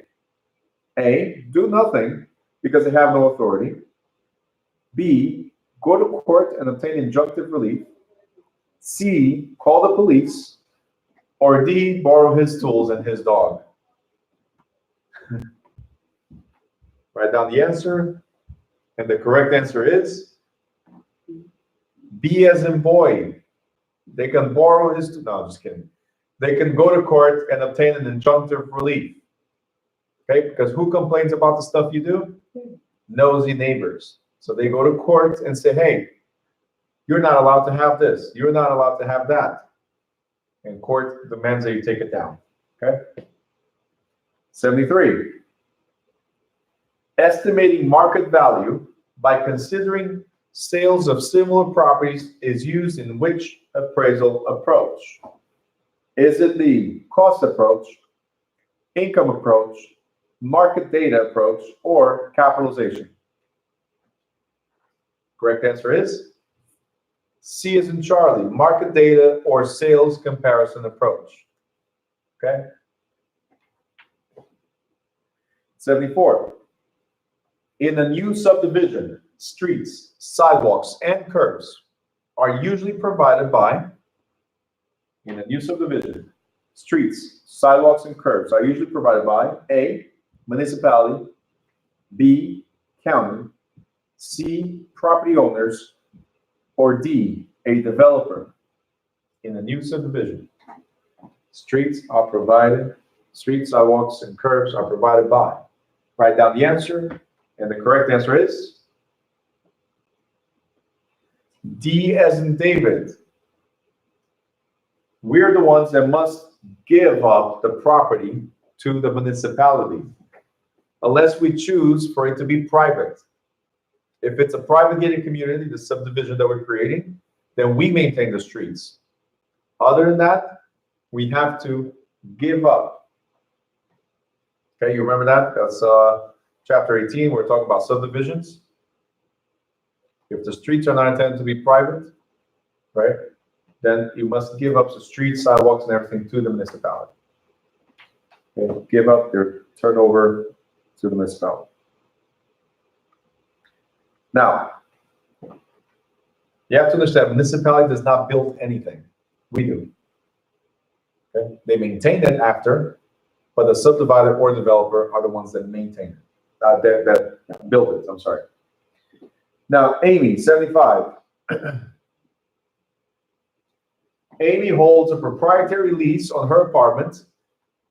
A, do nothing because they have no authority. B, go to court and obtain injunctive relief. C, call the police. Or D, borrow his tools and his dog. Write down the answer. And the correct answer is B as in boy. They can borrow his, no, just kidding. They can go to court and obtain an injunctive relief. Okay, because who complains about the stuff you do? Nosy neighbors. So they go to court and say, hey, you're not allowed to have this. You're not allowed to have that. And court demands that you take it down. Okay? 73. Estimating market value by considering sales of similar properties is used in which appraisal approach? Is it the cost approach, income approach, market data approach, or capitalization? Correct answer is C as in Charlie, market data or sales comparison approach. Okay? 74. In a new subdivision, streets, sidewalks, and curbs are usually provided by, in a new subdivision, streets, sidewalks, and curbs are usually provided by A, municipality, B, county, C, property owners, or D, a developer. In a new subdivision, streets, sidewalks, and curbs are provided by. Write down the answer, and the correct answer is D as in David. We're the ones that must give up the property to the municipality, unless we choose for it to be private. If it's a private gated community, the subdivision that we're creating, then we maintain the streets. Other than that, we have to give up. Okay, you remember that? That's chapter 18, we're talking about subdivisions. If the streets are not intended to be private, right, then you must give up the streets, sidewalks, and everything to the municipality. Okay, give up their turnover to the municipality. Now, you have to understand, municipality does not build anything. We do. Okay? They maintain it after, but the subdivider or developer are the ones that maintain it. That build it, I'm sorry. Now, Amy, 75. Amy holds a proprietary lease on her apartment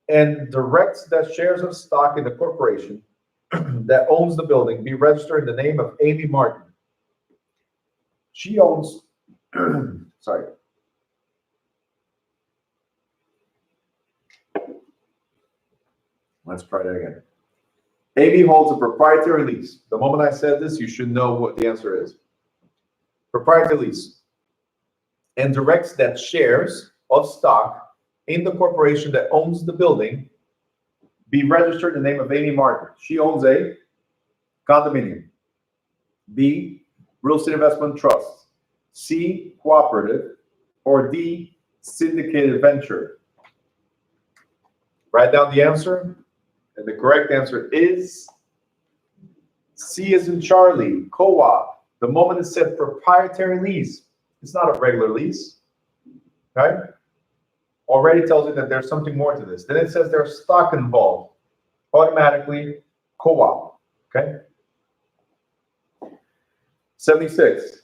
and directs that shares of stock in the corporation that owns the building be registered in the name of Amy Martin. She owns, sorry. Let's try that again. Amy holds a proprietary lease. The moment I said this, you should know what the answer is. Proprietary lease. And directs that shares of stock in the corporation that owns the building be registered in the name of Amy Martin. She owns a condominium. B, real estate investment trust. C, cooperative, or D, syndicated venture? Write down the answer, and the correct answer is C as in Charlie, co-op. The moment it said proprietary lease, it's not a regular lease, right? Already tells you that there's something more to this. Then it says there's stock involved, automatically co-op, okay? 76.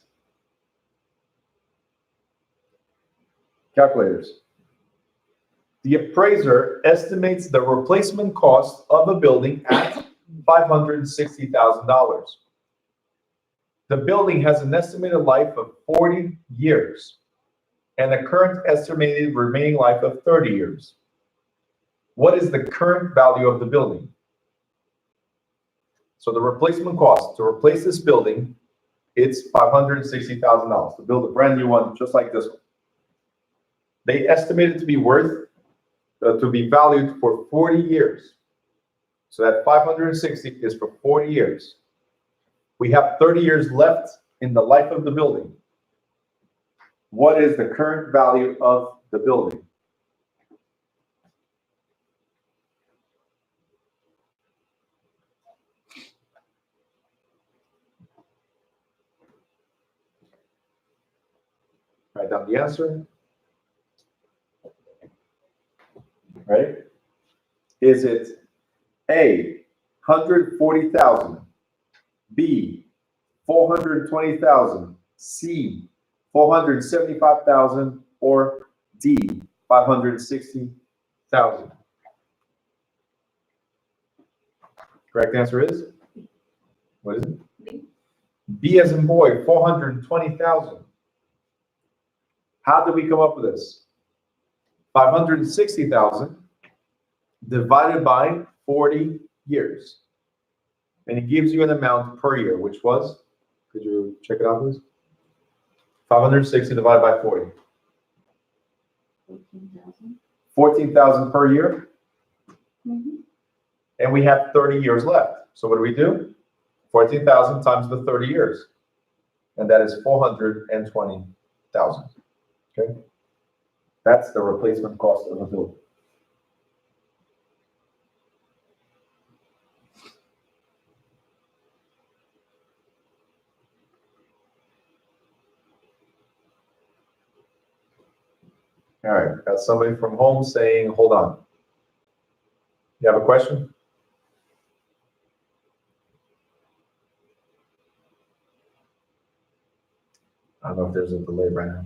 Calculators. The appraiser estimates the replacement cost of a building at $560,000. The building has an estimated life of 40 years and a current estimated remaining life of 30 years. What is the current value of the building? So the replacement cost to replace this building, it's $560,000 to build a brand new one just like this one. They estimate it to be worth, to be valued for 40 years. So that 560 is for 40 years. We have 30 years left in the life of the building. What is the current value of the building? Write down the answer. Right? Is it A, 140,000, B, 420,000, C, 475,000, or D, 560,000? Correct answer is? What is it?
B.
B as in boy, 420,000. How did we come up with this? 560,000 divided by 40 years. And it gives you an amount per year, which was, could you check it out, please? 560 divided by 40.
14,000.
14,000 per year.
Mhm.
And we have 30 years left. So what do we do? 14,000 times the 30 years. And that is 420,000. Okay? That's the replacement cost of a building. All right, got somebody from home saying, hold on. You have a question? I don't know if there's a delay right now.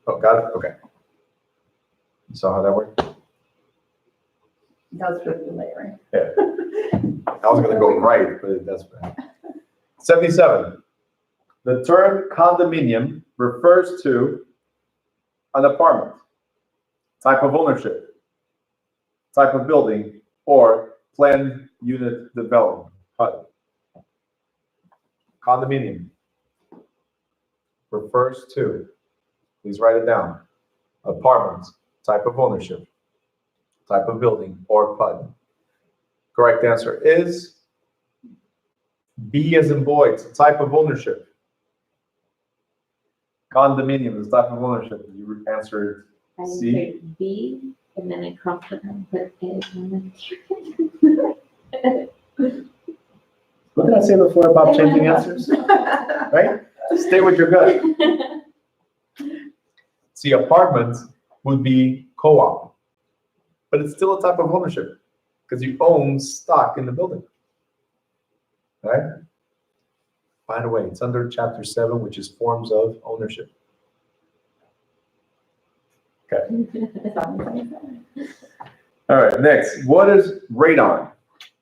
Oh, got it? Okay. You saw how that worked?
That was for the delay, right?
Yeah. I was gonna go right, but that's bad. 77. The term condominium refers to an apartment, type of ownership, type of building, or planned unit development, HUD. Condominium refers to, please write it down, apartment, type of ownership, type of building, or PUD. Correct answer is B as in boy, it's a type of ownership. Condominium is type of ownership. You answered
I
C.
answered B, and then I crossed it and put A.
What did I say before about changing answers? Right? Stay with your gut. See, apartment would be co-op, but it's still a type of ownership because you own stock in the building. Right? By the way, it's under Chapter 7, which is forms of ownership. Okay. All right, next. What is radon?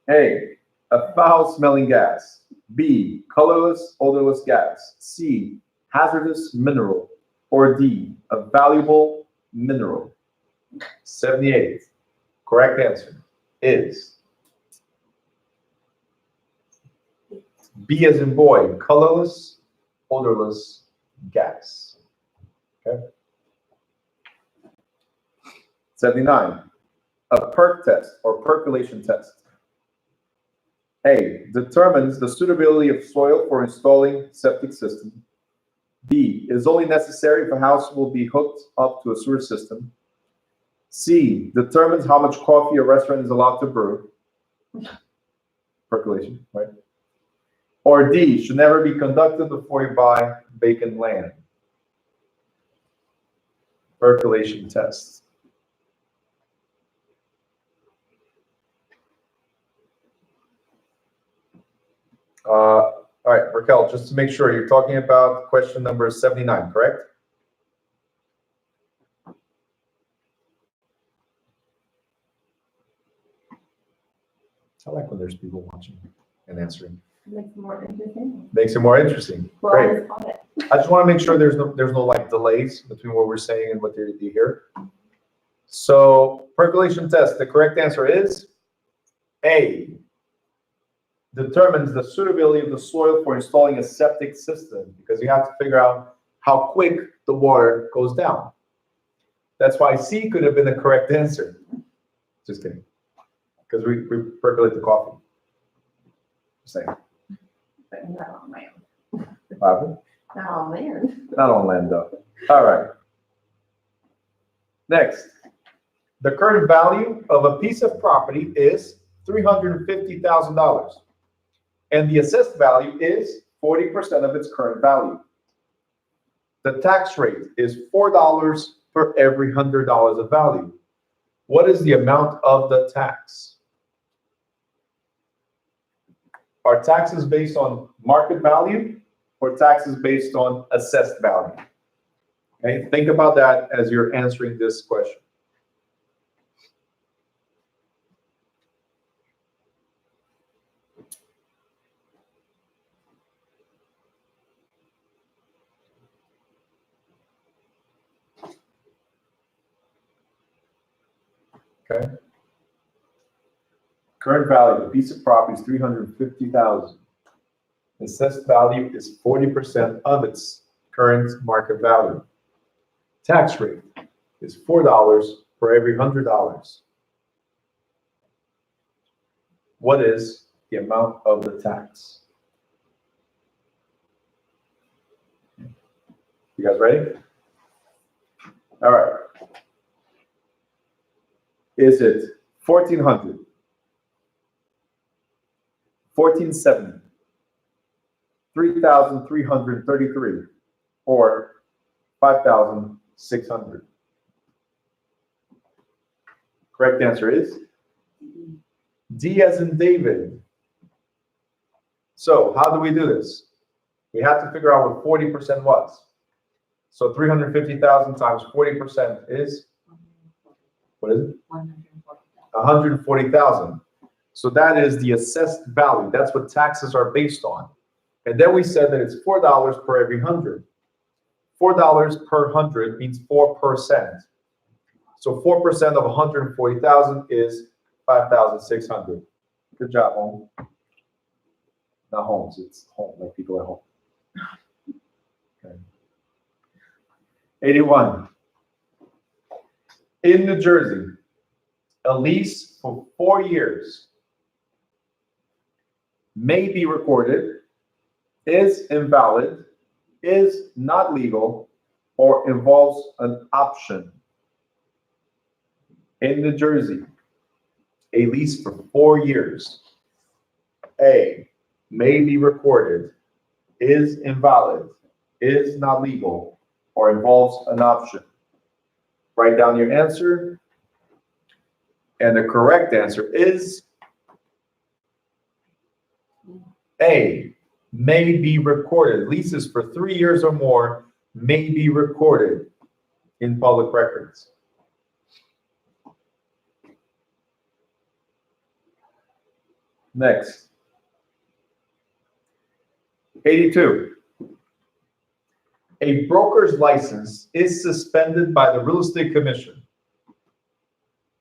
A, a foul-smelling gas. B, colorless, odorless gas. C, hazardous mineral. Or D, a valuable mineral. 78. Correct answer is B as in boy, colorless, odorless gas. Okay. 79. A perk test or percolation test. A, determines the suitability of soil for installing septic system. B, is only necessary if a house will be hooked up to a sewer system. C, determines how much coffee a restaurant is allowed to brew. Percolation, right? Or D, should never be conducted before you buy vacant land. Percolation test. All right, Raquel, just to make sure, you're talking about question number 79, correct? I like when there's people watching and answering.
Makes it more interesting.
Makes it more interesting.
We're
Great.
always on it.
I just want to make sure there's no like delays between what we're saying and what you hear. So percolation test, the correct answer is A, determines the suitability of the soil for installing a septic system, because you have to figure out how quick the water goes down. That's why C could have been the correct answer. Just kidding. Because we percolate the coffee. Just saying.
But not on land.
What happened?
Not on land.
Not on land though. All right. Next, the current value of a piece of property is $350,000, and the assessed value is 40% of its current value. The tax rate is $4 per every $100 of value. What is the amount of the tax? Are taxes based on market value or taxes based on assessed value? Okay, think about that as you're answering this question. Okay. Current value of a piece of property is $350,000. Assessed value is 40% of its current market value. Tax rate is $4 for every $100. What is the amount of the tax? You guys ready? All right. Is it 1,400, 1,470, 3,333, or 5,600? Correct answer is D as in David. So how do we do this? We have to figure out what 40% was. So 350,000 times 40% is, what is it? 140,000. So that is the assessed value. That's what taxes are based on. And then we said that it's $4 per every 100. $4 per 100 means 4%. So 4% of 140,000 is 5,600. Good job, home. Not homes, it's home, like people at home. Okay. 81. In New Jersey, a lease for 4 years may be recorded, is invalid, is not legal, or involves an option. In New Jersey, a lease for 4 years, A, may be recorded, is invalid, is not legal, or involves an option. Write down your answer, and the correct answer is A, may be recorded. Leases for 3 years or more may be recorded in public records. Next. 82. A broker's license is suspended by the real estate commission.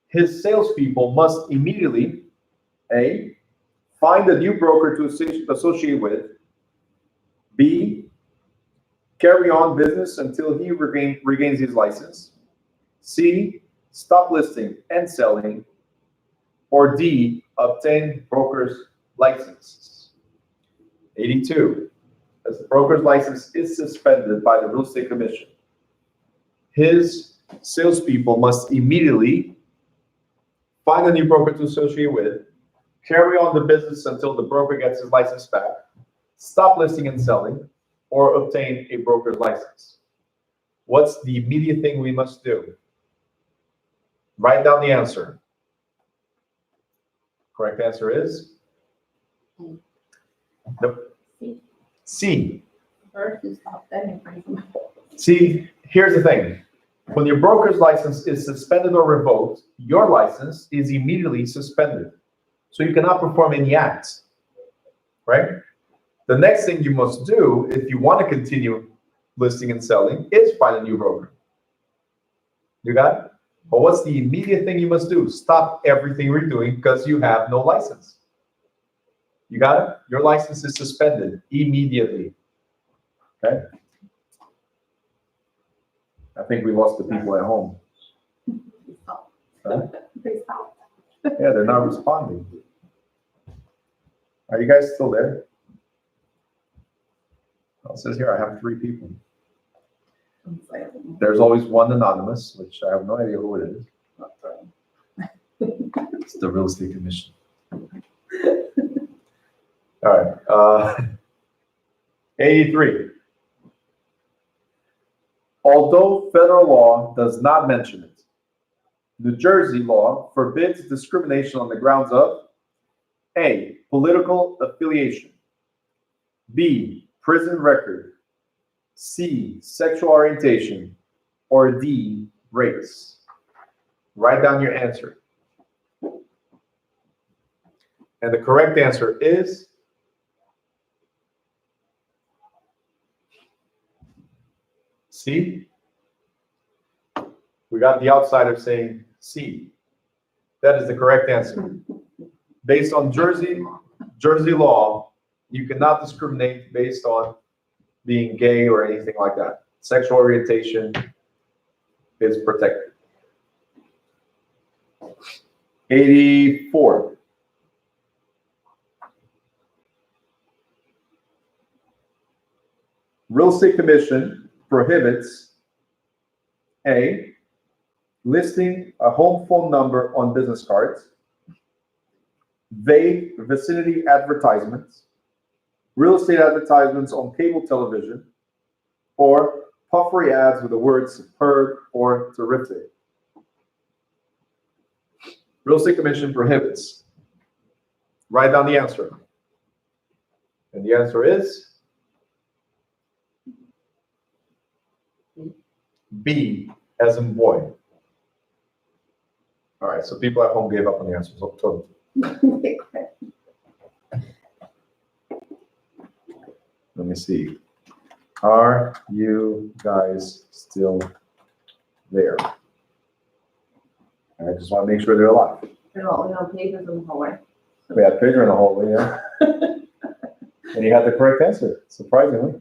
His salespeople must immediately, A, find a new broker to associate with, B, carry on business until he regains his license, C, stop listing and selling, or D, obtain broker's licenses. 82, as the broker's license is suspended by the real estate commission, his salespeople must immediately find a new broker to associate with, carry on the business until the broker gets his license back, stop listing and selling, or obtain a broker's license. What's the immediate thing we must do? Write down the answer. Correct answer is? Nope. C.
First, you stop them and bring them.
See, here's the thing. When your broker's license is suspended or revoked, your license is immediately suspended. So you cannot perform any acts, right? The next thing you must do, if you want to continue listing and selling, is find a new broker. You got it? But what's the immediate thing you must do? Stop everything you're doing because you have no license. You got it? Your license is suspended immediately. Okay? I think we lost the people at home. Huh?
They stop.
Yeah, they're not responding. Are you guys still there? Well, it says here I have 3 people. There's always one anonymous, which I have no idea who it is. It's the real estate commission. All right. 83. Although federal law does not mention it, New Jersey law forbids discrimination on the grounds of A, political affiliation, B, prison record, C, sexual orientation, or D, race. Write down your answer. And the correct answer is C. We got the outsider saying C. That is the correct answer. Based on Jersey law, you cannot discriminate based on being gay or anything like that. Sexual orientation is protected. 84. Real estate commission prohibits A, listing a home phone number on business cards, vague vicinity advertisements, real estate advertisements on cable television, or puffery ads with the words superb or terrific. Real estate commission prohibits. Write down the answer. And the answer is B, as in boy. All right, so people at home gave up on the answer. So, let me see. Are you guys still there? I just want to make sure they're alive.
They're all on pages in the hallway.
We had Pedro in the hallway, yeah. And he had the correct answer, surprisingly.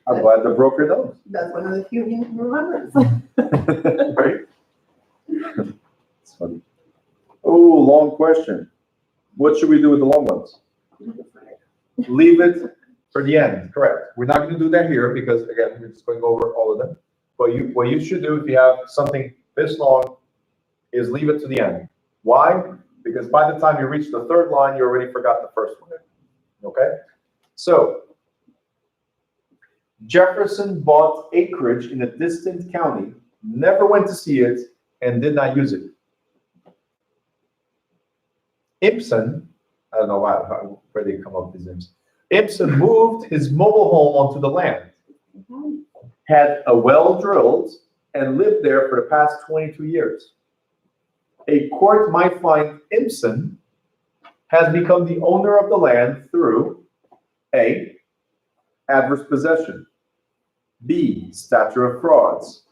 I'm glad the broker knows.
That's one of the few he remembers.
Right? It's funny. Oh, long question. What should we do with the long ones? Leave it for the end, correct. We're not going to do that here because, again, we're just going over all of them. But what you should do if you have something this long is leave it to the end. Why? Because by the time you reach the 3rd line, you already forgot the first one. Okay? So, Jefferson bought acreage in a distant county, never went to see it, and did not use it. Ibsen, I don't know where they come up with these names. Ibsen moved his mobile home onto the land, had a well drilled, and lived there for the past 22 years. A court might find Ibsen has become the owner of the land through A, adverse possession, B, statute of frauds,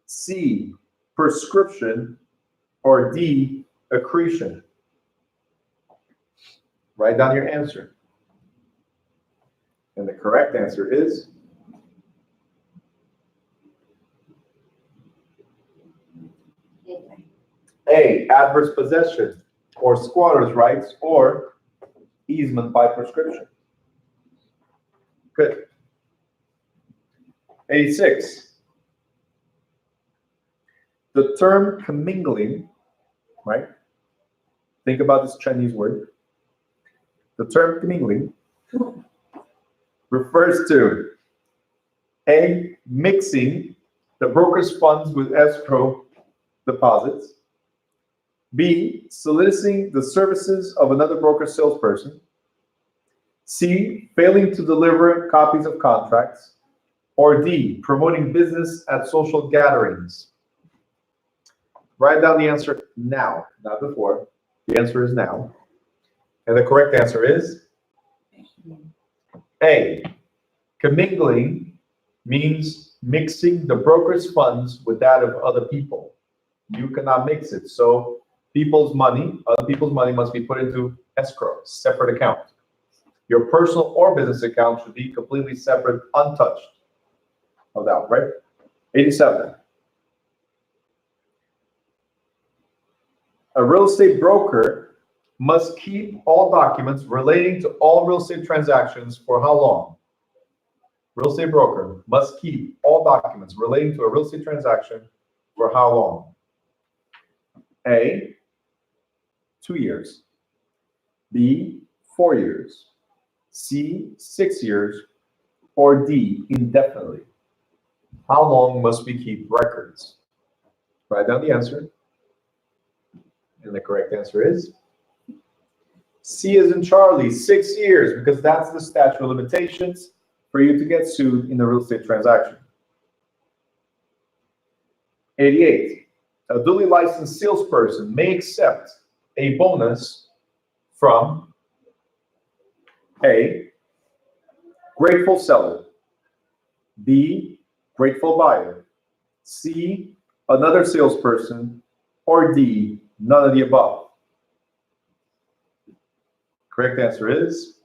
C, prescription, or D, accretion. Write down your answer. And the correct answer is A, adverse possession, or squatter's rights, or easement by prescription. Good. 86. The term commingling, right? Think about this Chinese word. The term commingling refers to A, mixing the broker's funds with escrow deposits. B, soliciting the services of another broker salesperson. C, failing to deliver copies of contracts. Or D, promoting business at social gatherings. Write down the answer now, not before. The answer is now. And the correct answer is A. Commingling means mixing the broker's funds with that of other people. You cannot mix it. So other people's money must be put into escrow, separate account. Your personal or business account should be completely separate, untouched of that, right? 87. A real estate broker must keep all documents relating to all real estate transactions for how long? Real estate broker must keep all documents relating to a real estate transaction for how long? A, 2 years. B, 4 years. C, 6 years. Or D, indefinitely. How long must we keep records? Write down the answer. And the correct answer is C as in Charlie, 6 years, because that's the statute of limitations for you to get sued in a real estate transaction. 88. A duly licensed salesperson may accept a bonus from A, grateful seller. B, grateful buyer. C, another salesperson. Or D, none of the above. Correct answer is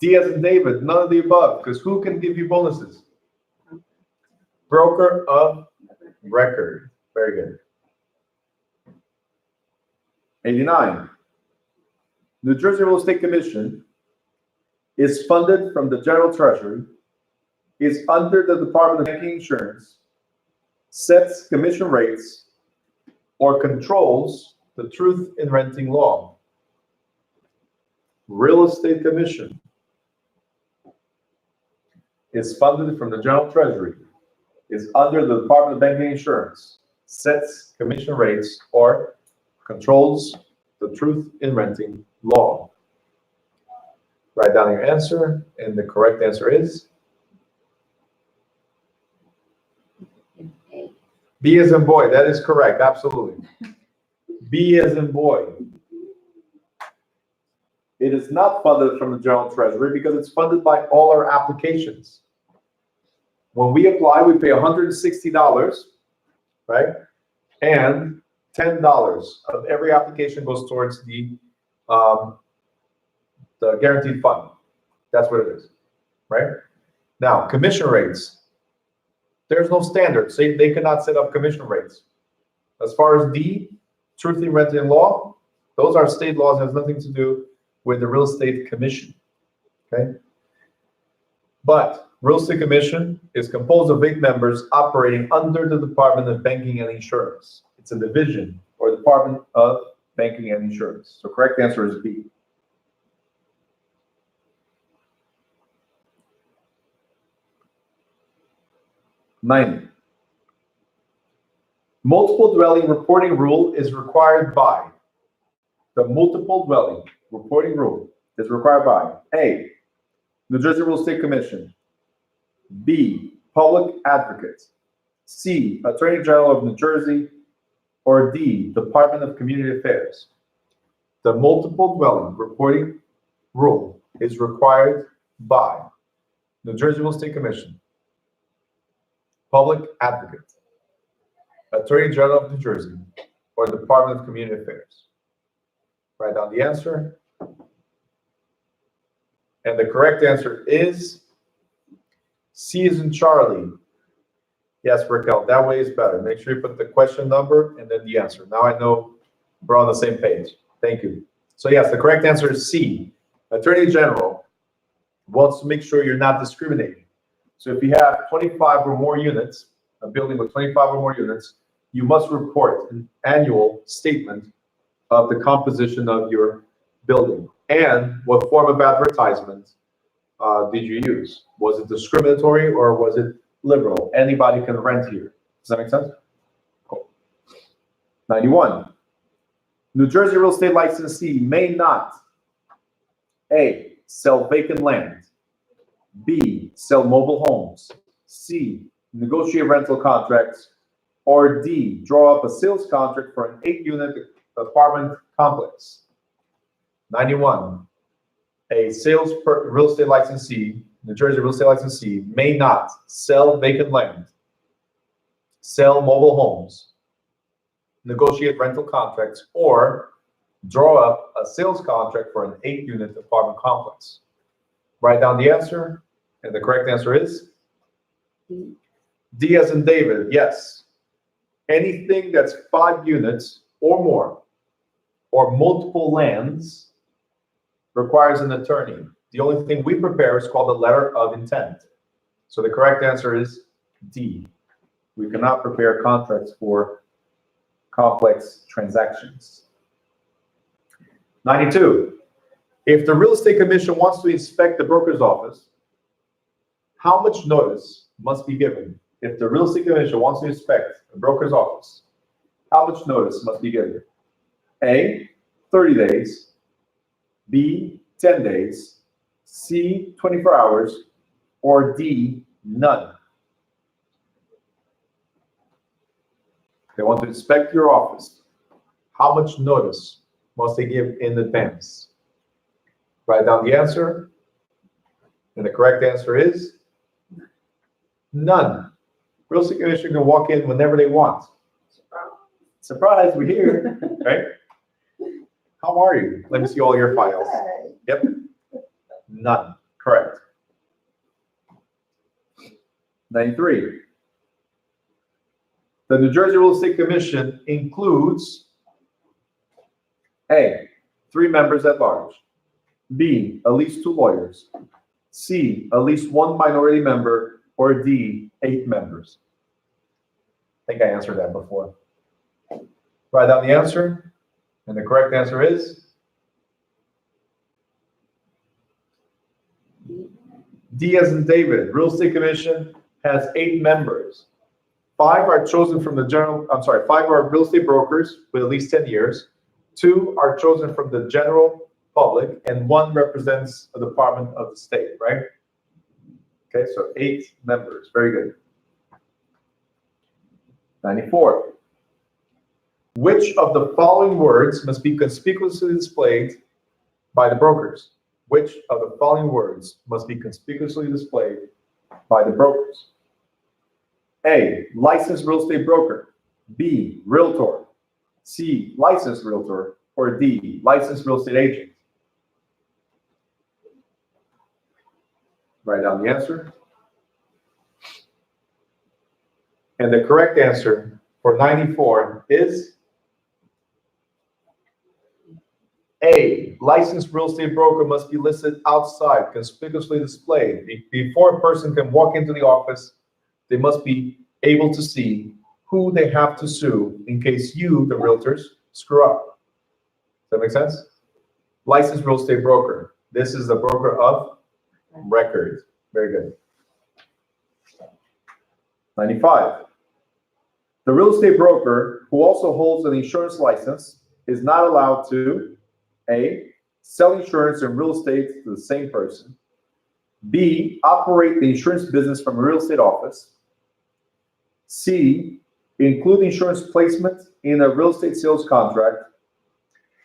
D as in David, none of the above, because who can give you bonuses? Broker of record. Very good. 89. New Jersey Real Estate Commission is funded from the General Treasury, is under the Department of Banking and Insurance, sets commission rates, or controls the truth in renting law. Real Estate Commission is funded from the General Treasury, is under the Department of Banking and Insurance, sets commission rates, or controls the truth in renting law. Write down your answer, and the correct answer is B as in boy. That is correct, absolutely. B as in boy. It is not funded from the General Treasury because it's funded by all our applications. When we apply, we pay $160, right? And $10 of every application goes towards the guaranteed fund. That's what it is, right? Now, commission rates. There's no standards. They cannot set up commission rates. As far as D, truth in renting law, those are state laws, has nothing to do with the real estate commission, okay? But real estate commission is composed of 8 members operating under the Department of Banking and Insurance. It's a division or Department of Banking and Insurance. So correct answer is B. Nine. Multiple dwelling reporting rule is required by. The multiple dwelling reporting rule is required by A, New Jersey Real Estate Commission. B, Public Advocate. C, Attorney General of New Jersey. Or D, Department of Community Affairs. The multiple dwelling reporting rule is required by New Jersey Real Estate Commission, Public Advocate, Attorney General of New Jersey, or Department of Community Affairs. Write down the answer. And the correct answer is C as in Charlie. Yes, Raquel, that way is better. Make sure you put the question number and then the answer. Now I know We're on the same page. Thank you. So yes, the correct answer is C. Attorney General wants to make sure you're not discriminating. So if you have 25 or more units, a building with 25 or more units, you must report an annual statement of the composition of your building and what form of advertisement did you use? Was it discriminatory or was it liberal? Anybody can rent here. Does that make sense? Cool. 91. New Jersey real estate licensee may not A, sell vacant land, B, sell mobile homes, C, negotiate rental contracts, or D, draw up a sales contract for an 8-unit apartment complex. 91. A real estate licensee, New Jersey real estate licensee, may not sell vacant land, sell mobile homes, negotiate rental contracts, or draw up a sales contract for an 8-unit apartment complex. Write down the answer, and the correct answer is D as in David, yes. Anything that's 5 units or more, or multiple lands, requires an attorney. The only thing we prepare is called a letter of intent. So the correct answer is D. We cannot prepare contracts for complex transactions. 92. If the real estate commission wants to inspect the broker's office, how much notice must be given? If the real estate commission wants to inspect the broker's office, how much notice must be given? A, 30 days, B, 10 days, C, 24 hours, or D, none. They want to inspect your office. How much notice must they give in advance? Write down the answer, and the correct answer is none. Real estate commission can walk in whenever they want. Surprise, we're here, right? How are you? Let me see all your files. Yep. None. Correct. 93. The New Jersey Real Estate Commission includes A, 3 members at large, B, at least 2 lawyers, C, at least 1 minority member, or D, 8 members. I think I answered that before. Write down the answer, and the correct answer is D as in David. Real Estate Commission has 8 members. 5 are chosen from the 5 are real estate brokers with at least 10 years. 2 are chosen from the general public, and 1 represents a department of the state, right? Okay, so 8 members. Very good. 94. Which of the following words must be conspicuously displayed by the brokers? Which of the following words must be conspicuously displayed by the brokers? A, licensed real estate broker. B, realtor. C, licensed realtor. Or D, licensed real estate agent. Write down the answer. And the correct answer for 94 is A, licensed real estate broker must be listed outside, conspicuously displayed. Before a person can walk into the office, they must be able to see who they have to sue in case you, the realtors, screw up. Does that make sense? Licensed real estate broker. This is the broker of record. Very good. 95. The real estate broker who also holds an insurance license is not allowed to A, sell insurance and real estate to the same person. B, operate the insurance business from a real estate office. C, include insurance placement in a real estate sales contract.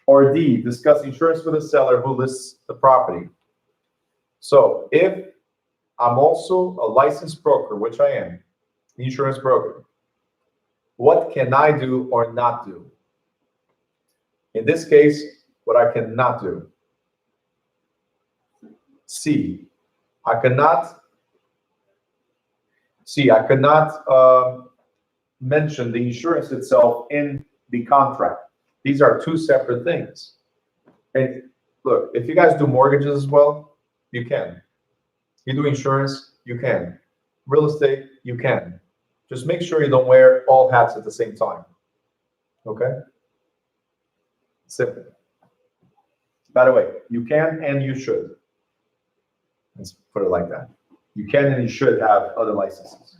Or D, discuss insurance with a seller who lists the property. So if I'm also a licensed broker, which I am, insurance broker, what can I do or not do? In this case, what I cannot do. C, I cannot mention the insurance itself in the contract. These are two separate things. And look, if you guys do mortgages as well, you can. You do insurance, you can. Real estate, you can. Just make sure you don't wear all hats at the same time. Okay? Simple. By the way, you can and you should. Let's put it like that. You can and you should have other licenses.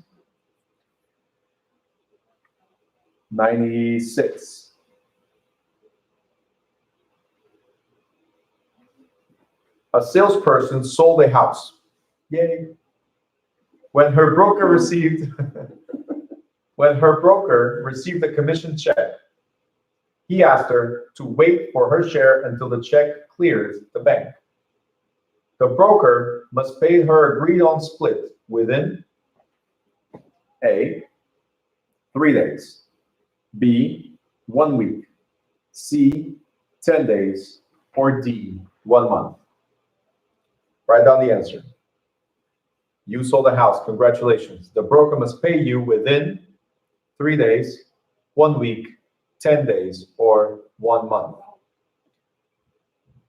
96. A salesperson sold a house. Yay. When her broker received a commission check, he asked her to wait for her share until the check clears the bank. The broker must pay her agreed on split within A, 3 days, B, 1 week, C, 10 days, or D, 1 month. Write down the answer. You sold a house, congratulations. The broker must pay you within 3 days, 1 week, 10 days, or 1 month.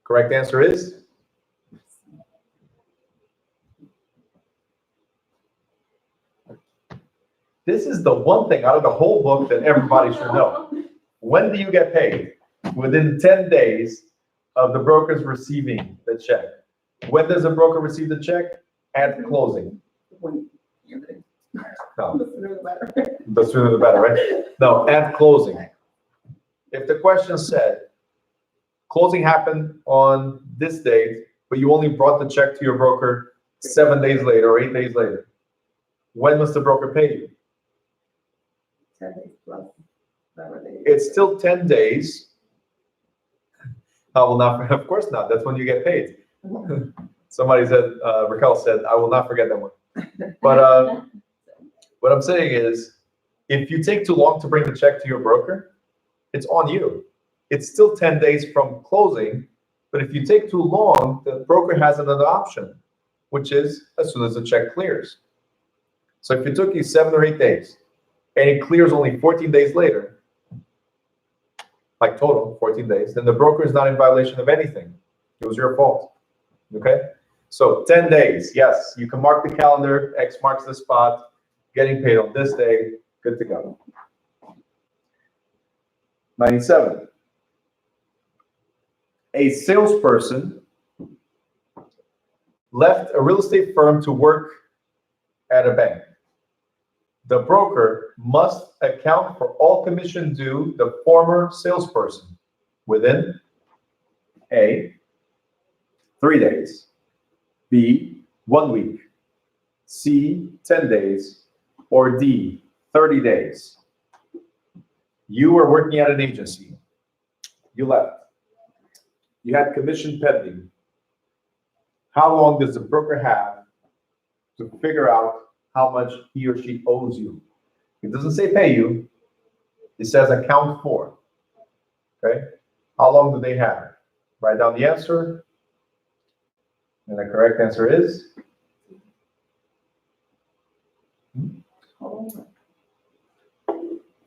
Correct answer is? This is the one thing out of the whole book that everybody should know. When do you get paid? Within 10 days of the broker's receiving the check. When does the broker receive the check? At closing.
When
No,
the sooner the better.
the sooner the better, right? No, at closing. If the question said, closing happened on this date, but you only brought the check to your broker 7 days later or 8 days later, when must the broker pay you?
10 days plus. Whatever they-
It's still 10 days. I will not, of course not, that's when you get paid. Somebody said, Raquel said, I will not forget that one. But what I'm saying is, if you take too long to bring the check to your broker, it's on you. It's still 10 days from closing, but if you take too long, the broker has another option, which is as soon as the check clears. So if it took you 7 or 8 days, and it clears only 14 days later, like total 14 days, then the broker is not in violation of anything. It was your fault. Okay? So 10 days, yes, you can mark the calendar, X marks the spot, getting paid on this day, good to go. 97. A salesperson left a real estate firm to work at a bank. The broker must account for all commission due the former salesperson within A, 3 days, B, 1 week, C, 10 days, or D, 30 days. You were working at an agency. You left. You had commission pending. How long does the broker have to figure out how much he or she owes you? It doesn't say pay you. It says account for. Okay? How long do they have? Write down the answer. And the correct answer is?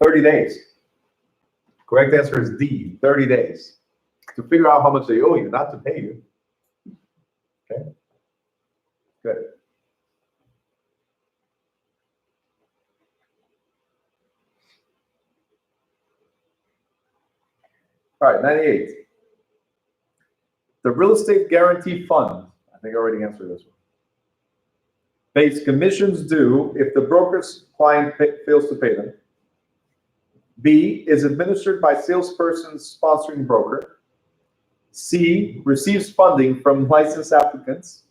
30 days. Correct answer is D, 30 days. To figure out how much they owe you, not to pay you. Okay? Good. All right, 98. The Real Estate Guarantee Fund, I think I already answered this one, pays commissions due if the broker's client fails to pay them. B, is administered by salesperson's sponsoring broker. C, receives funding from licensed applicants.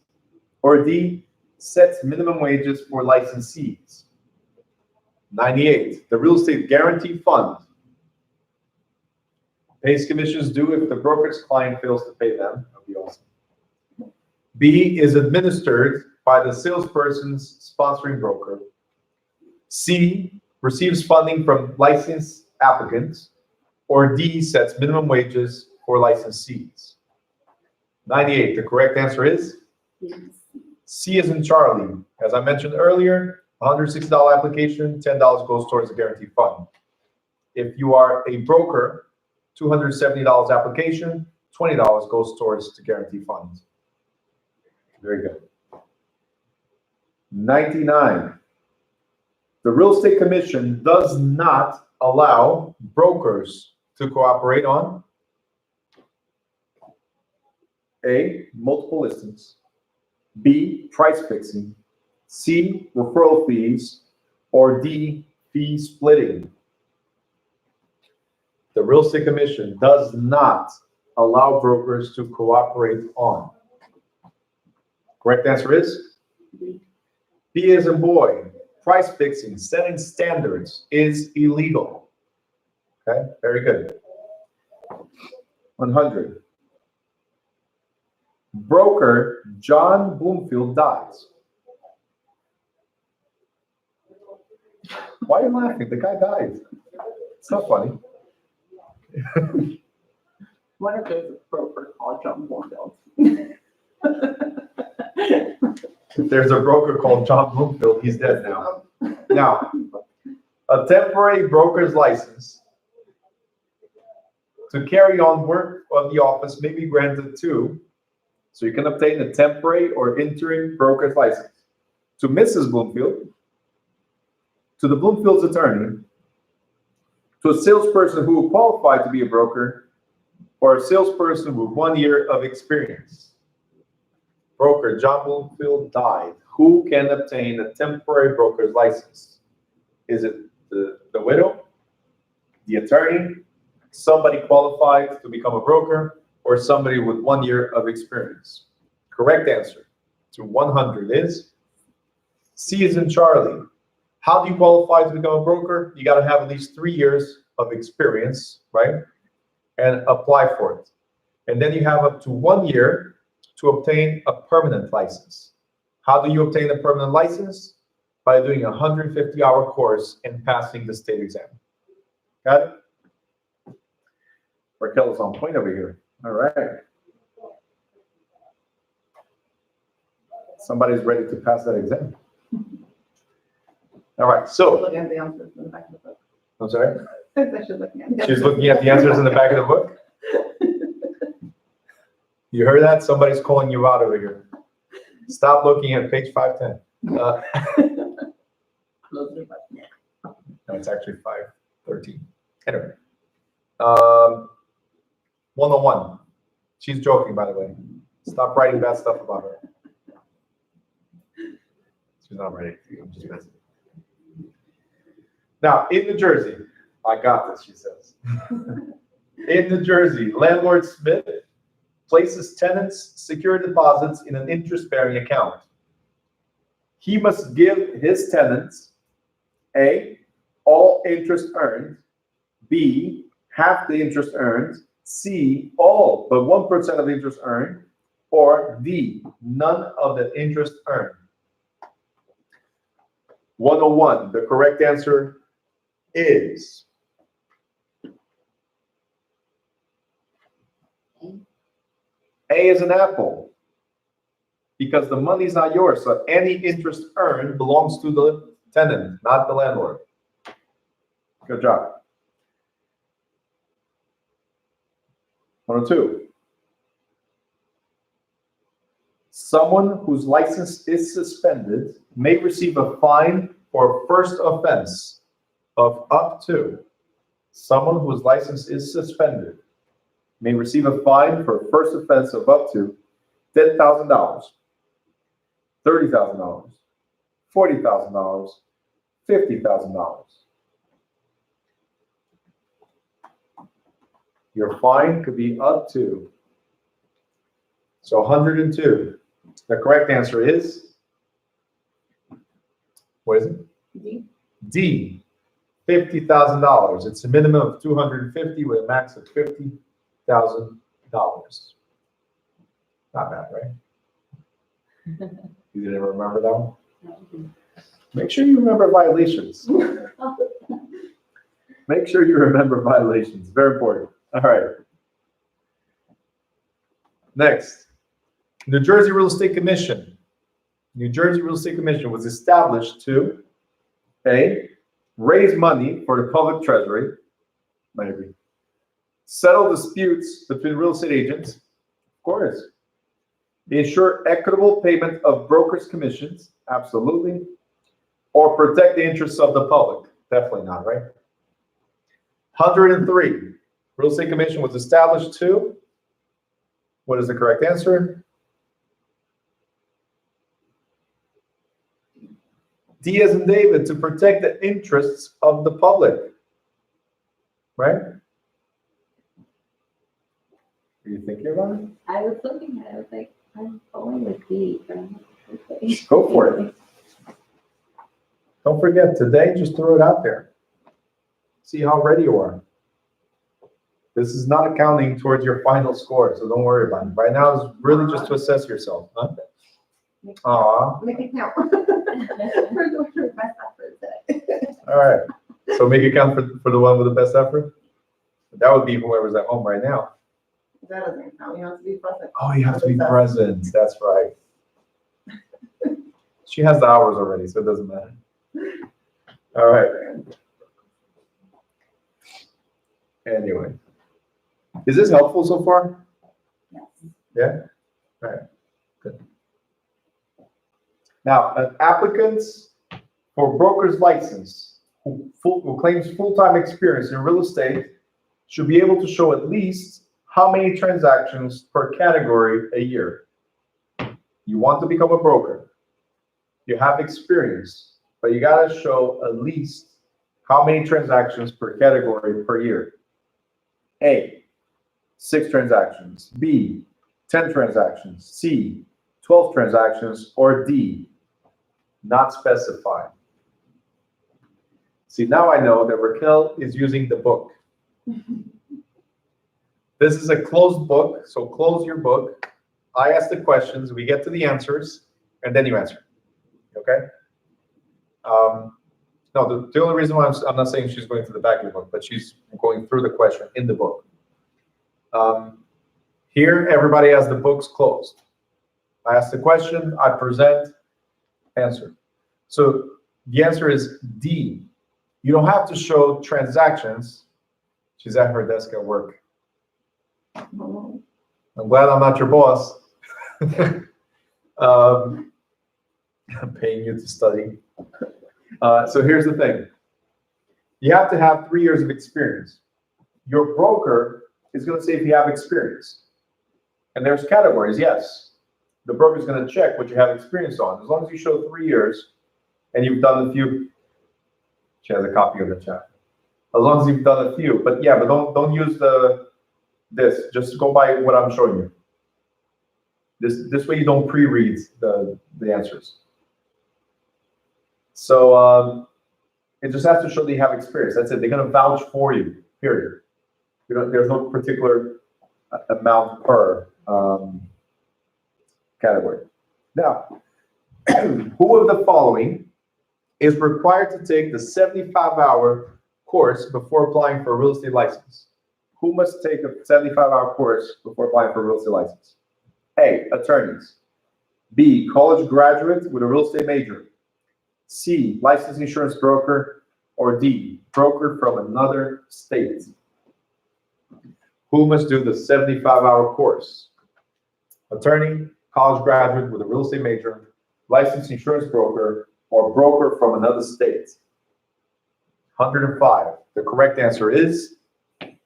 Or D, sets minimum wages for licensees. 98, the Real Estate Guarantee Fund pays commissions due if the broker's client fails to pay them. That would be awesome. B, is administered by the salesperson's sponsoring broker. C, receives funding from licensed applicants. Or D, sets minimum wages for licensees. 98, the correct answer is?
Yes.
C is in Charlie. As I mentioned earlier, $160 application, $10 goes towards the guarantee fund. If you are a broker $270 application, $20 goes towards the guarantee fund. Very good. 99. The real estate commission does not allow brokers to cooperate on A, multiple listings, B, price fixing, C, referral fees, or D, fee splitting. The real estate commission does not allow brokers to cooperate on. Correct answer is B as in boy. Price fixing, setting standards is illegal. Okay, very good. 100. Broker John Bloomfield dies. Why are you laughing? The guy died. It's not funny.
What if there's a broker called John Bloomfield?
If there's a broker called John Bloomfield, he's dead now. Now, a temporary broker's license to carry on work of the office may be granted to, so you can obtain a temporary or interim broker's license, to Mrs. Bloomfield, to the Bloomfield's attorney, to a salesperson who will qualify to be a broker, or a salesperson with 1 year of experience. Broker John Bloomfield died. Who can obtain a temporary broker's license? Is it the widow, the attorney, somebody qualified to become a broker, or somebody with 1 year of experience? Correct answer to 100 is C as in Charlie. How do you qualify to become a broker? You got to have at least 3 years of experience, right? And apply for it. And then you have up to 1 year to obtain a permanent license. How do you obtain a permanent license? By doing a 150-hour course and passing the state exam. Got it? Raquel is on point over here. All right. Somebody's ready to pass that exam. All right, so.
Look at the answers in the back of the book.
I'm sorry?
I should look at the
She's looking at the answers in the back of the book? You heard that? Somebody's calling you out over here. Stop looking at page 510. No, it's actually 513. Anyway. 101. She's joking, by the way. Stop writing bad stuff about her. She's not ready. I'm just messing. Now, in New Jersey, I got this, she says. In New Jersey, landlord Smith places tenants' secure deposits in an interest-bearing account. He must give his tenants A, all interest earned, B, half the interest earned, C, all but 1% of interest earned, or D, none of the interest earned. 101, the correct answer is A as an apple, because the money's not yours, so any interest earned belongs to the tenant, not the landlord. Good job. 102. Someone whose license is suspended may receive a fine for first offense of up to. Someone whose license is suspended may receive a fine for first offense of up to $10,000, $30,000, $40,000, $50,000. Your fine could be up to. So 102. The correct answer is, what is it?
D.
D, $50,000. It's a minimum of 250 with a max of $50,000. Not bad, right? You didn't remember that one? Make sure you remember violations. Make sure you remember violations. Very important. All right. Next, New Jersey Real Estate Commission. New Jersey Real Estate Commission was established to A, raise money for the public treasury, maybe, Settle disputes between real estate agents, of course. Ensure equitable payment of brokers' commissions, absolutely. Or protect the interests of the public, definitely not, right? 103, real estate commission was established to, what is the correct answer? D as in David, to protect the interests of the public, right? Are you thinking about it?
I was looking at it, I was like, I'm going with D, but I'm not sure.
Go for it. Don't forget, today, just throw it out there. See how ready you are. This is not accounting towards your final score, so don't worry about it. Right now is really just to assess yourself, huh? Aw,
Make it count. We're doing our best effort today.
all right. So make it count for the one with the best effort? That would be whoever's at home right now.
That doesn't count, you have to be present.
Oh, you have to be present, that's right. She has the hours already, so it doesn't matter. All right. Anyway, is this helpful so far?
Yes.
Yeah? All right, good. Now, an applicant for broker's license who claims full-time experience in real estate should be able to show at least how many transactions per category a year. You want to become a broker. You have experience, but you gotta show at least how many transactions per category per year. A, 6 transactions. B, 10 transactions. C, 12 transactions. Or D, not specified. See, now I know that Raquel is using the book. This is a closed book, so close your book. I ask the questions, we get to the answers, and then you answer. Okay? No, the only reason why I'm not saying she's going through the back of the book, but she's going through the question in the book. Here, everybody has the books closed. I ask the question, I present, answer. So the answer is D. You don't have to show transactions. She's at her desk at work.
Oh.
I'm glad I'm not your boss. I'm paying you to study. So here's the thing. You have to have 3 years of experience. Your broker is going to say if you have experience. And there's categories, yes. The broker is going to check what you have experience on. As long as you show 3 years and you've done a few. She has a copy of the chat. As long as you've done a few. But yeah, but don't use this. Just go by what I'm showing you. This way you don't pre-read the answers. So it just has to show that you have experience. That's it. They're going to vouch for you, period. There's no particular amount per category. Now, who of the following is required to take the 75-hour course before applying for a real estate license? Who must take a 75-hour course before applying for a real estate license? A, attorneys. B, college graduate with a real estate major. C, licensed insurance broker. Or D, broker from another state. Who must do the 75-hour course? Attorney, college graduate with a real estate major, licensed insurance broker, or broker from another state. 105. The correct answer is
D.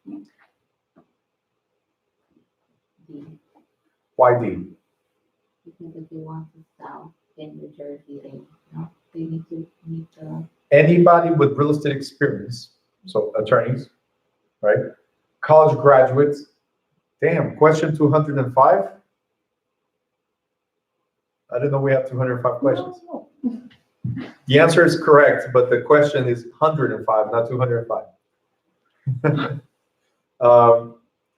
why D?
Because if they want to sell in New Jersey, they need to meet the.
Anybody with real estate experience, so attorneys, right? College graduates. Damn, question 205? I didn't know we had 205 questions.
No.
The answer is correct, but the question is 105, not 205.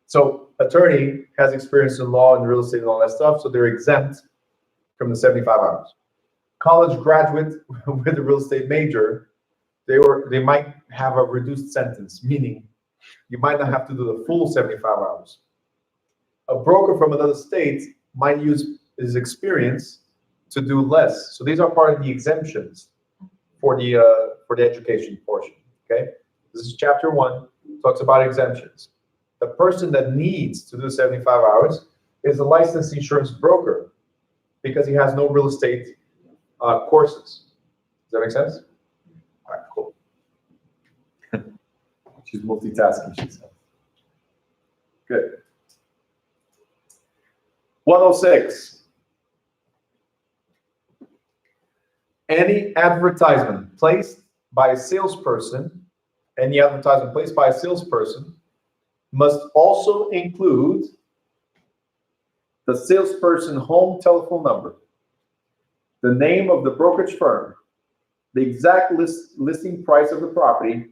So attorney has experience in law and real estate and all that stuff, so they're exempt from the 75 hours. College graduate with a real estate major, they might have a reduced sentence, meaning you might not have to do the full 75 hours. A broker from another state might use his experience to do less. So these are part of the exemptions for the education portion. Okay, this is chapter 1. Talks about exemptions. the person that needs to do 75 hours is a licensed insurance broker because he has no real estate courses. Does that make sense? All right, cool. She's multitasking, she said. Good. 106. Any advertisement placed by a salesperson, must also include the salesperson home telephone number, the name of the brokerage firm, the exact listing price of the property,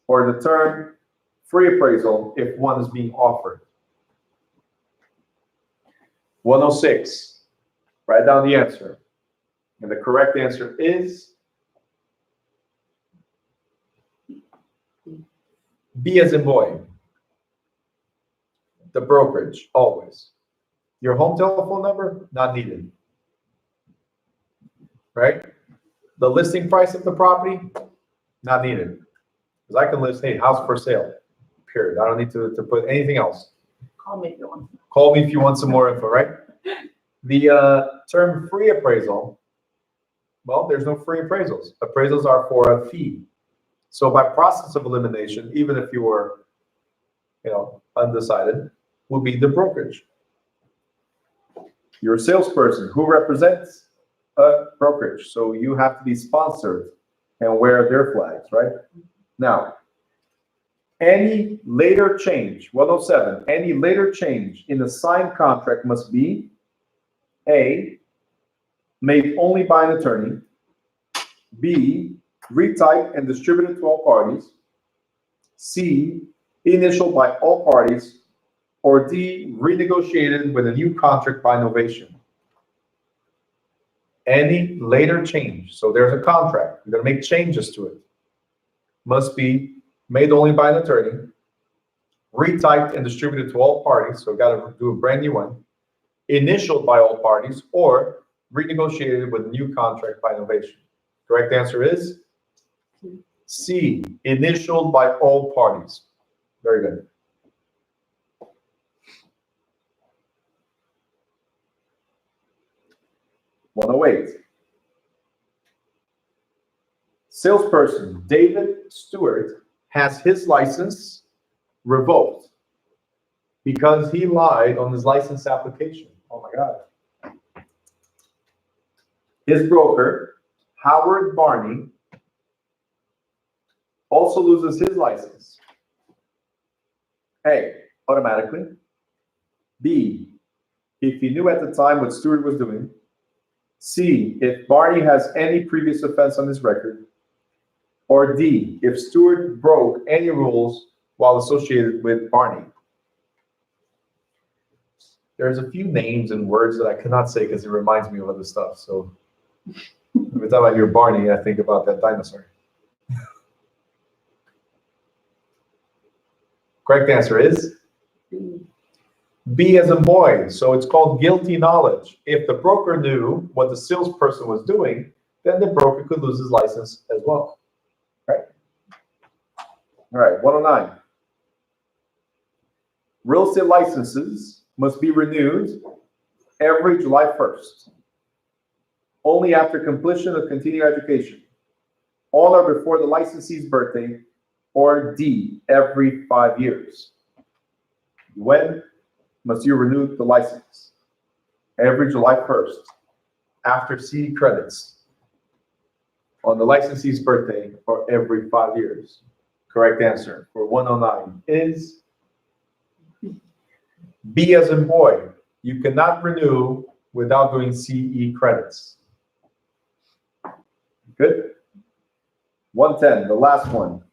or the term free appraisal if one is being offered. 106. Write down the answer. And the correct answer is B as in boy. The brokerage, always. Your home telephone number, not needed. Right? The listing price of the property, not needed. Because I can list, hey, house for sale, period. I don't need to put anything else.
Call me if you want.
Call me if you want some more info, right? The term free appraisal, well, there's no free appraisals. Appraisals are for a fee. So by process of elimination, even if you were, undecided, would be the brokerage. You're a salesperson who represents a brokerage, so you have to be sponsored and wear their flags, right? Now, any later change, 107, any later change in the signed contract must be A, made only by an attorney, B, retyped and distributed to all parties, C, initialed by all parties, or D, renegotiated with a new contract by novation. Any later change, so there's a contract, you're going to make changes to it, must be made only by an attorney, retyped and distributed to all parties, so got to do a brand new one, initialed by all parties, or renegotiated with a new contract by novation. Correct answer is C, initialed by all parties. Very good. $108. Salesperson David Stewart has his license revoked because he lied on his license application. Oh my God. His broker, Howard Barney, also loses his license. A, automatically. B, if he knew at the time what Stewart was doing. C, if Barney has any previous offense on his record. Or D, if Stewart broke any rules while associated with Barney. There's a few names and words that I cannot say because it reminds me of other stuff. So every time I hear Barney, I think about that dinosaur. Correct answer is B as in boy. So it's called guilty knowledge. If the broker knew what the salesperson was doing, then the broker could lose his license as well. Right? All right, 109. Real estate licenses must be renewed every July 1st. Only after completion of continuing education. On or before the licensee's birthday, or D, every 5 years. When must you renew the license? Every July 1st, after CD credits, on the licensee's birthday, or every 5 years. Correct answer for 109 is B as in boy. You cannot renew without doing CE credits. Good. 110, the last one.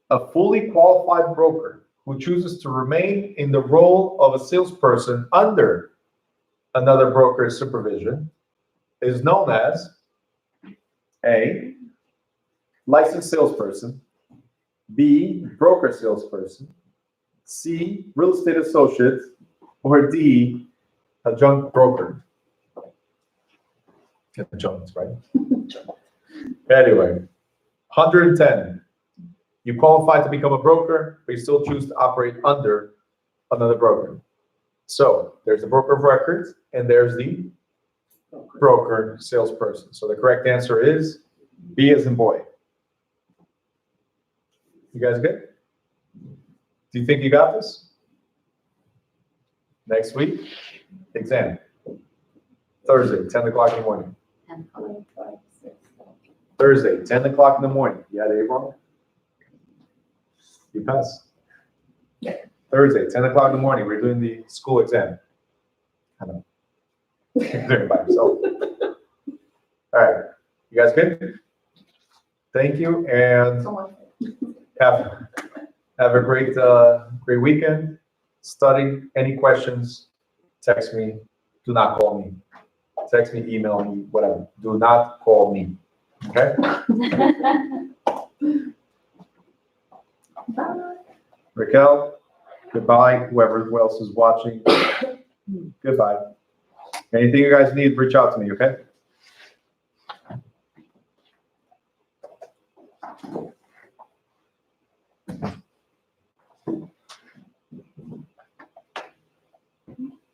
A fully qualified broker who chooses to remain in the role of a salesperson under another broker's supervision is known as A, licensed salesperson, B, broker salesperson, C, real estate associate, or D, adjunct broker. Adjunct, right? Anyway, 110. You qualify to become a broker, but you still choose to operate under another broker. So there's the broker of record, and there's the broker salesperson. So the correct answer is B as in boy. You guys good? Do you think you got this? Next week, exam. Thursday, 10 o'clock in the morning.
10 o'clock.
5, 6, 7.
Thursday, 10 o'clock in the morning. You had it wrong? You pass.
Yeah.
Thursday, 10 o'clock in the morning, we're doing the school exam. I know. You're doing it by yourself. All right, you guys good? Thank you, and
So much.
have a great weekend. Study. Any questions, text me. Do not call me. Text me, email me, whatever. Do not call me. Okay?
Bye.
Raquel, goodbye. Whoever else is watching, goodbye. Anything you guys need, reach out to me, okay?